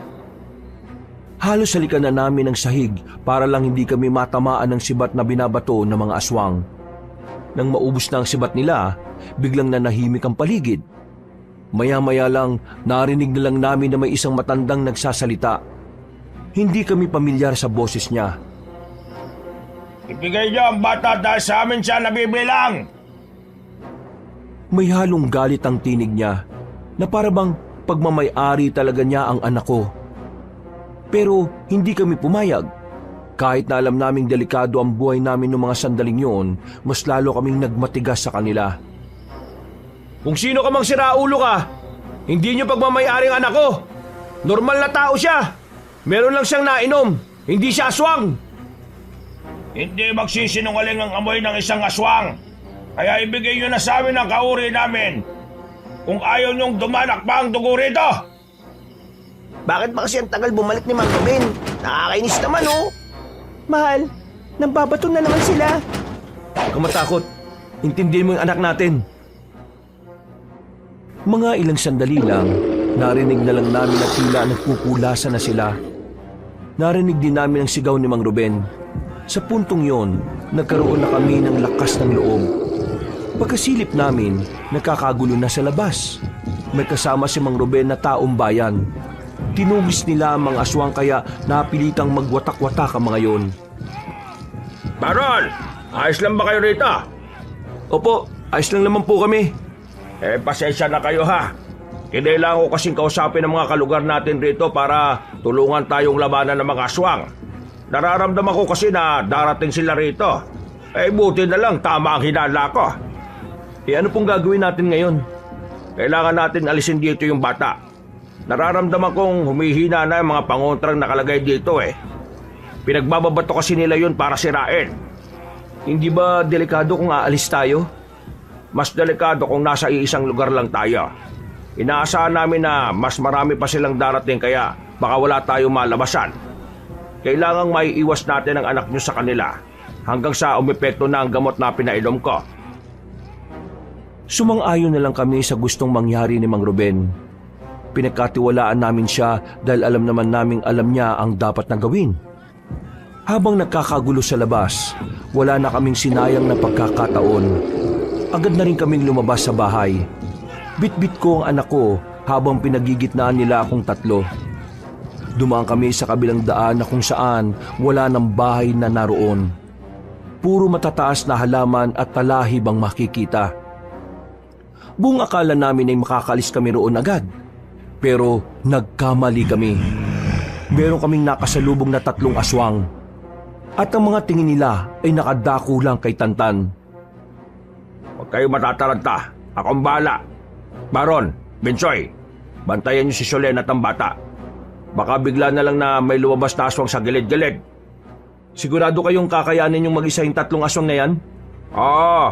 Halos halikan na namin ang sahig para lang hindi kami matamaan ng sibat na binabato ng mga aswang. Nang maubos na ang sibat nila, biglang nanahimik ang paligid. Maya-maya lang, narinig na lang namin na may isang matandang nagsasalita. Hindi kami pamilyar sa boses niya. Ibigay niyo ang bata dahil sa amin siya nabibilang! May halong galit ang tinig niya na parabang pagmamay-ari talaga niya ang anak ko. Pero hindi kami pumayag. Kahit na alam naming delikado ang buhay namin noong mga sandaling yun, mas lalo kaming nagmatigas sa kanila. Kung sino ka mang siraulo ka, hindi niyo pagmamay-ari ang anak ko! Normal na tao siya! Meron lang siyang nainom, hindi siya aswang! Hindi magsisinungaling ang amoy ng isang aswang! Kaya ibigay niyo na sa amin ang kauri namin! Kung ayaw niyong dumanak pa ang dugo rito! Bakit ba kasi ang tagal bumalik ni Mang Ruben? Nakakainis naman oh. Mahal, nambabato na naman sila. Kung matakot, intindihin mo yung anak natin. Mga ilang sandali lang, narinig na lang namin na tila nagpupulasan na sila. Narinig din namin ang sigaw ni Mang Ruben. Sa puntong yon, nagkaroon na kami ng lakas ng loob. Pagkasilip namin, nakakagulo na sa labas. May kasama si Mang Ruben na taong bayan. Tinugis nila ang mga aswang kaya napilitang magwatak-watak ang mga yon. Baron! Ayos lang ba kayo rito? Opo, ayos lang naman po kami. Pasensya na kayo ha. Kinailangan ko kasing kausapin ang mga kalugar natin rito para tulungan tayong labanan ng mga aswang. Nararamdaman ko kasi na darating sila rito. Buti na lang tama ang hinala ko. Ano pong gagawin natin ngayon? Kailangan natin alisin dito yung bata. Nararamdaman kong humihina na yung mga pangontrang nakalagay dito Pinagbababato kasi nila yun para sirain. Hindi ba delikado kung aalis tayo? Mas delikado kung nasa iisang lugar lang tayo. Inaasahan namin na mas marami pa silang darating kaya baka wala tayong malabasan. Kailangang maiiwas natin ang anak nyo sa kanila hanggang sa umepekto na ang gamot na pinainom ko. Sumang-ayon na lang kami sa gustong mangyari ni Mang Ruben. Pinagkatiwalaan namin siya dahil alam naman naming alam niya ang dapat na gawin. Habang nagkakagulo sa labas, wala na kaming sinayang na pagkakataon. Agad na rin kaming lumabas sa bahay. Bit-bit ko ang anak ko habang pinagigitnaan nila akong tatlo. Dumaan kami sa kabilang daan na kung saan wala ng bahay na naroon. Puro matataas na halaman at talahib ang makikita. Buong akala namin ay makakalis kami roon agad. Pero nagkamali kami. Meron kaming nakasalubong na 3 aswang. At ang mga tingin nila ay nakadako lang kay Tantan. Huwag kayo matataranta. Akong bahala. Baron, Bensoy, bantayan niyo si Solen at ang bata. Baka bigla na lang na may lumabas na aswang sa gilid-gilid. Sigurado kayong kakayanin yung mag-isa yung 3 aswang na yan? Oo,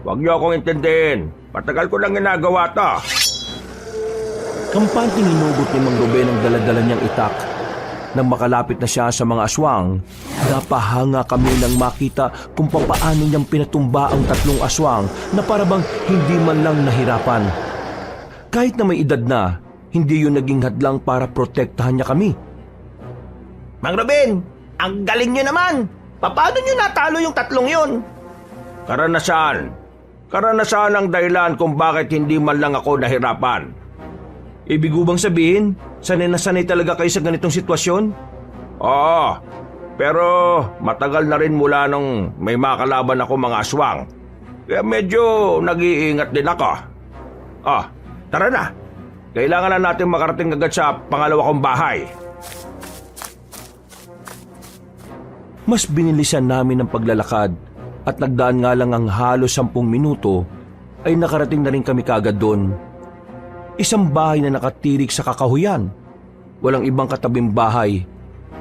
huwag niyo akong intindihin. Matagal ko lang ginagawa to. Kampanting inugot ni Mang Ruben ang daladala niyang itak. Nang makalapit na siya sa mga aswang, napahanga kami nang makita kung papaano niyang pinatumba ang 3 aswang na parabang hindi man lang nahirapan. Kahit na may edad na, hindi yun naging hadlang para protektahan niya kami. Mang Ruben, ang galing nyo naman. Paano nyo natalo yung 3 yun? Karanasan. Karanasan ang dahilan kung bakit hindi man lang ako nahirapan. Ibig bang sabihin, sanay na sanay talaga kayo sa ganitong sitwasyon? Oo, pero matagal na rin mula nung may makalaban ako mga aswang. Kaya medyo nag-iingat din ako. Tara na. Kailangan na natin makarating agad sa pangalawa kong bahay. Mas binilisan namin ang paglalakad at nagdaan nga lang ang halos 10 minuto ay nakarating na rin kami kaagad doon. Isang bahay na nakatirik sa kakahuyan. Walang ibang katabing bahay.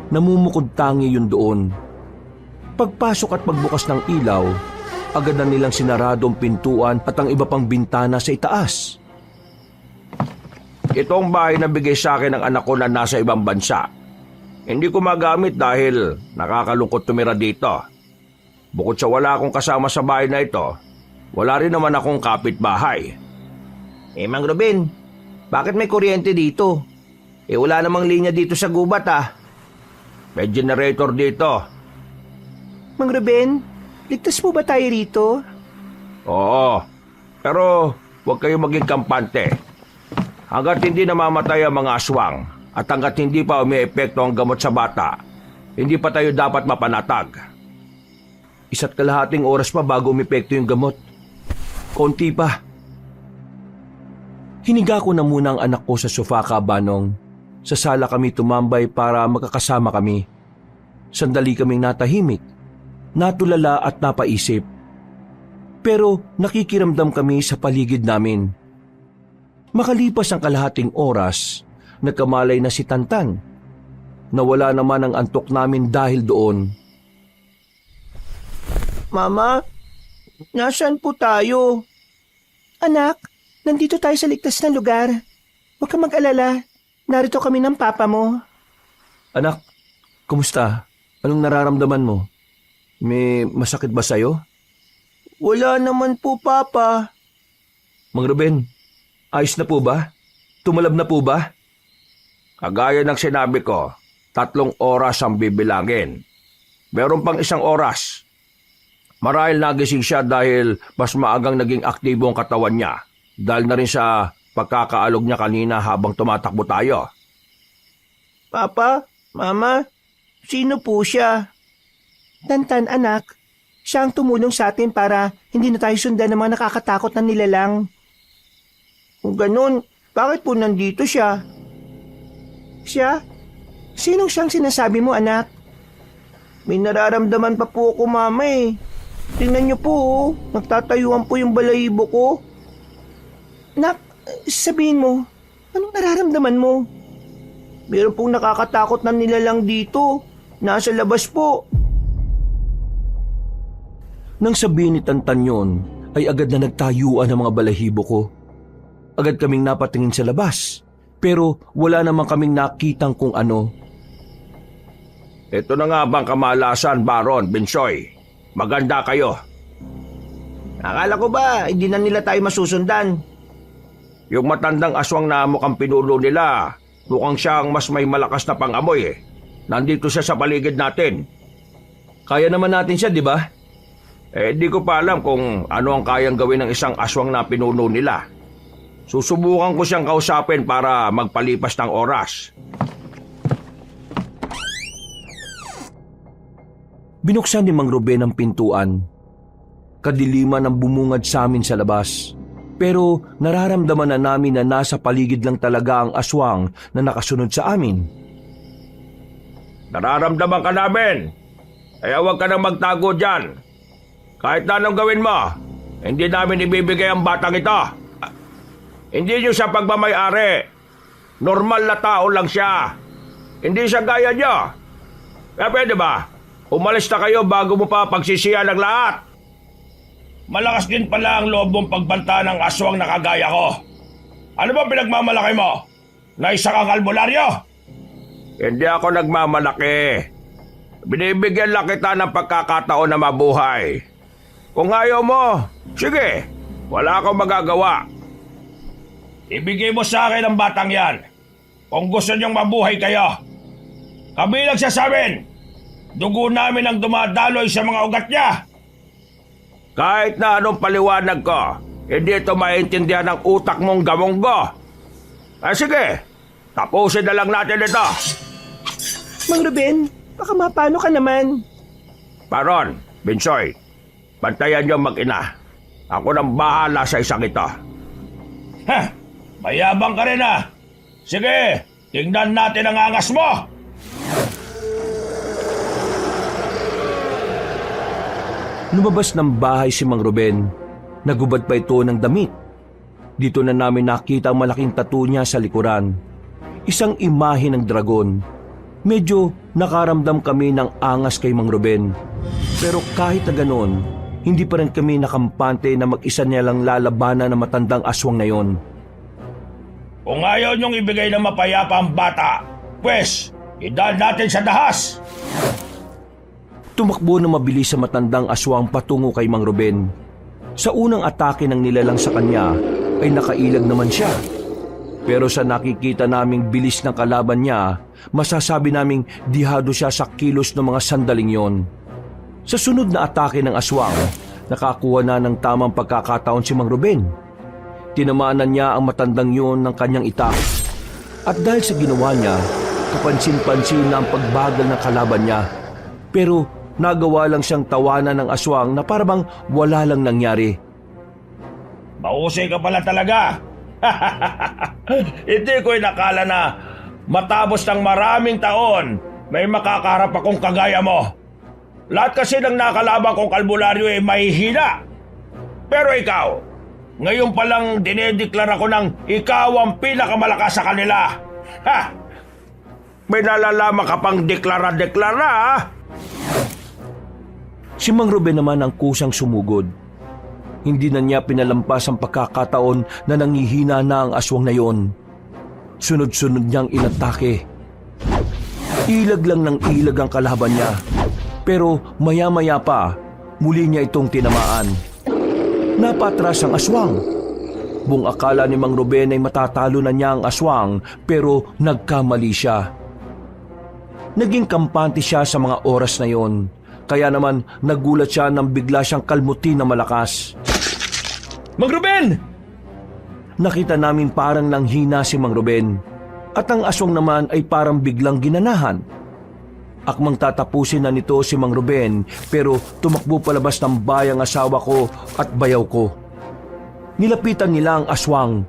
Namumukod tangi yun doon. Pagpasok at pagbukas ng ilaw, agad na nilang sinarado ang pintuan at ang iba pang bintana sa itaas. Itong bahay na bigay sa akin ng anak ko na nasa ibang bansa. Hindi ko magamit dahil nakakalungkot tumira dito. Bukod sa wala akong kasama sa bahay na ito, wala rin naman akong kapitbahay. Mang Ruben, bakit may kuryente dito? Wala namang linya dito sa gubat May generator dito. Mang Ruben, ligtas po ba tayo rito? Oo, pero huwag kayo maging kampante. Hanggat hindi namamatay ang mga aswang at hanggat hindi pa umiepekto ang gamot sa bata, hindi pa tayo dapat mapanatag. 1.5 oras pa bago umepekto yung gamot. Konti pa. Hiniga ko na muna ang anak ko sa sofa, Banong. Sa sala kami tumambay para magkakasama kami. Sandali kaming natahimik, natulala at napaisip. Pero nakikiramdam kami sa paligid namin. Makalipas ang kalahating oras, nagkamalay na si Tantan. Nawala naman ang antok namin dahil doon. Mama, nasaan po tayo? Anak, nandito tayo sa ligtas na lugar. Huwag kang mag-alala. Narito kami ng papa mo. Anak, kumusta? Anong nararamdaman mo? May masakit ba sa'yo? Wala naman po, Papa. Mang Ruben, ayos na po ba? Tumalab na po ba? Kagaya ng sinabi ko, 3 oras ang bibilangin. Meron pang 1 oras. Marahil nagising siya dahil mas maagang naging aktibo ang katawan niya. Dahil na rin sa pagkakaalog niya kanina habang tumatakbo tayo. Papa, Mama, sino po siya? Tantan, anak. Siya ang tumulong sa atin para hindi na tayo sundan ng mga nakakatakot na nilalang. Kung ganun, bakit po nandito siya? Siya? Sinong siyang sinasabi mo, anak? May nararamdaman pa po ako, Mama eh. Tingnan niyo po, oh. Nagtatayuan po yung balahibo ko. Nak, sabihin mo, anong nararamdaman mo? Meron pong nakakatakot na nilalang dito. Nasa labas po. Nang sabihin ni Tantan yun, ay agad na nagtayuan ang mga balahibo ko. Agad kaming napatingin sa labas, pero wala namang kaming nakitang kung ano. Ito na nga bang kamalasan, Baron, Binsoy? Maganda kayo. Akala ko ba, hindi na nila tayo masusundan? Yung matandang aswang na mukhang pinulo nila, mukhang siyang mas may malakas na pangamoy eh. Nandito siya sa paligid natin. Kaya naman natin siya, di ba? Di ko pa alam kung ano ang kayang gawin ng isang aswang na pinuno nila. Susubukan ko siyang kausapin para magpalipas ng oras. Binuksan ni Mang Ruben ang pintuan. Kadiliman ang bumungad sa amin sa labas. Pero nararamdaman na namin na nasa paligid lang talaga ang aswang na nakasunod sa amin. Nararamdaman ka namin. Kaya huwag ka nang magtago dyan. Kahit na anong gawin mo, hindi namin ibibigay ang batang ito. Hindi niyo siya pagmamayari. Normal na tao lang siya. Hindi siya gaya niyo. Kaya pwede ba? Umalis na kayo bago mo pa pagsisiyan ng lahat. Malakas din pala ang loob mong pagbanta ng aswang na kagaya ko. Ano ba pinagmamalaki mo? Na isa kang albularyo? Hindi ako nagmamalaki. Binibigyan lang kita ng pagkakataon na mabuhay. Kung ayaw mo, sige, wala akong magagawa. Ibigay mo sa akin ang batang yan. Kung gusto niyong mabuhay kayo. Kami lang siya sa amin. Dugo namin ang dumadaloy sa mga ugat niya. Kahit na anong paliwanag ko, hindi ito maintindihan ng utak mong gamonggo. Sige, tapusin na lang natin ito. Mang Ruben, baka mapano ka naman. Baron, Binsoy, bantayan niyo mag-ina. Ako nang bahala sa isang ito. Mayabang ka rin ah. Sige, tingnan natin ang angas mo. Lumabas ng bahay si Mang Ruben. Nagubad pa ito ng damit. Dito na namin nakita ang malaking tattoo niya sa likuran. Isang imahe ng dragon. Medyo nakaramdam kami ng angas kay Mang Ruben. Pero kahit na ganon, hindi pa rin kami nakampante na mag-isa niya lang lalabanan ng matandang aswang na yon. Kung ayaw niyong ibigay ng mapayapa ang bata, pwes, idaan natin sa dahas. Tumakbo na mabilis sa matandang aswang patungo kay Mang Ruben. Sa unang atake ng nilalang sa kanya ay nakailag naman siya. Pero sa nakikita naming bilis ng kalaban niya, masasabi naming dihado siya sa kilos ng mga sandaling yon. Sa sunod na atake ng aswang, nakakuha na ng tamang pagkakataon si Mang Ruben. Tinamaanan niya ang matandang yun ng kanyang itak. At dahil sa ginawa niya, kapansin-pansin na ang pagbagal ng kalaban niya. Pero nagawa lang siyang tawanan ng aswang na parang wala lang nangyari. Mahusay ka pala talaga. Hindi ko inakala na matapos ng maraming taon, may makakaharap akong kagaya mo. Lahat kasi ng nakalaban kong albularyo ay mahihina. Pero ikaw, ngayon palang dinedeklara ko ng ikaw ang pinakamalakas sa kanila. Ha! May nalalaman ka pang deklara-deklara, ha? Si Mang Ruben naman ang kusang sumugod. Hindi na niya pinalampas ang pagkakataon na nangihina na ang aswang na yon. Sunod-sunod niyang inatake. Ilag lang ng ilag ang kalaban niya. Pero maya-maya pa, muli niya itong tinamaan. Napatras ang aswang. Buong akala ni Mang Ruben ay matatalo na niya ang aswang, pero nagkamali siya. Naging kampante siya sa mga oras na yon. Kaya naman nagulat siya nang bigla siyang kalmutin na malakas. Mang Ruben! Nakita namin parang nanghina si Mang Ruben at ang aswang naman ay parang biglang ginanahan. Akmang tatapusin na nito si Mang Ruben pero tumakbo palabas ng bayang asawa ko at bayaw ko. Nilapitan nila ang aswang.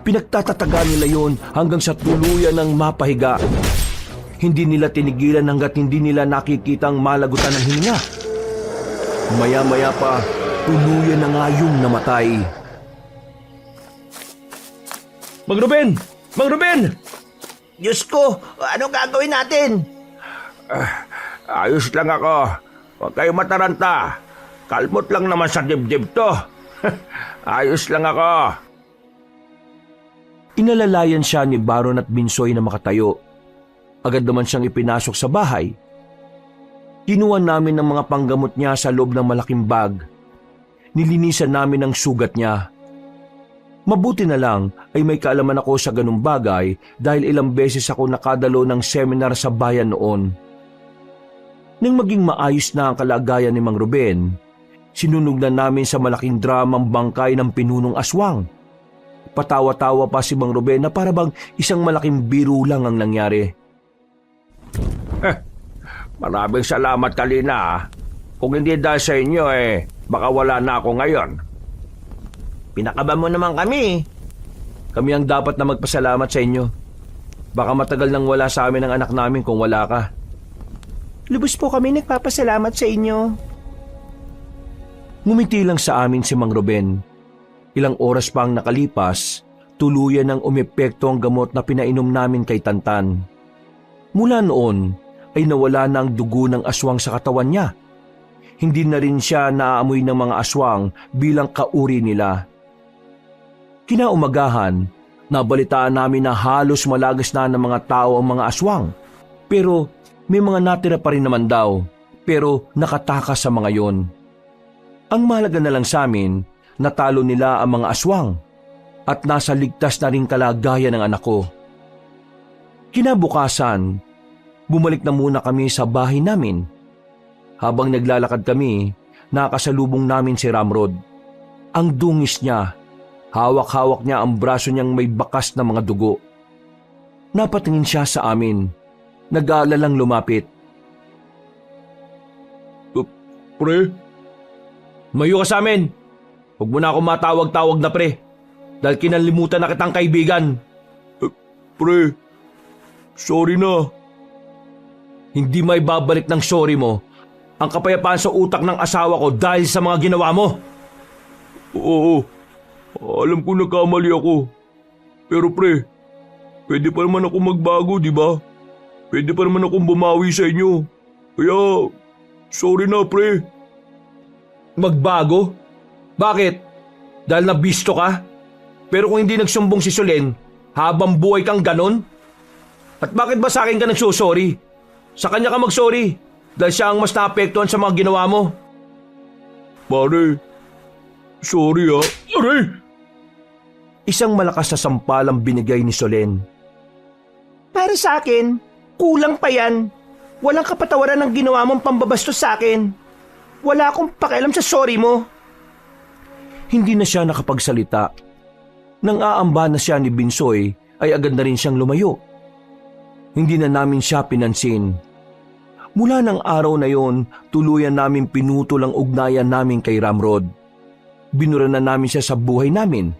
Pinagtatatagan nila yon hanggang sa tuluyan ng mapahiga. Hindi nila tinigilan hanggat hindi nila nakikitang malagutan ng hininga. Maya-maya pa, tuluyan na nga yung namatay. Mang Ruben! Mang Ruben! Diyos ko, anong gagawin natin? Ayos lang ako. Huwag kayo mataranta. Kalmot lang naman sa dibdib to. Ayos lang ako. Inalalayan siya ni Baron at Binsoy na makatayo. Agad naman siyang ipinasok sa bahay. Kinuha namin ng mga panggamot niya sa loob ng malaking bag. Nilinisan namin ang sugat niya. Mabuti na lang ay may kaalaman ako sa ganung bagay dahil ilang beses ako nakadalo ng seminar sa bayan noon. Nang maging maayos na ang kalagayan ni Mang Ruben, sinunog na namin sa malaking drum ang bangkay ng pinunong aswang. Patawa-tawa pa si Mang Ruben na parabang isang malaking biro lang ang nangyari. Maraming salamat, Kalina. Kung hindi dahil sa inyo baka wala na ako ngayon. Pinakaban mo naman kami. Kami ang dapat na magpasalamat sa inyo. Baka matagal nang wala sa amin ang anak namin kung wala ka. Lubos po kami nagpapasalamat sa inyo. Ngumiti lang sa amin si Mang Ruben. Ilang oras pa ang nakalipas, tuluyan ng umepekto ang gamot na pinainom namin kay Tantan. Mula noon ay nawala na ang dugo ng aswang sa katawan niya. Hindi na rin siya naaamoy ng mga aswang bilang kauri nila. Kinaumagahan, nabalitaan namin na halos malagas na ng mga tao ang mga aswang. Pero may mga natira pa rin naman daw, pero nakatakas sa mga yon. Ang mahalaga na lang sa amin, natalo nila ang mga aswang at nasa ligtas na rin kalagayan ng anak ko. Kinabukasan, bumalik na muna kami sa bahay namin. Habang naglalakad kami, nakasalubong namin si Ramrod. Ang dungis niya, hawak-hawak niya ang braso niyang may bakas na mga dugo. Napatingin siya sa amin. Nag-aalalang lumapit. Pre? Mayo ka sa amin! Huwag mo na ako matawag-tawag na pre. Dahil kinalimutan na kitang kaibigan. Pre, sorry na. Hindi may babalik ng sorry mo ang kapayapaan sa utak ng asawa ko dahil sa mga ginawa mo. Oo, alam ko nagkamali ako. Pero pre, pwede pa naman ako magbago, di ba? Pwede pa naman akong bumawi sa inyo. Kaya, sorry na pre. Magbago? Bakit? Dahil nabisto ka? Pero kung hindi nagsumbong si Solen, habang buhay kang ganon? At bakit ba sa akin ka nagsusorry? Sa kanya ka magsorry dahil siya ang mas naapektuhan sa mga ginawa mo. Pare, sorry ah. Aray! Isang malakas na sampalang binigay ni Solen. Para sa akin, kulang pa yan. Walang kapatawaran ng ginawa mong pambabastos sa akin. Wala akong pakialam sa sorry mo. Hindi na siya nakapagsalita. Nang aamba na siya ni Binsoy ay agad na rin siyang lumayo. Hindi na namin siya pinansin. Mula ng araw na yon, tuluyan namin pinutol ang ugnayan namin kay Ramrod. Binura na namin siya sa buhay namin.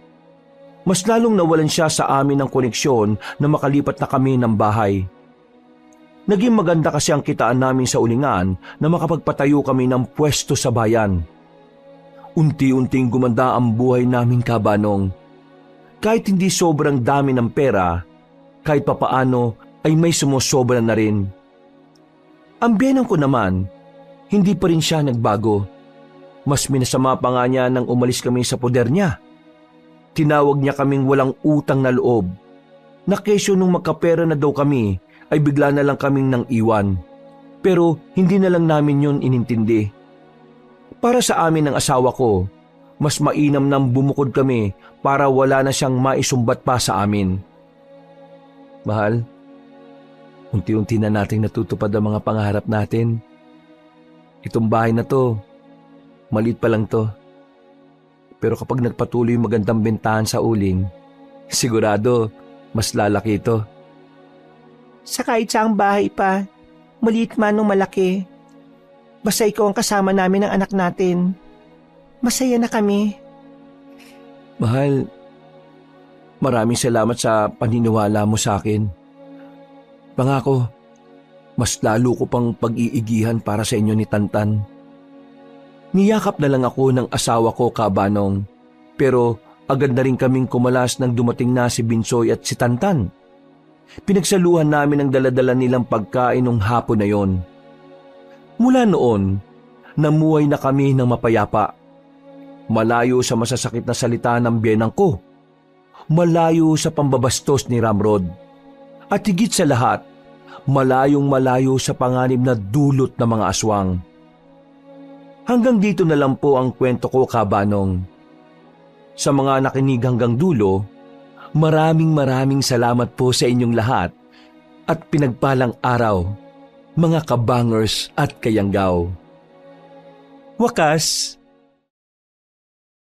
Mas lalong nawalan siya sa amin ng koneksyon na makalipat na kami ng bahay. Naging maganda kasi ang kitaan namin sa ulingan na makapagpatayo kami ng pwesto sa bayan. Unti-unting gumanda ang buhay namin, Kabanong. Kahit hindi sobrang dami ng pera, kahit papaano ay may sumusobra na rin. Ang biyenang ko naman, hindi pa rin siya nagbago. Mas minasama pa nga niya nang umalis kami sa poder niya. Tinawag niya kaming walang utang na loob. Na kesyo nung magkapera na daw kami, ay bigla na lang kaming nang iwan. Pero hindi na lang namin yun inintindi. Para sa amin ng asawa ko, mas mainam nang bumukod kami para wala na siyang maisumbat pa sa amin. Mahal, unti-unti na nating natutupad ang mga pangarap natin. Itong bahay na to, maliit pa lang to. Pero kapag nagpatuloy yung magandang bentahan sa uling, sigurado mas lalaki ito. Sa kahit saang bahay pa, maliit man o malaki, basta ikaw ang kasama namin ng anak natin, masaya na kami. Mahal, maraming salamat sa paniniwala mo sa akin. Pangako, mas lalo ko pang pag-iigihan para sa inyo ni Tantan. Niyakap na lang ako ng asawa ko, Kabanong, pero agad na rin kaming kumalas nang dumating na si Binsoy at si Tantan. Pinagsaluhan namin ang daladala nilang pagkain nung hapon na yon. Mula noon, namuhay na kami ng mapayapa. Malayo sa masasakit na salita ng biyenang ko. Malayo sa pambabastos ni Ramrod. At higit sa lahat, malayong-malayo sa panganib na dulot ng mga aswang. Hanggang dito na lang po ang kwento ko, Kabanong. Sa mga nakinig hanggang dulo, maraming salamat po sa inyong lahat at pinagpalang araw, mga kabangers at kayanggaw. Wakas,